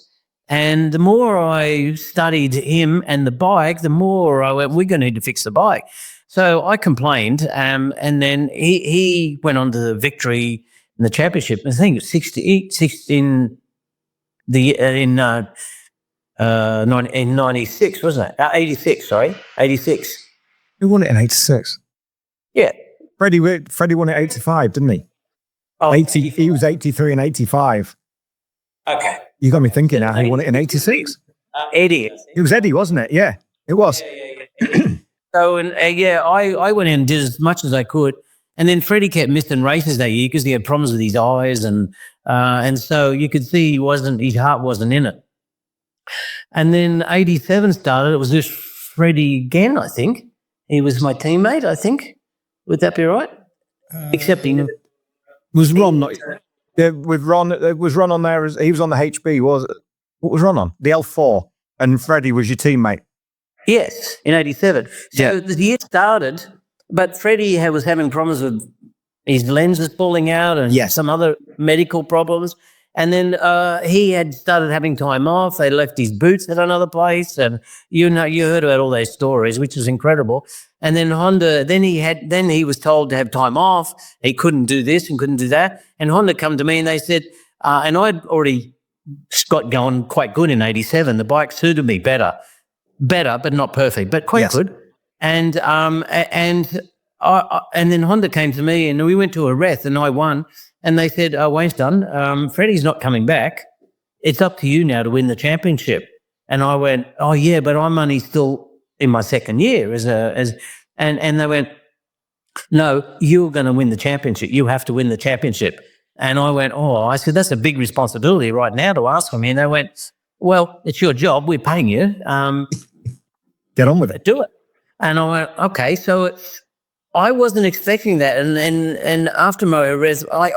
And the more I studied him and the bike, the more I went, we're going to need to fix the bike. So I complained, and then he went on to the victory in the championship. I think it was 96, wasn't it? 86, sorry, 86. Who won it in 86? Yeah. Freddie won it 85, didn't he? Oh, 80. He was 83 and 85. Okay. You got me thinking now. He won it in 86? Eddie. It was Eddie, wasn't it? Yeah, it was. Yeah. So, I went in and did as much as I could. And then Freddie kept missing races that year because he had problems with his eyes. And so you could see his heart wasn't in it. And then 87 started. It was just Freddie again, I think. He was my teammate, I think. Would that be right? Excepting. Was Ron not? Yeah, with Ron, was Ron on there? He was on the HB, was it? What was Ron on? The L4. And Freddie was your teammate. Yes, in 87. So the year started, but Freddie was having problems with his lenses falling out and some other medical problems. And then he had started having time off. They left his boots at another place, and you heard about all those stories, which is incredible. And then Honda, then he was told to have time off. He couldn't do this and couldn't do that. And Honda come to me and they said, and I'd already got going quite good in 87. The bike suited me better, but not perfect, but quite good. And then Honda came to me and we went to a reth and I won. And they said, Wayne's done. Freddie's not coming back. It's up to you now to win the championship. And I went, oh yeah, but I'm only still in my second year and they went, no, you're going to win the championship. You have to win the championship. And I went, I said, that's a big responsibility right now to ask for me. And they went, well, it's your job. We're paying you. Get on with it. Do it. And I went, okay. So I wasn't expecting that. And after my arrest, I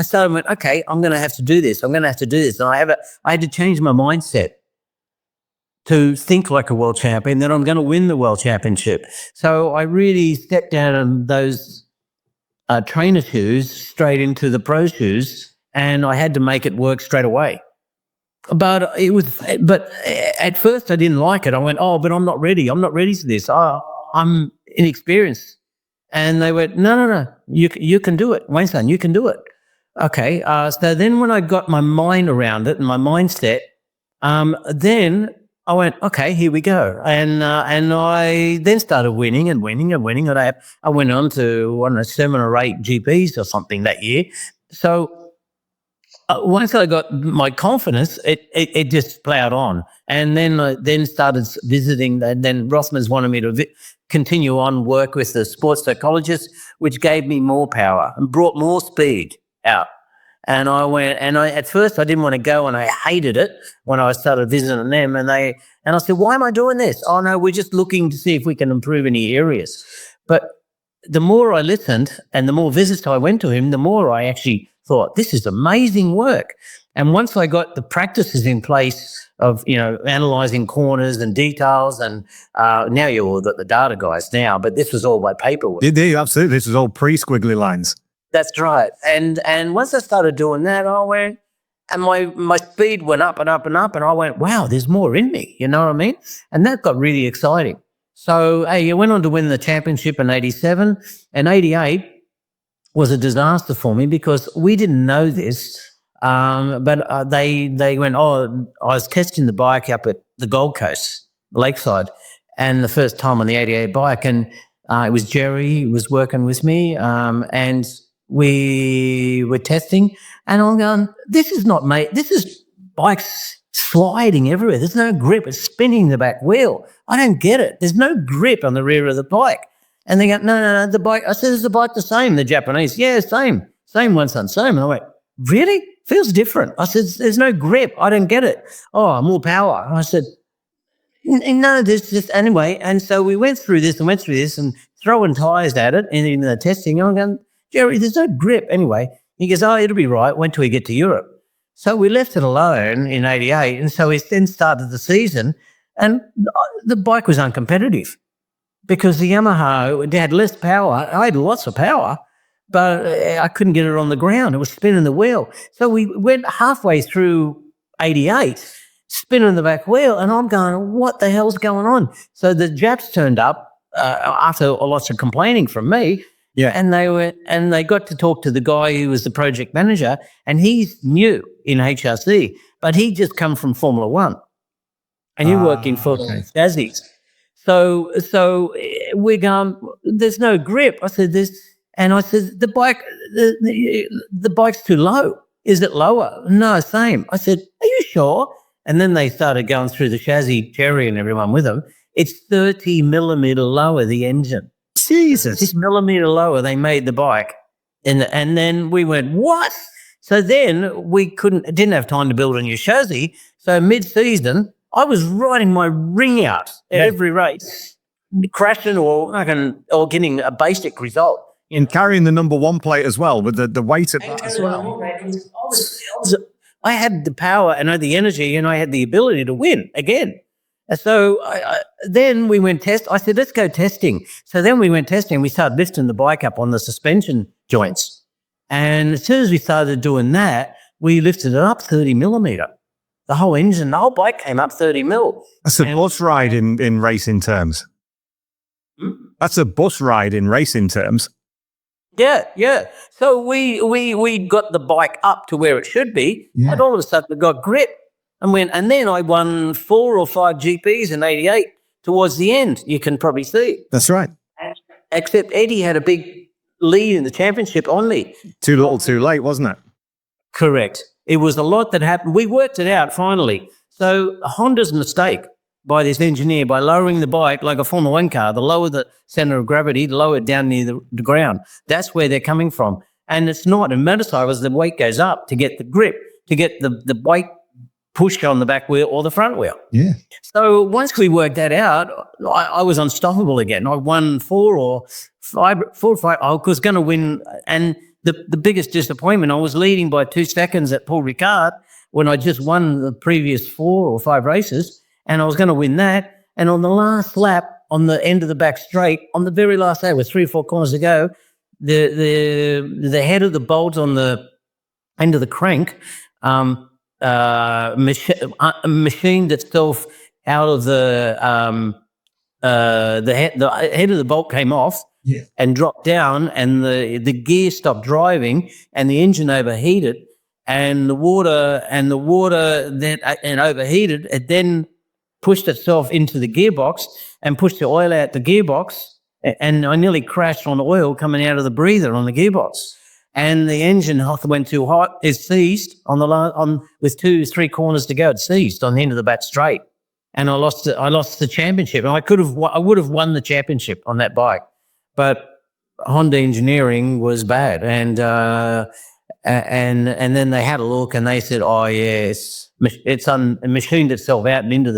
started went, okay, I'm going to have to do this. And I had to change my mindset to think like a world champion, that I'm going to win the world championship. So I really stepped down on those trainer shoes straight into the pro shoes, and I had to make it work straight away. But at first I didn't like it. I went, but I'm not ready. I'm not ready for this. I'm inexperienced. And they went, no, you can do it. Wayne son, you can do it. Okay. So then when I got my mind around it and my mindset, then I went, okay, here we go. And I then started winning. And I went on to, 7 or 8 GPs or something that year. So once I got my confidence, it just plowed on. And then I started visiting, and then Rothmans wanted me to continue on work with the sports psychologist, which gave me more power and brought more speed out. And I went, and at first I didn't want to go, and I hated it when I started visiting them. And I said, why am I doing this? Oh no, we're just looking to see if we can improve any areas. But the more I listened and the more visits I went to him, the more I actually thought, this is amazing work. And once I got the practices in place of, analyzing corners and details, and now you all got the data guys now, but this was all by paperwork. Yeah, absolutely. This was all pre-squiggly lines. That's right. And once I started doing that, I went, and my speed went up and up and up, and I went, wow, there's more in me, you know what I mean? And that got really exciting. So, I went on to win the championship in 87, and 88 was a disaster for me because we didn't know this, but they went, I was testing the bike up at the Gold Coast, Lakeside, and the first time on the 88 bike, and it was Jerry who was working with me, and we were testing, and I'm going, this is not mate. This is bikes sliding everywhere. There's no grip. It's spinning the back wheel. I don't get it. There's no grip on the rear of the bike. And they go, no, the bike. I said, is the bike the same? The Japanese, yeah, same one, son, same. And I went, really? Feels different. I said, there's no grip. I don't get it. Oh, more power. I said, no, there's just anyway. And so we went through this and throwing tyres at it and in the testing. And I'm going, Jerry, there's no grip. Anyway, he goes, oh, it'll be right. Wait till we get to Europe. So we left it alone in 88. And so we then started the season, and the bike was uncompetitive because the Yamaha had less power. I had lots of power, but I couldn't get it on the ground. It was spinning the wheel. So we went halfway through 88, spinning the back wheel, and I'm going, what the hell's going on? So the Japs turned up after lots of complaining from me. Yeah. And they got to talk to the guy who was the project manager, and he's new in HRC, but he just come from Formula One, and he working for Chassis. So we're going, there's no grip. I said the bike, the bike's too low. Is it lower? No, same. I said, are you sure? And then they started going through the chassis, Jerry and everyone with them. It's 30 millimeter lower, the engine. Jesus. 6 millimeter lower, they made the bike. And then we went, what? So then we didn't have time to build a new chassis. So mid-season, I was riding my ring out at every race, crashing or getting a basic result. And carrying the number one plate as well, with the weight of that as well. I had the power and I had the energy and I had the ability to win again. So then we went test. I said, let's go testing. So then we went testing. We started lifting the bike up on the suspension joints. And as soon as we started doing that, we lifted it up 30 millimeter. The whole engine, the whole bike came up 30 mil. That's a bus ride in racing terms. That's a bus ride in racing terms. Yeah. So we got the bike up to where it should be, and all of a sudden it got grip. And then I won 4 or 5 GPs in 88 towards the end, you can probably see. That's right. Except Eddie had a big lead in the championship on me. Too little, too late, wasn't it? Correct. It was a lot that happened. We worked it out finally. So Honda's mistake by this engineer, by lowering the bike like a Formula One car, the lower the center of gravity, the lower it down near the ground. That's where they're coming from. And it's not. In motorcycles, the weight goes up to get the grip, to get the weight push on the back wheel or the front wheel. Yeah. So once we worked that out, I was unstoppable again. I won 4 or 5. I was going to win. And the biggest disappointment, I was leading by 2 seconds at Paul Ricard when I just won the previous 4 or 5 races, and I was going to win that. And on the last lap, on the end of the back straight, on the very last lap with 3 or 4 corners to go, the head of the bolt on the end of the crank machined itself out of the head of the bolt came off and dropped down, and the gear stopped driving, and the engine overheated, and the water that overheated. It then pushed itself into the gearbox and pushed the oil out the gearbox, and I nearly crashed on oil coming out of the breather on the gearbox. And the engine went too hot. It seized with 2-3 corners to go. It seized on the end of the back straight, and I lost the championship. And I would have won the championship on that bike, but Honda engineering was bad. And then they had a look and they said, "Oh yes, it's machined itself out and into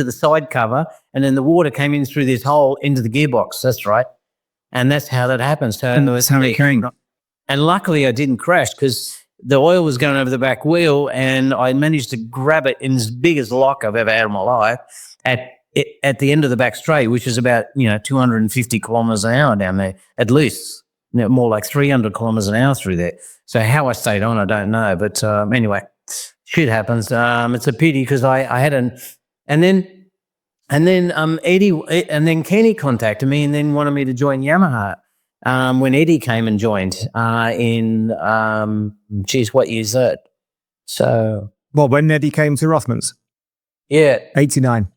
the side cover, and then the water came in through this hole into the gearbox." That's right, and that's how that happens. So that's how it came. And luckily I didn't crash because the oil was going over the back wheel, and I managed to grab it in as big as lock I've ever had in my life at the end of the back straight, which is about 250 kilometers an hour down there, at least more like 300 kilometers an hour through there. So how I stayed on, I don't know. But anyway, shit happens. It's a pity because I had and then Eddie and then Kenny contacted me and then wanted me to join Yamaha. When Eddie came and joined in, what year's that? So... Well, when Eddie came to Rothmans? Yeah. 89.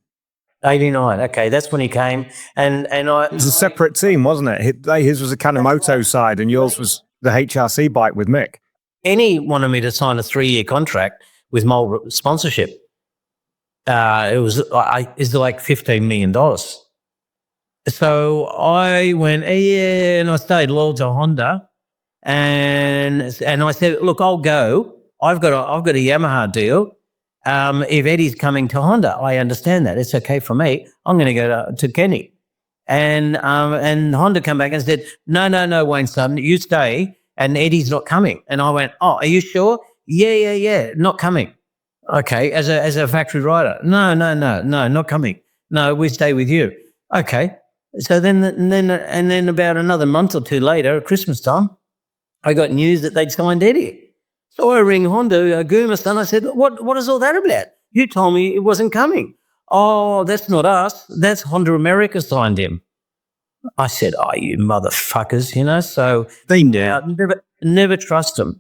'89. Okay, that's when he came, and I. It was a separate team, wasn't it? His was a Kanemoto side, and yours was the HRC bike with Mick. Any wanted me to sign a 3-year contract with Mole sponsorship. It's like $15 million. So I went, yeah, and I stayed loyal to Honda, and I said, look, I'll go. I've got a Yamaha deal. If Eddie's coming to Honda, I understand that. It's okay for me. I'm going to go to Kenny. And Honda come back and said, no, Wayne, son, you stay, and Eddie's not coming. And I went, oh, are you sure? Yeah, not coming. Okay, as a factory rider. No, not coming. No, we stay with you. Okay. So then about another month or two later, at Christmas time, I got news that they'd signed Eddie. So I ring Honda, Goomis, and I said, what is all that about? You told me it wasn't coming. Oh, that's not us. That's Honda America signed him. I said, oh, you motherfuckers, so They knew. never trust them.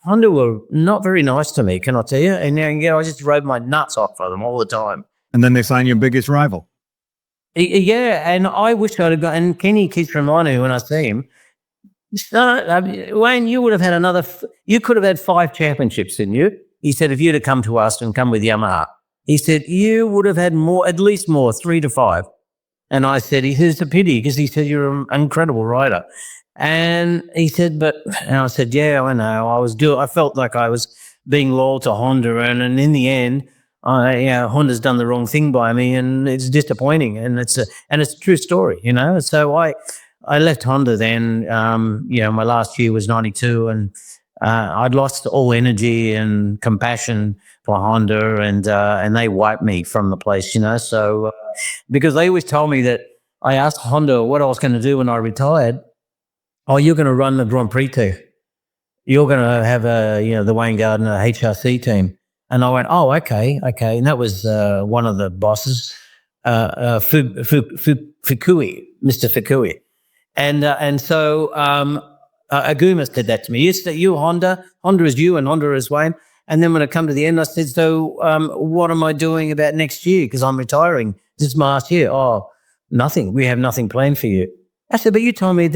Honda were not very nice to me, can I tell you? And I just rode my nuts off for them all the time. And then they signed your biggest rival. Yeah, and I wish I'd have got, and Kenny keeps reminding me when I see him, Wayne, you would have had you could have had 5 championships, didn't you? He said, if you'd have come to us and come with Yamaha. He said, you would have had more, at least more, 3 to 5. And I said, it's a pity, because he said, you're an incredible rider. And he said, and I said, yeah, I know. I felt like I was being loyal to Honda, and in the end, Honda's done the wrong thing by me, and it's disappointing. And it's a true story, So I left Honda then. My last year was 92, and I'd lost all energy and compassion for Honda, and they wiped me from the place, So because they always told me that, I asked Honda what I was going to do when I retired. Oh, you're going to run the Grand Prix team. You're going to have the Wayne Gardner HRC team. And I went, oh, okay. And that was one of the bosses, Fukui, Mr. Fukui. And so Aguma said that to me. You Honda is you and Honda is Wayne. And then when I come to the end, I said, so what am I doing about next year? Because I'm retiring. This is my last year. Oh, nothing. We have nothing planned for you. I said, but you told me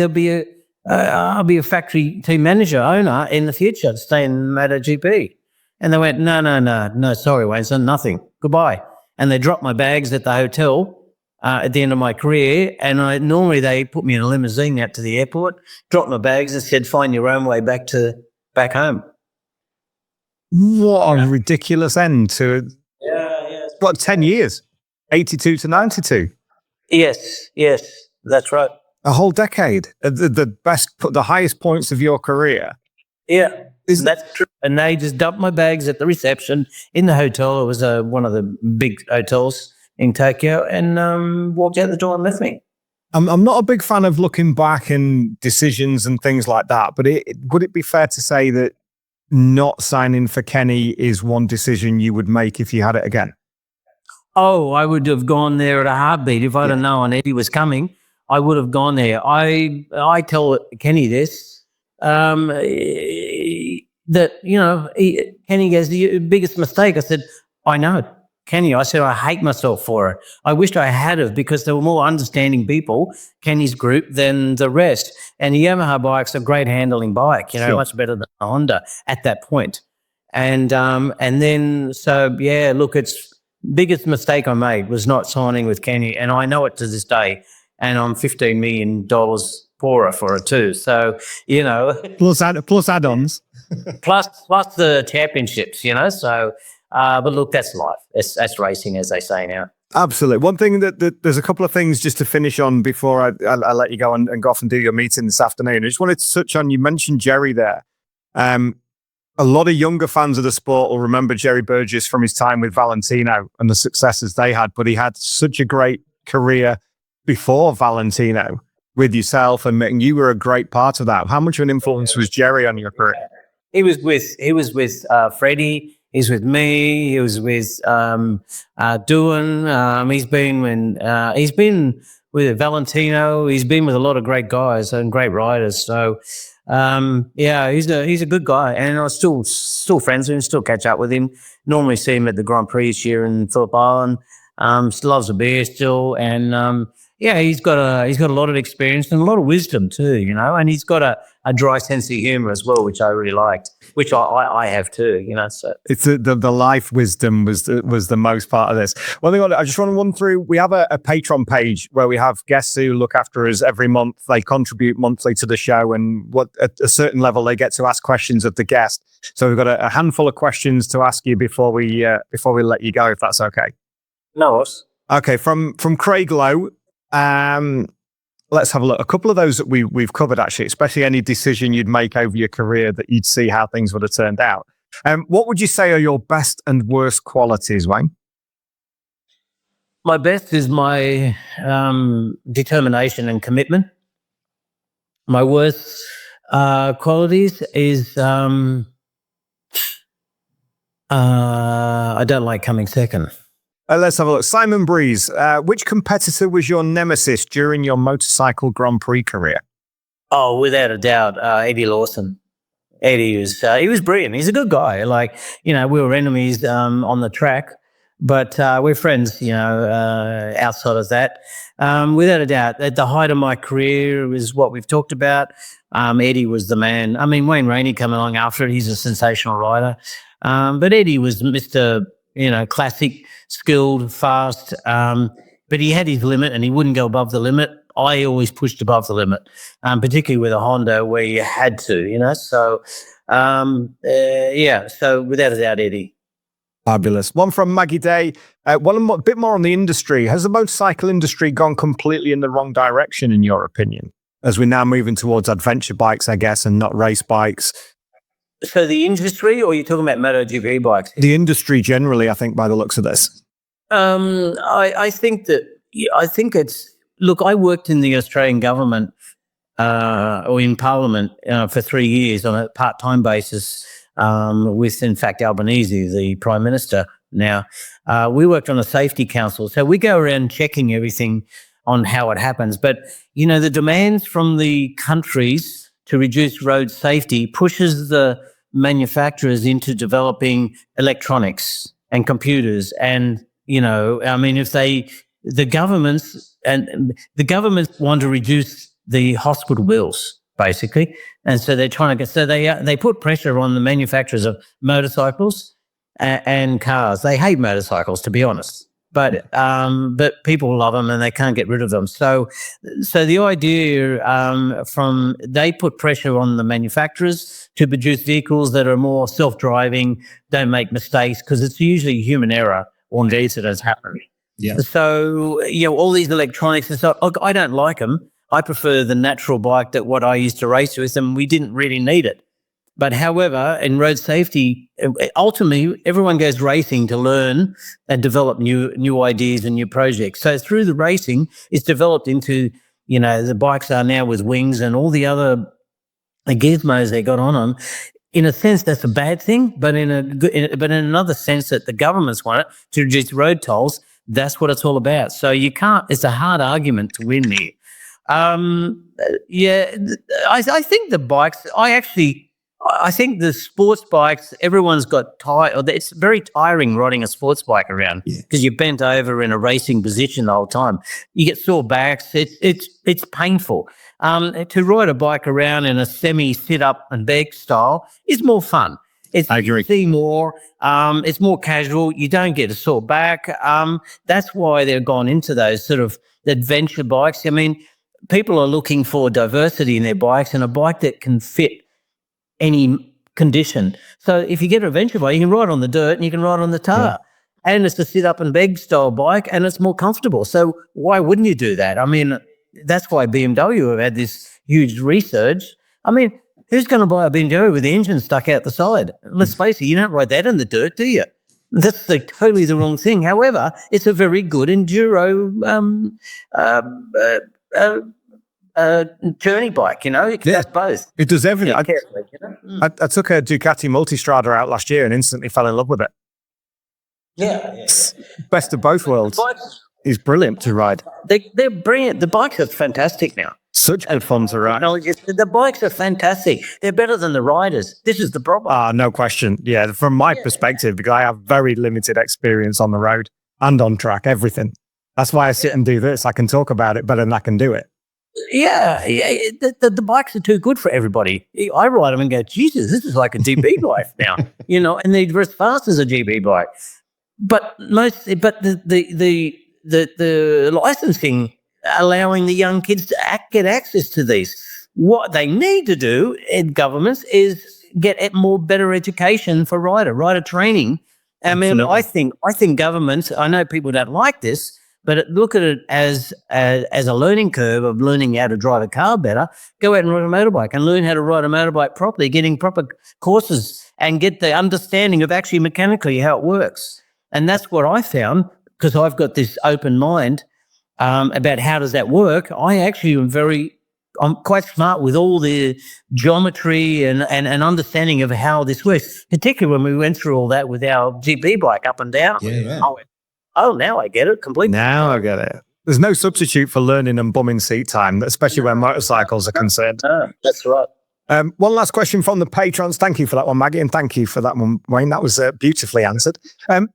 I'll be a factory team manager, owner in the future to stay in MotoGP. And they went, no, sorry, Wayne, son, nothing. Goodbye. And they dropped my bags at the hotel at the end of my career. And normally they put me in a limousine out to the airport, dropped my bags and said, find your own way back home. What a ridiculous end to, 10 years? 82 to 92? Yes, that's right. A whole decade. The highest points of your career. Yeah. That's true. And they just dumped my bags at the reception in the hotel. It was one of the big hotels in Tokyo, and walked out the door and left me. I'm not a big fan of looking back and decisions and things like that, but would it be fair to say that not signing for Kenny is one decision you would make if you had it again? Oh, I would have gone there at a heartbeat. If I'd have known Eddie was coming, I would have gone there. I tell Kenny this, that, Kenny goes, the biggest mistake. I said, I know, Kenny. I said, I hate myself for it. I wished I had have, because there were more understanding people, Kenny's group, than the rest. And the Yamaha bike's a great handling bike, much better than a Honda at that point. And then, look, it's biggest mistake I made was not signing with Kenny. And I know it to this day. And I'm $15 million poorer for it too. So, Plus add-ons. plus the championships, So, but look, that's life. That's racing, as they say now. Absolutely. One thing that there's a couple of things just to finish on before I let you go and go off and do your meeting this afternoon. I just wanted to touch on, you mentioned Jerry there. A lot of younger fans of the sport will remember Jerry Burgess from his time with Valentino and the successes they had, but he had such a great career before Valentino with yourself, and you were a great part of that. How much of an influence was Jerry on your career? He was with Freddie. He's with me. He was with Doohan. He's been with Valentino. He's been with a lot of great guys and great riders. So Yeah, he's a good guy, and I'm still friends with him, still catch up with him. Normally see him at the Grand Prix here in Phillip Island. Still loves a beer still, and yeah, he's got a lot of experience and a lot of wisdom too, you know, and he's got a dry sense of humor as well, which I really liked, which I have too, you know. So it's the life wisdom was the most part of this. One thing I just want to run through, we have a Patreon page where we have guests who look after us every month. They contribute monthly to the show, and at a certain level they get to ask questions of the guest. So we've got a handful of questions to ask you before we let you go, if that's okay. No. Okay, from Craig Lowe. Let's have a look. A couple of those that we've covered, actually, especially any decision you'd make over your career that you'd see how things would have turned out. What would you say are your best and worst qualities, Wayne? My best is my determination and commitment. My worst qualities is I don't like coming second. Let's have a look. Simon Breeze, which competitor was your nemesis during your motorcycle Grand Prix career? Oh, without a doubt, Eddie Lawson. Eddie was he was brilliant. He's a good guy. Like, you know, we were enemies on the track, but we're friends, you know, outside of that. Without a doubt, at the height of my career is what we've talked about. Eddie was the man. I mean, Wayne Rainey coming along after it. He's a sensational rider. But Eddie was Mr., you know, classic, skilled, fast, but he had his limit and he wouldn't go above the limit. I always pushed above the limit, particularly with a Honda where you had to, you know. So, yeah, so without a doubt, Eddie. Fabulous. One from Maggie Day. A bit more on the industry. Has the motorcycle industry gone completely in the wrong direction, in your opinion, as we're now moving towards adventure bikes, I guess, and not race bikes? So the industry, or you're talking about MotoGP bikes? The industry generally, I think, by the looks of this. I think it's, look, I worked in the Australian government or in Parliament for 3 years on a part-time basis with, in fact, Albanese, the Prime Minister now. We worked on a safety council. So we go around checking everything on how it happens. But, you know, the demands from the countries to reduce road safety pushes the manufacturers into developing electronics and computers. And, you know, I mean, the governments want to reduce the hospital bills, basically. And so they're trying to they put pressure on the manufacturers of motorcycles and cars. They hate motorcycles, to be honest. But people love them and they can't get rid of them. So the idea they put pressure on the manufacturers to produce vehicles that are more self-driving, don't make mistakes, because it's usually human error on these that has happened. Yeah. So, you know, all these electronics and stuff, I don't like them. I prefer the natural bike that what I used to race with, and we didn't really need it. But however, in road safety, ultimately, everyone goes racing to learn and develop new ideas and new projects. So through the racing, it's developed into, you know, the bikes are now with wings and all the other gizmos they got on them. In a sense, that's a bad thing, but in another sense that the governments want it to reduce road tolls, that's what it's all about. So you can't, it's a hard argument to win here. Yeah, I think the bikes, I think the sports bikes, everyone's got tired. It's very tiring riding a sports bike around because you're bent over in a racing position the whole time. You get sore backs. It's painful. To ride a bike around in a semi sit up and beg style is more fun. I agree. You see more. It's more casual. You don't get a sore back. That's why they've gone into those sort of adventure bikes. I mean, people are looking for diversity in their bikes and a bike that can fit any condition. So if you get an adventure bike, you can ride on the dirt and you can ride on the tar. Yeah. And it's a sit up and beg style bike and it's more comfortable. So why wouldn't you do that? I mean, that's why BMW have had this huge resurge. I mean, who's going to buy a BMW with the engine stuck out the side? Let's face it, you don't ride that in the dirt, do you? That's totally the wrong thing. However, it's a very good enduro journey bike, you know. It does both. It does everything. I took a Ducati Multistrada out last year and instantly fell in love with it. Yeah. Best of both worlds. is brilliant to ride. They're brilliant. The bikes are fantastic now. Such good fun to ride. No, the bikes are fantastic. They're better than the riders. This is the problem. No question. Yeah, from my perspective, because I have very limited experience on the road and on track, everything. That's why I sit and do this. I can talk about it better than I can do it. Yeah. The bikes are too good for everybody. I ride them and go, Jesus, this is like a GB bike now, and they're as fast as a GB bike. But the licensing, allowing the young kids to get access to these. What they need to do in governments is get more better education for rider training. I mean, I think governments. I know people don't like this, but look at it as a learning curve of learning how to drive a car better. Go out and ride a motorbike and learn how to ride a motorbike properly, getting proper courses and get the understanding of actually mechanically how it works. And that's what I found, because I've got this open mind about how does that work. I'm quite smart with all the geometry and understanding of how this works, particularly when we went through all that with our GP bike up and down. Yeah. Now I get it completely. Now I get it. There's no substitute for learning and bumming seat time, especially where motorcycles are concerned. That's right. One last question from the patrons. Thank you for that one, Maggie, and thank you for that one, Wayne. That was beautifully answered.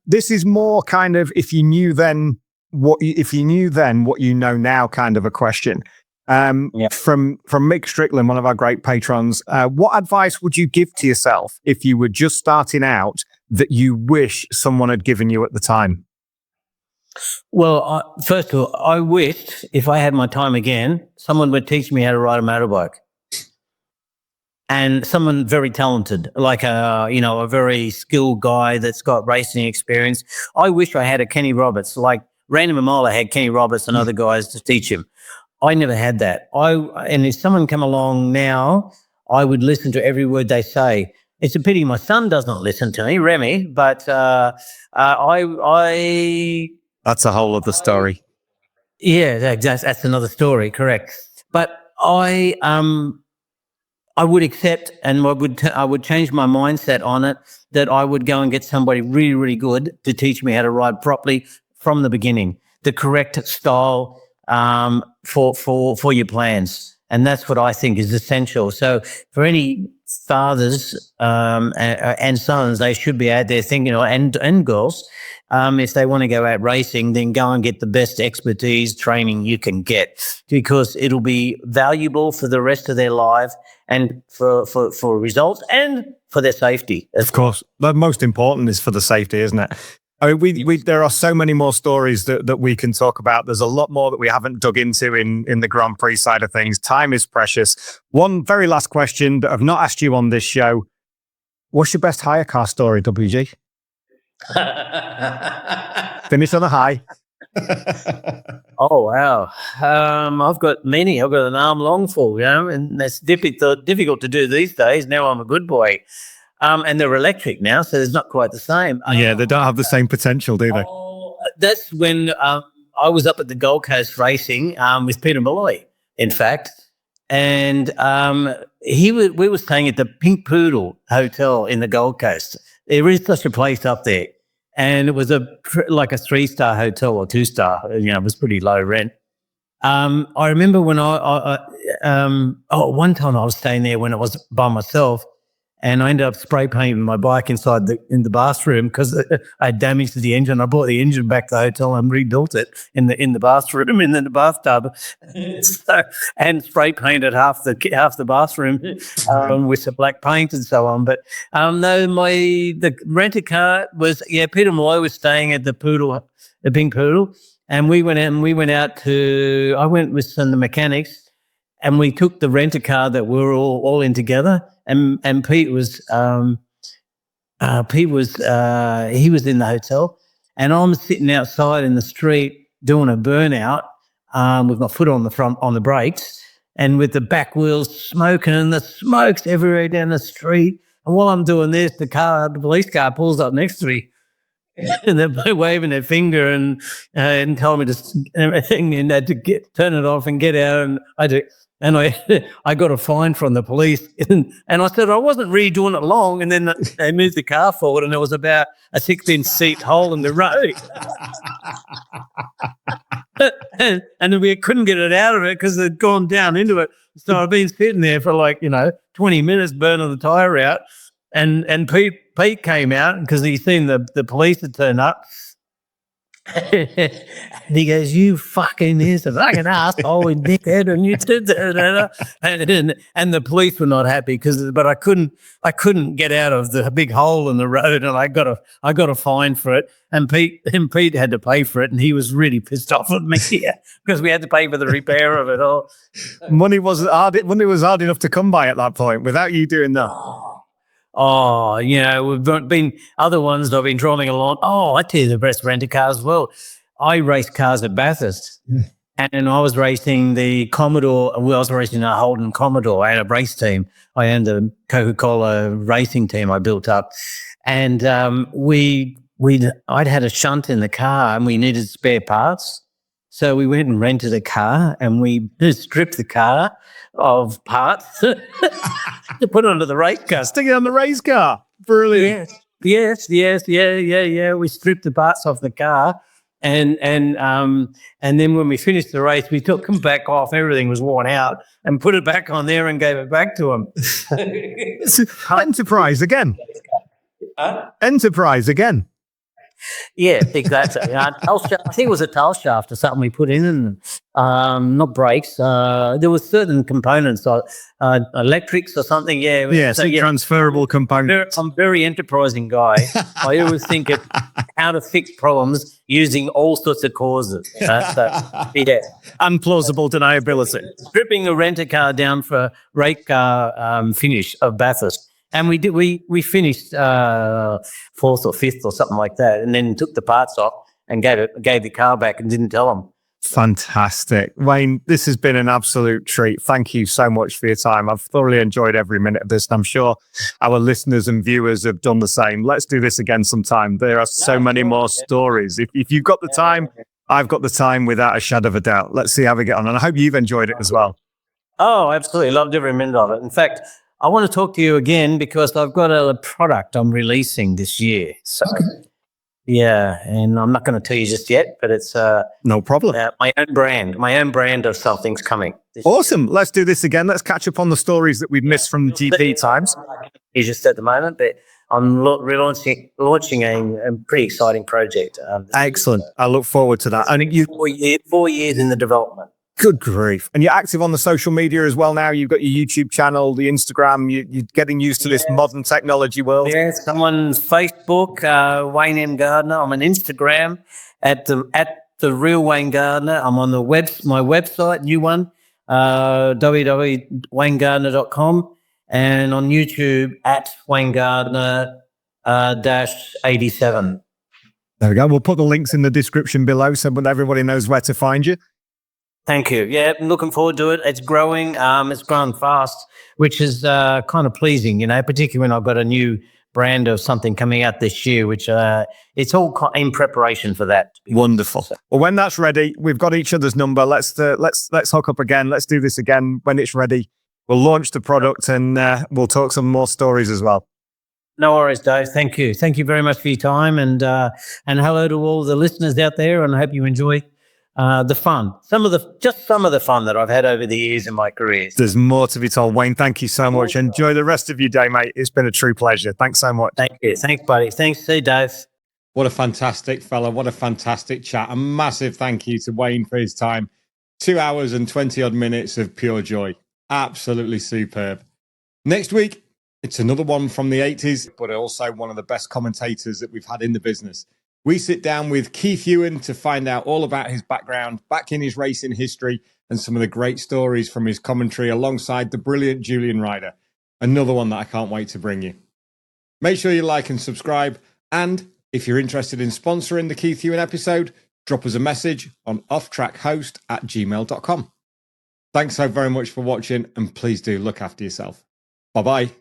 This is more kind of if you knew then what you know now kind of a question. From Mick Strickland, one of our great patrons. What advice would you give to yourself if you were just starting out that you wish someone had given you at the time? Well, first of all, I wished if I had my time again, someone would teach me how to ride a motorbike. And someone very talented, like a very skilled guy that's got racing experience. I wish I had a Kenny Roberts, like Randy Mamola had Kenny Roberts and other guys to teach him. I never had that. And if someone come along now, I would listen to every word they say. It's a pity my son doesn't listen to me, Remy, but I. That's a whole other story. Yeah, that's another story, correct. But I would accept, and I would change my mindset on it, that I would go and get somebody really, really good to teach me how to ride properly from the beginning, the correct style for your plans. And that's what I think is essential. So for any fathers and sons, they should be out there thinking, and girls, if they want to go out racing, then go and get the best expertise training you can get, because it'll be valuable for the rest of their life and for results and for their safety. Of course. The most important is for the safety, isn't it? I mean, there are so many more stories that we can talk about. There's a lot more that we haven't dug into in the Grand Prix side of things. Time is precious. One very last question that I've not asked you on this show. What's your best hire car story, WG? Finish on a high. Oh, wow. I've got many. I've got an arm long full, and that's difficult to do these days. Now I'm a good boy. And they're electric now, so it's not quite the same. Yeah, they don't have the same potential, do they? That's when I was up at the Gold Coast racing with Peter Malloy, in fact. And we were staying at the Pink Poodle Hotel in the Gold Coast. There is such a place up there. And it was like a 3-star hotel or 2-star. It was pretty low rent. I remember when one time I was staying there when I was by myself, and I ended up spray painting my bike in the bathroom because I had damaged the engine. I brought the engine back to the hotel and rebuilt it in the bathroom and in the bathtub, and spray painted half the bathroom with some black paint and so on. But the rented car was Peter Malloy was staying at the Pink Poodle, and I went with some of the mechanics, and we took the rent car that we were all in together. And Pete was he was in the hotel, and I'm sitting outside in the street doing a burnout with my foot on the brakes, and with the back wheels smoking, and the smoke's everywhere down the street. And while I'm doing this, the police car pulls up next to me, and they're waving their finger and telling me to everything, and had to turn it off and get out. And I do. And I got a fine from the police, and I said I wasn't really doing it long. And then they moved the car forward, and there was about a 6-inch seat hole in the road, and we couldn't get it out of it because it had gone down into it. So I've been sitting there for 20 minutes burning the tire out, and Pete came out because he seen the police had turned up. And he goes, "You fucking is a fucking asshole and dickhead," and you did that. And the police were not happy but I couldn't get out of the big hole in the road, and I got a fine for it. And Pete had to pay for it, and he was really pissed off at me because we had to pay for the repair of it all. Money was hard enough to come by at that point without you doing that. Oh, we've been other ones I've been driving along. Oh, I tell you the best rent a car as well. I race cars at Bathurst, and I was racing the Commodore. I was racing a Holden Commodore. I had a race team. I owned a Coca-Cola racing team I built up, and I'd had a shunt in the car, and we needed spare parts. So we went and rented a car, and we stripped the car of parts to put onto the race car. Stick it on the race car. Brilliant. Yes. Yeah. We stripped the parts off the car, and then when we finished the race, we took them back off. Everything was worn out, and put it back on there and gave it back to them. Enterprise again. Enterprise again. Yeah, exactly. I think it was a tail shaft or something we put in, and not brakes. There were certain components, electrics or something. Yeah, transferable components. I'm a very enterprising guy. I always think of how to fix problems using all sorts of causes. And plausible deniability. Stripping a rent-a-car down for rate car finish of Bathurst. And we did. We finished 4th or 5th or something like that, and then took the parts off and gave the car back and didn't tell them. Fantastic, Wayne. This has been an absolute treat. Thank you so much for your time. I've thoroughly enjoyed every minute of this, and I'm sure our listeners and viewers have done the same. Let's do this again sometime. There are so many more stories. If you've got the time, I've got the time without a shadow of a doubt. Let's see how we get on, and I hope you've enjoyed it as well. Oh, absolutely, loved every minute of it. In fact, I want to talk to you again because I've got a product I'm releasing this year. So, yeah, and I'm not going to tell you just yet, but it's no problem. My own brand of something's coming. Awesome. Let's do this again. Let's catch up on the stories that we've missed from GP times. It's just at the moment, but I'm launching a pretty exciting project. Excellent. I look forward to that. And 4 years in the development. Good grief. And you're active on the social media as well now. You've got your YouTube channel, the Instagram. You're getting used to this modern technology world. Yes, I'm on Facebook, Wayne M. Gardner. I'm on Instagram at the real Wayne Gardner. I'm on my website, new one, www.waynegardner.com, and on YouTube at Wayne Gardner -87. There we go. We'll put the links in the description below so everybody knows where to find you. Thank you. Yeah, I'm looking forward to it. It's growing. It's growing fast, which is kind of pleasing, particularly when I've got a new brand of something coming out this year, which it's all in preparation for that. Wonderful. Well, when that's ready, we've got each other's number. Let's hook up again. Let's do this again when it's ready. We'll launch the product and we'll talk some more stories as well. No worries, Dave. Thank you. Thank you very much for your time, and hello to all the listeners out there, and I hope you enjoy the fun, some of the fun that I've had over the years in my career. There's more to be told. Wayne, thank you so much. Enjoy the rest of your day, mate. It's been a true pleasure. Thanks so much. Thank you. Thanks, buddy. Thanks, Dave. What a fantastic fella. What a fantastic chat. A massive thank you to Wayne for his time. 2 hours and 20 odd minutes of pure joy. Absolutely superb. Next week, it's another one from the 80s, but also one of the best commentators that we've had in the business. We sit down with Keith Ewan to find out all about his background, back in his racing history, and some of the great stories from his commentary alongside the brilliant Julian Ryder. Another one that I can't wait to bring you. Make sure you like and subscribe. And if you're interested in sponsoring the Keith Ewan episode, drop us a message on offtrackhost@gmail.com. Thanks so very much for watching, and please do look after yourself. Bye-bye.